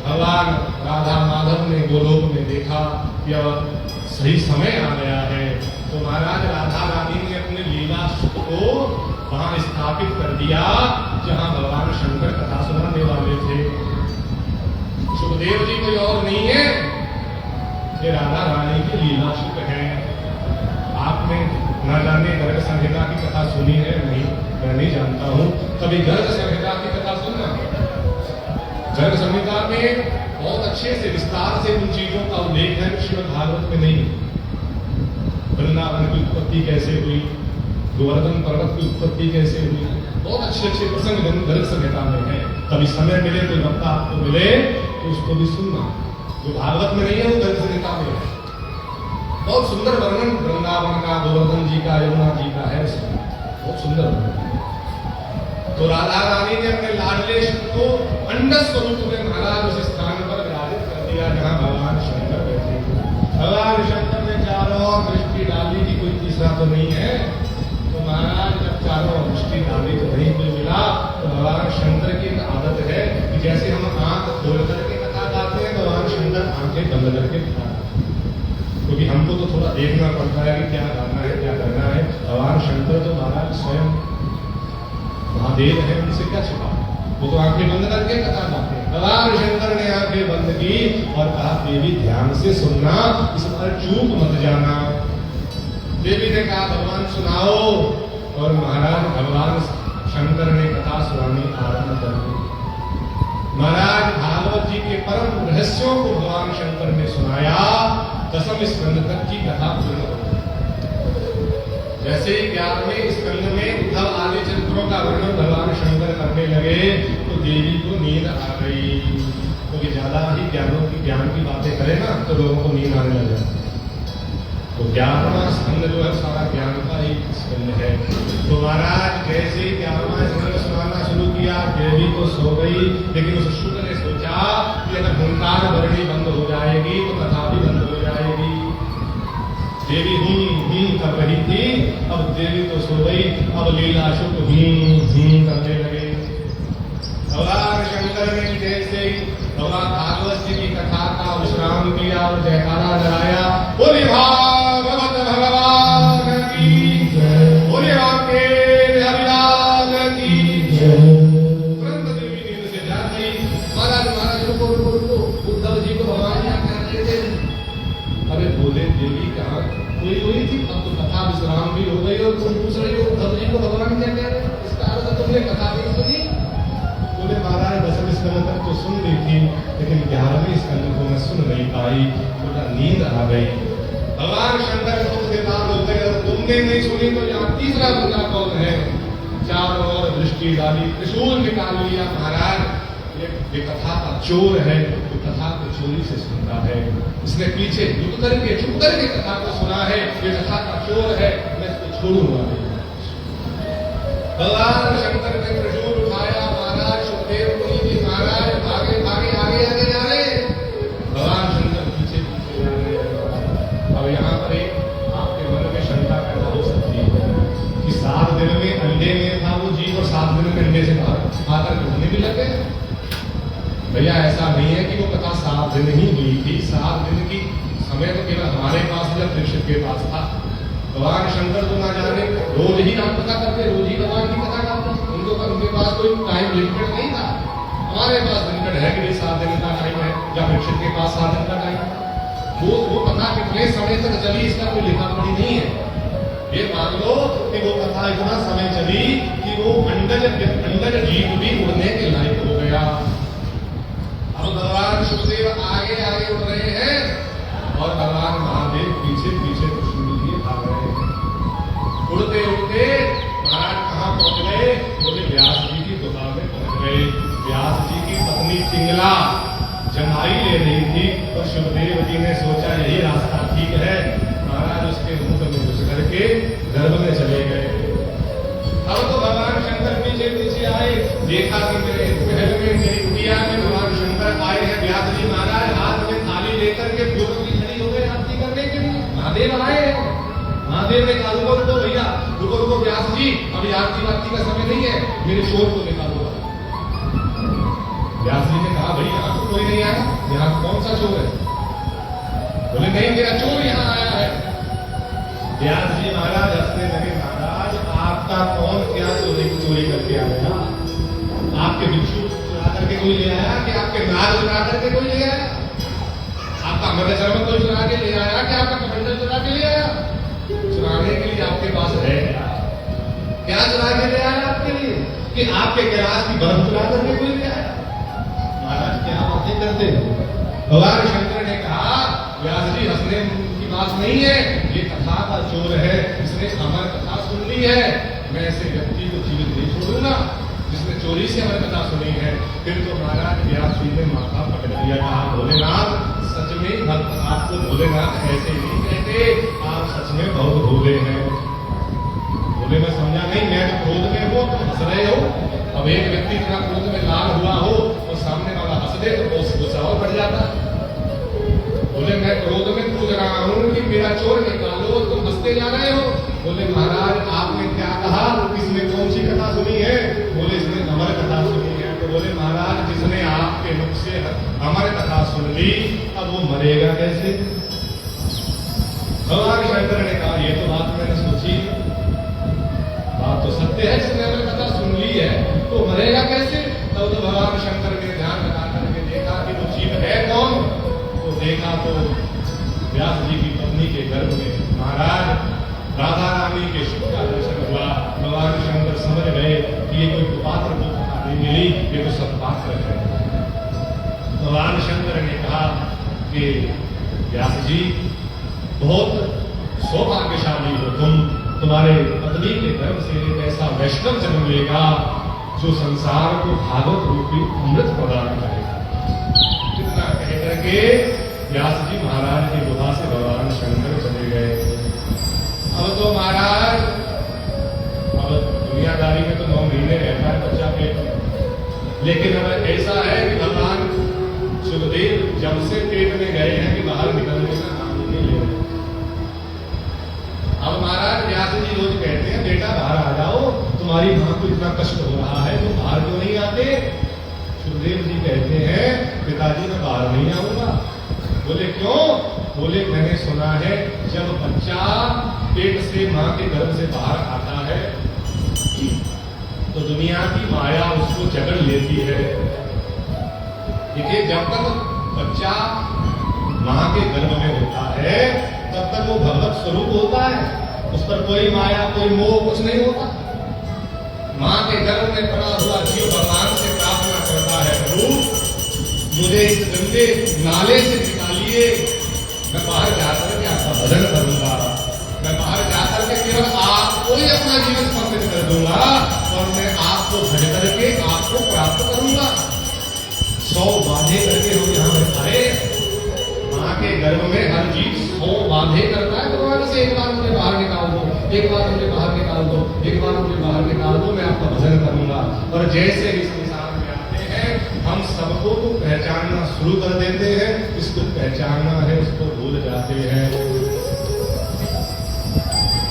भगवान राधा माधव ने गोलोक में देखा कि अब सही समय आ गया है, तो महाराज राधा रानी ने अपने लीला को वहां स्थापित कर दिया जहां भगवान शंकर कथा सुनाने वाले थे। सुखदेव जी कोई और नहीं है, ये राधा रानी की लीला शुभ है। आपने न जाने गर्ग संहिता की कथा सुनी है नहीं, मैं नहीं जानता हूं, कभी गर्ग संहिता की कथा सुनना। गर्ग संहिता में बहुत अच्छे से विस्तार से उन चीजों का उल्लेख है, श्रीमद् भागवत में नहीं। वृंदावन की उत्पत्ति कैसे हुई, गोवर्धन पर्वत की उत्पत्ति कैसे हुई, बहुत अच्छे अच्छे प्रसंग गर्ग संहिता में है। कभी समय मिले, कोई वक्ता आपको मिले तो उसको भी सुनना। जो भागवत में नहीं है वो गर्ग संहिता में है। बहुत सुंदर वर्णन वृंदावन का, गोवर्धन जी का, यमुना जी का है, बहुत सुंदर वर्णन। तो राधा रानी ने अपने लाडले को अंडस स्वरूप में महाराज उस स्थान पर विराजित कर दिया जहां भगवान शंकर बैठे थे। भगवान शंकर ने चारों ओर दृष्टि डाली कि कोई तीसरा तो नहीं है। तो महाराज जब चारों ओर दृष्टि डाली तो नहीं कोई मिला, तो भगवान शंकर की एक आदत है कि जैसे हम आंख खोल करके कथा गाते हैं, भगवान शंकर आंखें बंद करके कथा गाते हैं, क्योंकि हमको तो थोड़ा देखना पड़ता है कि क्या गाना है, क्या करना है। भगवान शंकर तो महाराज स्वयं महादेव है, उनसे क्या छिपा, वो तो आंखें बंद करके कथा गाते हैं। भगवान शंकर ने आंखें बंद की और कहा, देवी ध्यान से सुनना, इस पर चूक मत जाना। देवी ने कहा, भगवान सुनाओ, और महाराज भगवान शंकर ने कथा सुनानी आरंभ कर दी। महाराज भागवत जी के परम रहस्यों को भगवान शंकर ने सुनाया। 10वें स्कंद तक की कथा पूर्ण हो गई। जैसे ही 11वें स्कंद में उद्धव आदि चरित्रों का वर्णन भगवान शंकर करने लगे तो देवी को नींद आ गई, क्योंकि ज्यादा ही ज्ञान की बातें करें ना तो लोगों को नींद आने लग जाती है। तो 11वां स्कंद जो है सारा ज्ञान का ही स्कंद है। तो महाराज जैसे ही 11वां स्कंद सुनाना शुरू किया, देवी तो सो गई, लेकिन उस शुक्र ने सोचा कि अगर हुंकार वर्णी बंद हो जाएगी तो कथा भी बंद हो जाएगी। देवी ही कर रही थी, अब देवी तो सो गई, अब लीला शुक्र ही करने लगे। भगवान शंकर ने जैसे ही भगवान भागवत जी की कथा प्रणाम किया और जयकारा लगाया। बोले भागवत भगवान की जय। बोले आपके हरिलाल की जय। तुरंत देवी नींद से जाग गई। महाराज रुको रुको रुको, उद्धव जी को भगवान यहाँ कह रहे थे। अरे बोले देवी कहाँ कोई हुई थी, अब तो कथा विश्राम भी हो गई और तुम पूछ रही हो उद्धव जी को भगवान क्या कह रहे हैं, इसका अर्थ तुमने कथा नहीं सुनी। बोले महाराज 10वें स्कंद तक तो सुन ली थी, लेकिन 11वें स्कंद को मैं सुन नहीं पाई, थोड़ा नींद आ गई। भगवान शंकर को देवता बोलते हैं तुमने नहीं सुनी तो यहाँ तीसरा बंदा कौन है। चारों ओर दृष्टि डाली, त्रिशूल निकाल लिया। महाराज ये कथा का चोर है, तो कथा को चोरी से सुनता है, इसने पीछे चुप करके कथा को सुना है, ये कथा का चोर है, मैं इसको छोड़ूंगा नहीं। भगवान शंकर ने त्रिशूल उठाया। महाराज सुखदेव मुनि जी महाराज आगे आगे आगे आगे जा रहे हैं, भगवान शंकर पीछे पीछे जा रहे हैं। अब यहाँ पर आपके मन में शंका पैदा हो सकती है कि 7 दिन में अंडे में था वो जीव और 7 दिन में अंडे से बाहर आकर घूमने भी लग गए। भैया ऐसा नहीं है कि वो कथा 7 दिन ही हुई थी, 7 दिन की समय तो केवल हमारे पास या परीक्षित के पास था। भगवान शंकर तो ना जाने रोज ही राम कथा करते, रोज ही भगवान की कथा करते, उनके पास कोई टाइम लिमिटेड नहीं था। हमारे पास लिमिटेड है कि 7 दिन का टाइम है, या परीक्षित के पास 7 दिन का टाइम है। वो कथा कितने समय तक चली इसका कोई लिखा पढ़ी नहीं है। ये मान लो कि वो कथा इतना समय चली कि वो अंडज जीव भी उड़ने के लायक हो गया। अब भगवान सुखदेव आगे आगे उड़ रहे हैं और भगवान महादेव पीछे पीछे त्रिशूल लिए भाग रहे हैं। उड़ते उड़ते महाराज कहाँ पहुंच गए। बोले व्यास जी की गुफा में पहुंच गए। व्यास जी की पत्नी पिंगला जमाई ले रही थी और सुखदेव जी ने सोचा यही रास्ता ठीक है। महाराज उसके मुंह में घुस करके गर्भ में चले गए। अब तो भगवान शंकर पीछे पीछे आए, देखा कि मेरे महल में मेरी कुटिया में भगवान शंकर आए हैं। व्यास जी महाराज हाथ में थाली लेकर के पूर्व की खड़ी हो गए आरती करने के लिए। महादेव आए हैं। महादेव ने कहा रुको रुको भैया, रुको रुको व्यास जी, अभी आरती वारती का समय नहीं है, मेरे शोर को निकालो। व्यास जी ने कहा भाई यहाँ तो कोई नहीं आया, यहाँ कौन सा चोर है। बोले नहीं मेरा चोर यहाँ आया है। व्यास जी महाराज हंसने लगे। महाराज आपका कौन क्या चोरी करके आया, आपके बिच्छू चुरा करके कोई ले आया कि आपके नाग चुरा करके कोई ले आया, आपका अमृत चर्म कोई चुरा के ले आया कि आपका कमंडल चुरा के ले आया। चुराने के लिए आपके पास है क्या चुरा के ले आया आपके लिए, कि आपके कैलाश की बर्फ चुरा करके कोई ले आया। महाराज क्या बातें करते हो। भगवान शंकर ने कहा व्यास जी हंसने की बात नहीं है, ये कथा का चोर है, इसने अमर कथा सुन ली है। मैं ऐसे व्यक्ति को जीवित नहीं छोड़ूंगा जिसने चोरी से अमर कथा सुनी है। फिर तो महाराज व्यास जी ने माथा पकड़ लिया। कहा भोलेनाथ सच में भक्त आपको भोलेनाथ ऐसे नहीं कहते, आप सच में बहुत भोले हैं। बोले मैं समझा नहीं, मैं तो क्रोध में हूँ, तुम हंस रहे हो। अब एक व्यक्ति इतना क्रोध में लाल हुआ हो और सामने वाला हंस दे तो गुस्सा और बढ़ जाता। बोले मैं क्रोध में पूछ रहा हूँ कि मेरा चोर निकालो, तुम हंसते जा रहे हो। बोले महाराज आपने क्या कहा, इसमें कौन सी कथा सुनी है। बोले इसने अमर कथा सुनी है। तो बोले महाराज जिसने आपके मुख से अमर कथा सुन ली अब वो मरेगा कैसे। भगवान शंकर ने कहा ये तो बात मैंने सोची, बात तो सत्य है, जिसने अमर कथा सुन ली है तो मरेगा कैसे। तब तो भगवान शंकर ने ध्यान लगा करके देखा कि वो जीव है कौन। तो देखा तो व्यास जी की पत्नी के गर्भ में महाराज राधा रानी के सुख का दर्शन हुआ। भगवान शंकर समझ गए कि ये कोई कुपात्र को कथा नहीं मिली, ये तो सत्पात्र है। भगवान शंकर ने कहा कि व्यास जी बहुत सौभाग्यशाली हो तुम, तुम्हारे पत्नी के गर्भ से एक ऐसा वैष्णव जन्म लेगा जो संसार को भागवत रूपी अमृत प्रदान करेगा। इतना कह करके व्यास जी महाराज की गुफा से भगवान शंकर चले गए। अब तो महाराज अब दुनियादारी में तो 9 महीने रहता है बच्चा पेट में, लेकिन अब ऐसा है कि भगवान सुखदेव जब से पेट में गए हैं कि बाहर निकलने का नाम नहीं ले रहे। अब महाराज व्यास जी रोज कहते हैं बेटा बाहर आ जाओ, तुम्हारी मां को इतना कष्ट हो रहा है, तुम बाहर क्यों नहीं आते। सुखदेव जी कहते हैं पिताजी मैं बाहर नहीं आऊंगा। बोले क्यों। बोले मैंने सुना है जब बच्चा पेट से माँ के गर्भ से बाहर आता है तो दुनिया की माया उसको जकड़ लेती है। देखिए जब तक बच्चा माँ के गर्भ में होता है तब तक वो भगवत स्वरूप होता है, उस पर कोई माया कोई मोह कुछ नहीं होता। माँ के गर्भ में पड़ा हुआ जीव भगवान से प्रार्थना करता है, प्रभु मुझे इस गंदे नाले से निकालिए, मैं बाहर जाकर के आपका भजन करूंगा, मैं बाहर जाकर के केवल आपको ही अपना जीवन समर्पित कर दूंगा और मैं आपको भज करके आपको प्राप्त करूंगा। 100 वादे करके हम यहाँ बैठाए, माँ के गर्भ में हर जीव 100 वादे करता है भगवान से, एक बार मुझे बाहर निकाल दो, एक बार मुझे बाहर निकाल दो, एक बार मुझे बाहर निकाल दो, मैं आपका भजन करूंगा। और जैसे इस संसार में आते हैं हम सबको तो पहचानना शुरू कर देते हैं, इसको पहचानना है उसको भूल जाते हैं।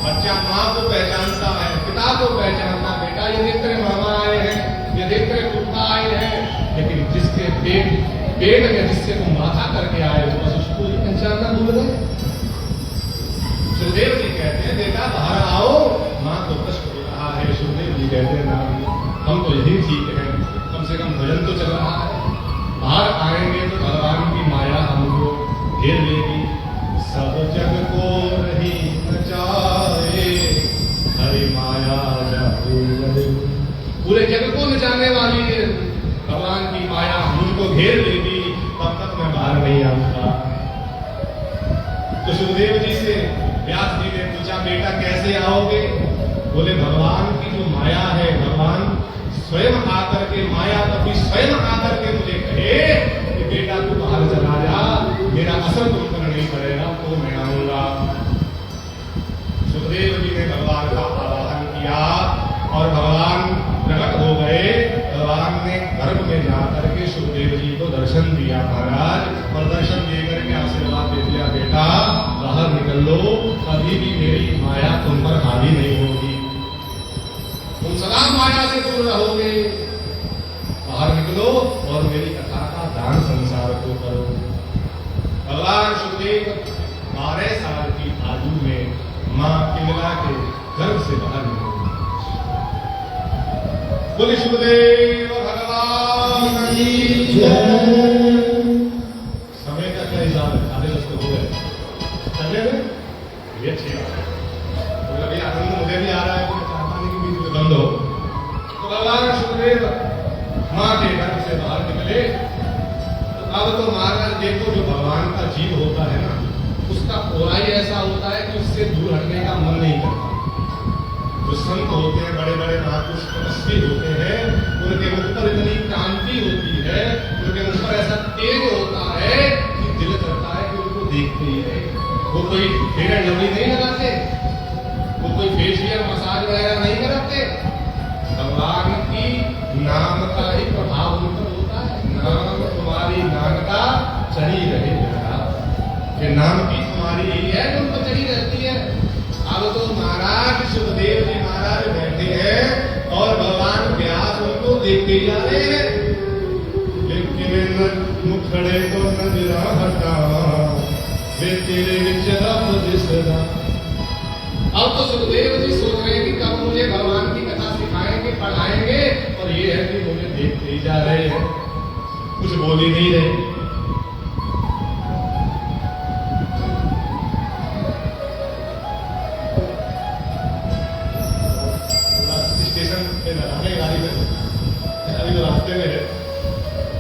बच्चा माँ को पहचानता है, पिता को पहचानता, बेटा ये देख तेरे मामा आए हैं, ये देख तेरे पुप्पा आए हैं, लेकिन जिसके पेट में जिससे वो माथा करके आए तो बस उसको ही पहचानना भूल गए। सुखदेव जी कहते हैं बेटा बाहर आओ, माँ को कष्ट हो रहा है। सुखदेव जी कहते हैं ना हम तो यही ठीक है, कम से कम भजन तो चल रहा है, बाहर आएंगे तो भगवान की माया हमको घेर लेगी। सब जग को रही नचाए हरि माया पूरे जग को नचाने वाली है भगवान की माया, मुझको घेर लेगी, तब तक मैं बाहर नहीं आऊंगा। तो सुखदेव जी से व्यास जी ने पूछा बेटा कैसे आओगे? बोले भगवान की जो माया है, भगवान स्वयं आकर के माया कभी स्वयं आकर के मुझे कहे कि बेटा तू बाहर चला जा, मेरा असर तुम पर नहीं पड़ेगा तो मैं आऊंगा। सुखदेव जी ने भगवान का आवाहन किया और भगवान प्रकट हो गए। भगवान ने गर्भ में जाकर के सुखदेव जी को दर्शन दिया महाराज, और दर्शन देकर के आशीर्वाद दे दिया बेटा बाहर निकल लो, कभी भी मेरी माया तुम पर हावी नहीं होगी, तुम सदा माया से दूर रहोगे, बाहर निकलो और मेरी कथा का दान संसार को करो। भगवान सुखदेव 12 साल की आयु में माँ किमला के गर्भ से बाहर निकले। बोले सुखदेव भगवान की जय। समय का क्या हिसाब है? आधे 10 हो गए चले गए, ये अच्छी बात है। तो अभी आनंद मुझे भी आ रहा है, मैं चाहता नहीं कि बीच में बंद हो। तो भगवान सुखदेव माँ के गर्भ से बाहर निकले। तो अब तो महाराज देखो जो भगवान का जीव होता है ना, उसका कोरा ही ऐसा होता है कि उससे दूर हटने का मन नहीं करता। जो संत होते हैं, बड़े बड़े महापुरुष तपस्वी होते हैं, उनके मुख पर इतनी क्रांति होती है, उनके मुख पर ऐसा तेज होता है कि दिल करता है कि उनको देखते ही रहे। वो कोई फेयर लवली नहीं लगाते, वो कोई फेशियल मसाज वगैरह नहीं कराते, भगवान की नाम का ही प्रभाव उन पर होता है। नाम तुम्हारी नानका चढ़ी रहे बेटा, ये नाम की तुम्हारी ही है जो उन पर चढ़ी रहती है। अब तो महाराज सुखदेव जी महाराज बैठे हैं और भगवान व्यास उनको देखते जा रहे हैं, लेकिन मुखड़े को नजरा हटा वे तेरे विचरम दिसदा। अब तो सुखदेव जी सोच रहे हैं कि कब मुझे भगवान की कथा सिखाएंगे पढ़ाएंगे, और ये है कि मुझे देखते ही जा रहे हैं, कुछ बोल ही नहीं रहे। गाड़ी में अभी तो रास्ते में है।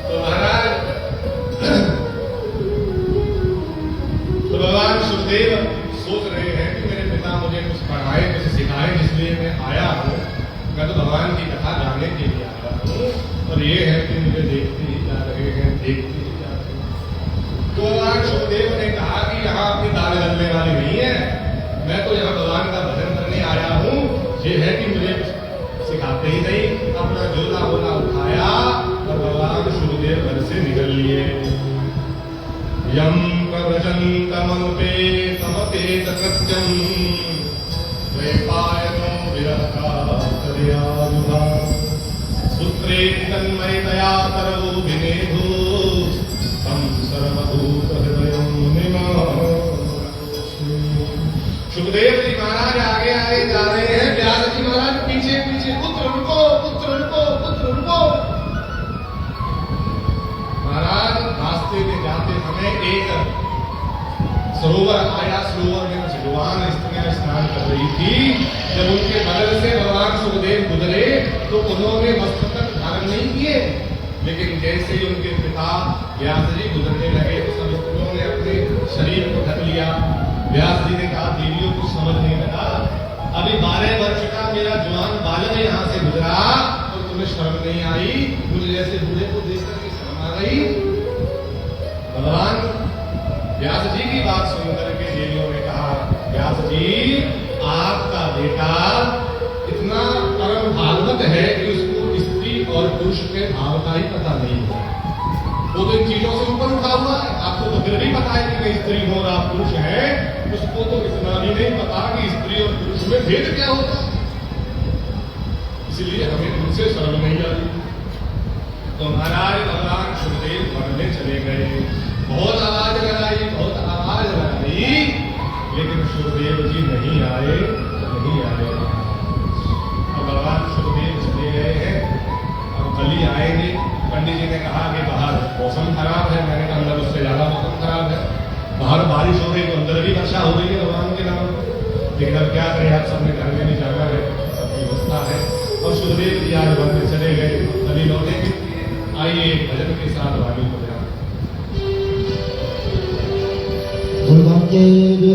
तो महाराज तो भगवान सुखदेव सोच रहे हैं कि मेरे पिता मुझे कुछ पढ़ाए कुछ सिखाए, इसलिए मैं आया हूँ, मैं तो भगवान की कथा जानने के लिए आया हूँ, और ये है कि मुझे देखते ही जा रहे हैं, देखते ही जा रहे हैं। तो भगवान सुखदेव ने कहा कि यहाँ अपनी दाल लगने वाली नहीं है, मैं तो यहाँ भगवान का भजन करने आया हूँ, ये है कि मुझे सिखाते ही नहीं। अपना झोला वोला उठाया और भगवान सुखदेव घर से निकल लिए। यम प्रवचन्तमनुपे तमपेत कृत्यम द्वैपायनो विरहकातर्यायुधा पुत्रेति तन्मयतया तरवो विनेधो तं सर्वभूत हृदयं निमः सुखदेव जी महाराज आगे आगे जा रहे हैं, व्यास जी महाराज पीछे पीछे, पुत्र रुको, पुत्र रुको, पुत्र रुको। महाराज रास्ते में जाते समय एक सरोवर आया, सरोवर में कुछ जवान स्त्रियां स्नान कर रही थी। जब उनके बगल से भगवान सुखदेव गुजरे तो उन्होंने वस्त्र तक धारण नहीं किए, लेकिन जैसे ही उनके पिता व्यास जी गुजरने लगे तो सब स्त्रियों ने अपने शरीर को ढक लिया। व्यास जी ने कहा, दीदियों कुछ समझ नहीं लगा, अभी 12 वर्ष का मेरा जवान बालक यहाँ से गुजरा तो तुम्हें शर्म नहीं आई? मुझे जैसे बूढ़े को देखकर के शर्म आ गई? भगवान व्यास जी की बात सुनकर के देवियों ने कहा, व्यास जी आपका बेटा इतना परम भागवत है कि उसको स्त्री और पुरुष के भाव का ही पता नहीं है। वो तो इन चीजों से ऊपर उठा हुआ है। आपको तो फिर भी पता है कि मैं स्त्री हूं और आप पुरुष हैं, उसको तो इतना भी नहीं पता कि स्त्री और पुरुष में भेद क्या होता है। इसलिए हमें उनसे शर्म नहीं आई। तो महाराज भगवान सुखदेव वन में चले गए, बहुत आवाज लगाई, बहुत आवाज लगाई, लेकिन सुखदेव जी नहीं आए, नहीं आए। अब भगवान सुखदेव चले गए हैं, अब कल आएंगे। पंडित जी ने कहा कि बाहर मौसम खराब है, मैंने कहा अंदर उससे ज्यादा मौसम खराब है। बाहर बारिश हो गई तो अंदर भी वर्षा हो गई है भगवान के नाम पर। लेकिन अब क्या करें, आप सबने घर में नहीं जाना है, सबकी व्यवस्था है। और सुखदेव जी आज वन में चले गए, कभी लौटेंगे। आइए भजन के साथ वाणी को ध्यान।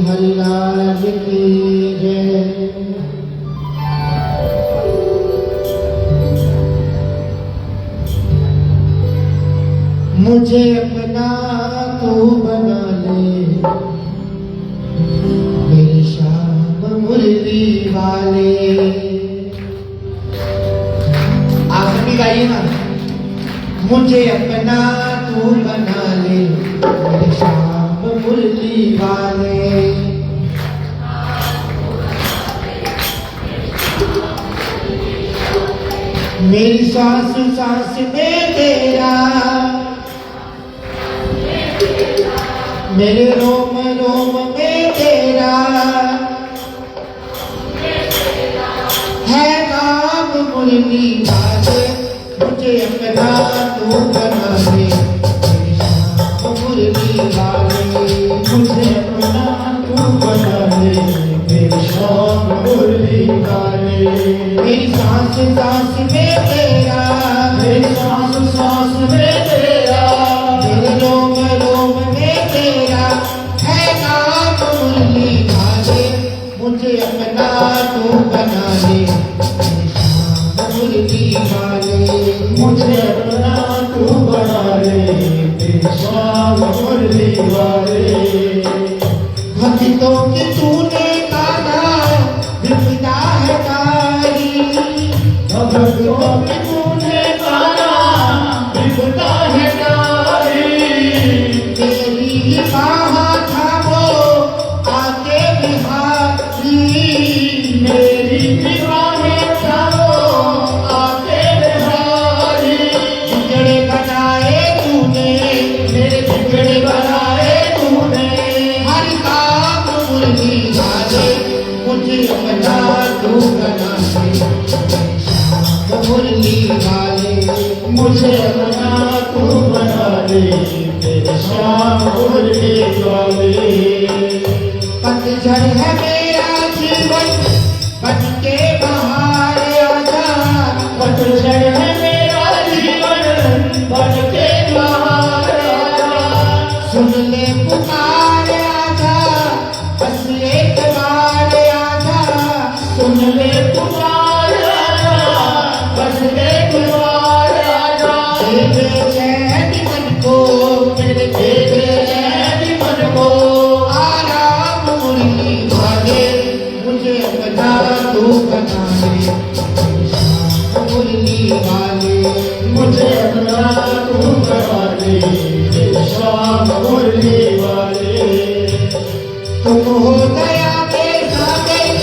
हरिलाल की जय। मुझे अपना तू बना ले, मेरे श्याम मुरली वाले। आप भी गाइए ना, मुझे अपना तू बना ले, मेरे श्याम मुरली वाले। मेरी सांस सांस में तेरा, मेरे रोम रोम में तेरा है नाम मुरली वाले। मुझे अपना तू बना ले, मेरे श्याम मुरली वाले। मुझे अपना तू बना ले, मेरे श्याम मुरली वाले। मेरी सांस सांस में तेरा, मेरी सांस सांस में तेरा, मेरे रोम रोम में तेरा है नाम मुरली वाले। मुझे अपना तू बना ले, मेरे श्याम मुरली वाले। मुझे अपना तू बना ले, मेरे श्याम मुरली वाले। भक्तों की तूने गाना विपदा है कारी, भक्तों की तूने गाना विपदा है कारी। तेरी बाहा थामो आके बिहारी, मेरी बाहें थामो आके बिहारी। बिगड़े बनाए तूने, मेरे बिगड़े बनाए तूने, हर काम मुरली वाले। मुझे अपना तू बना ले, श्याम मुरली वाले। मुझे अपना तू बना ले, मेरे श्याम मुरली वाले। पतझड़ है मेरा जीवन, बन के बाहर आजा। पतझड़ है मेरा जीवन, बन के बाहर आजा। सुन ले पुकार आजा, बस एक बार आजा। सुन ले पुकार आजा, बस एक बार आजा। दे दे चैन मन को, मेरे दे दे चैन मन को, आराम मुरली वाले। मुझे अपना तू बना ले, श्याम मुरली वाले। मुझे अपना तू बना ले, श्याम मुरली वाले। तुम हो दया के सागर,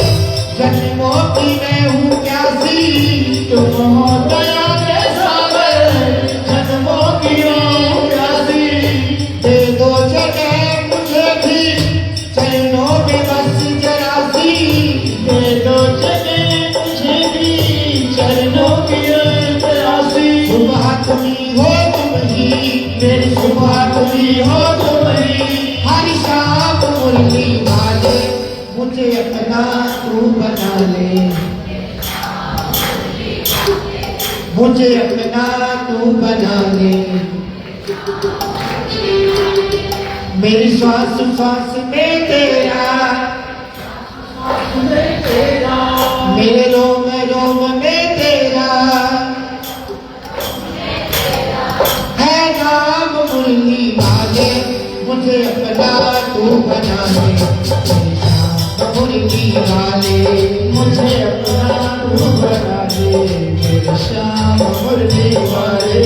जन्मों की मैं हूँ प्यासी। तुम हो दया के सागर, जन्मों की मैं हूँ प्यासी। दे दो जगह मुझे भी, चरणों में बस जरा सी। तुम्ही हो तुम्ही, मेरी सुबह तुम्ही हो तुम्ही, हर शाम मुरली वाले मुझे अपना तू बना ले, मुझे अपना तू बना ले। मेरी श्वास श्वास में तेरा, मेरे रोम रोम में तेरा है नाम मुरली वाले, मुझे अपना तू बना ले। मुरली वाले मुझे अपना तू बना ले, मेरे श्याम मुरली वाले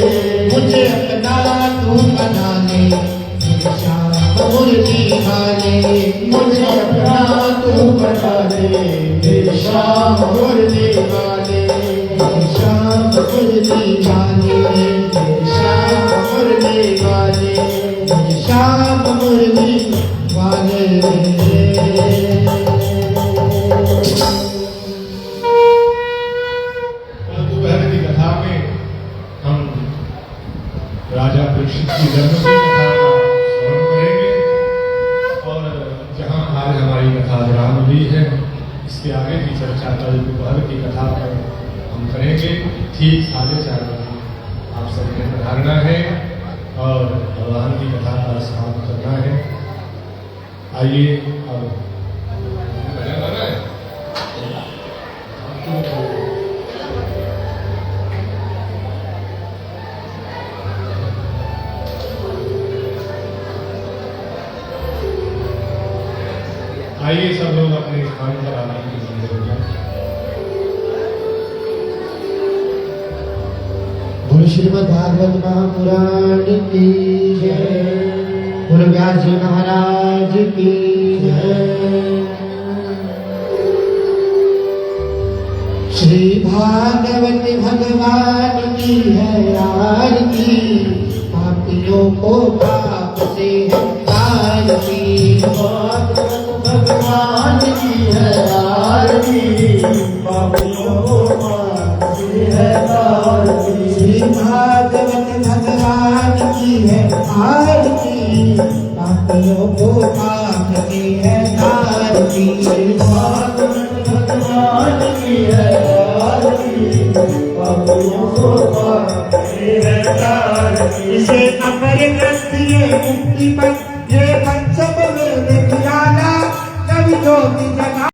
मुझे अपना तू बना ले, मेरे श्याम मुरली वाले मुझे अपना तू बना ले, मेरे श्याम मुरली वाले, मेरे श्याम मुरली वाले, मेरे श्याम मुरली वाले, मेरे श्याम मुरली वाले। दोपहर की कथा में हम राजा परीक्षित की जन्म की कथा का स्मरण करेंगे, और जहाँ आज हमारी कथा विराम हुई है, इसके आगे की चर्चा कल दोपहर की कथा पर हम करेंगे। ठीक 4:30 बजे आप सबने पधारना है और भगवान की कथा का समाप्त करना है। आइए अब भजन गाना है। आइए सब लोग अपने स्थान पर आने की जिम्मेदारी। बोलो श्रीमद् भागवत महापुराण की जय, बोलो व्यास जी महाराज की जय। श्री भागवत भगवान की है आरती, पापियों को पाप से तारती, भागवत भगवान की है आरती, पापियों को पाप से है तारती। श्री भागवत भगवान की है आरती, पापियों को पाप से है तारती। श्री भागवत भगवान की है आरती, पापियों को पाप से है तारती। इसे अपर ग्रस्त ये मुक्ति पर ये पंचम वेद ज्ञाना, कवि ज्योति जगा।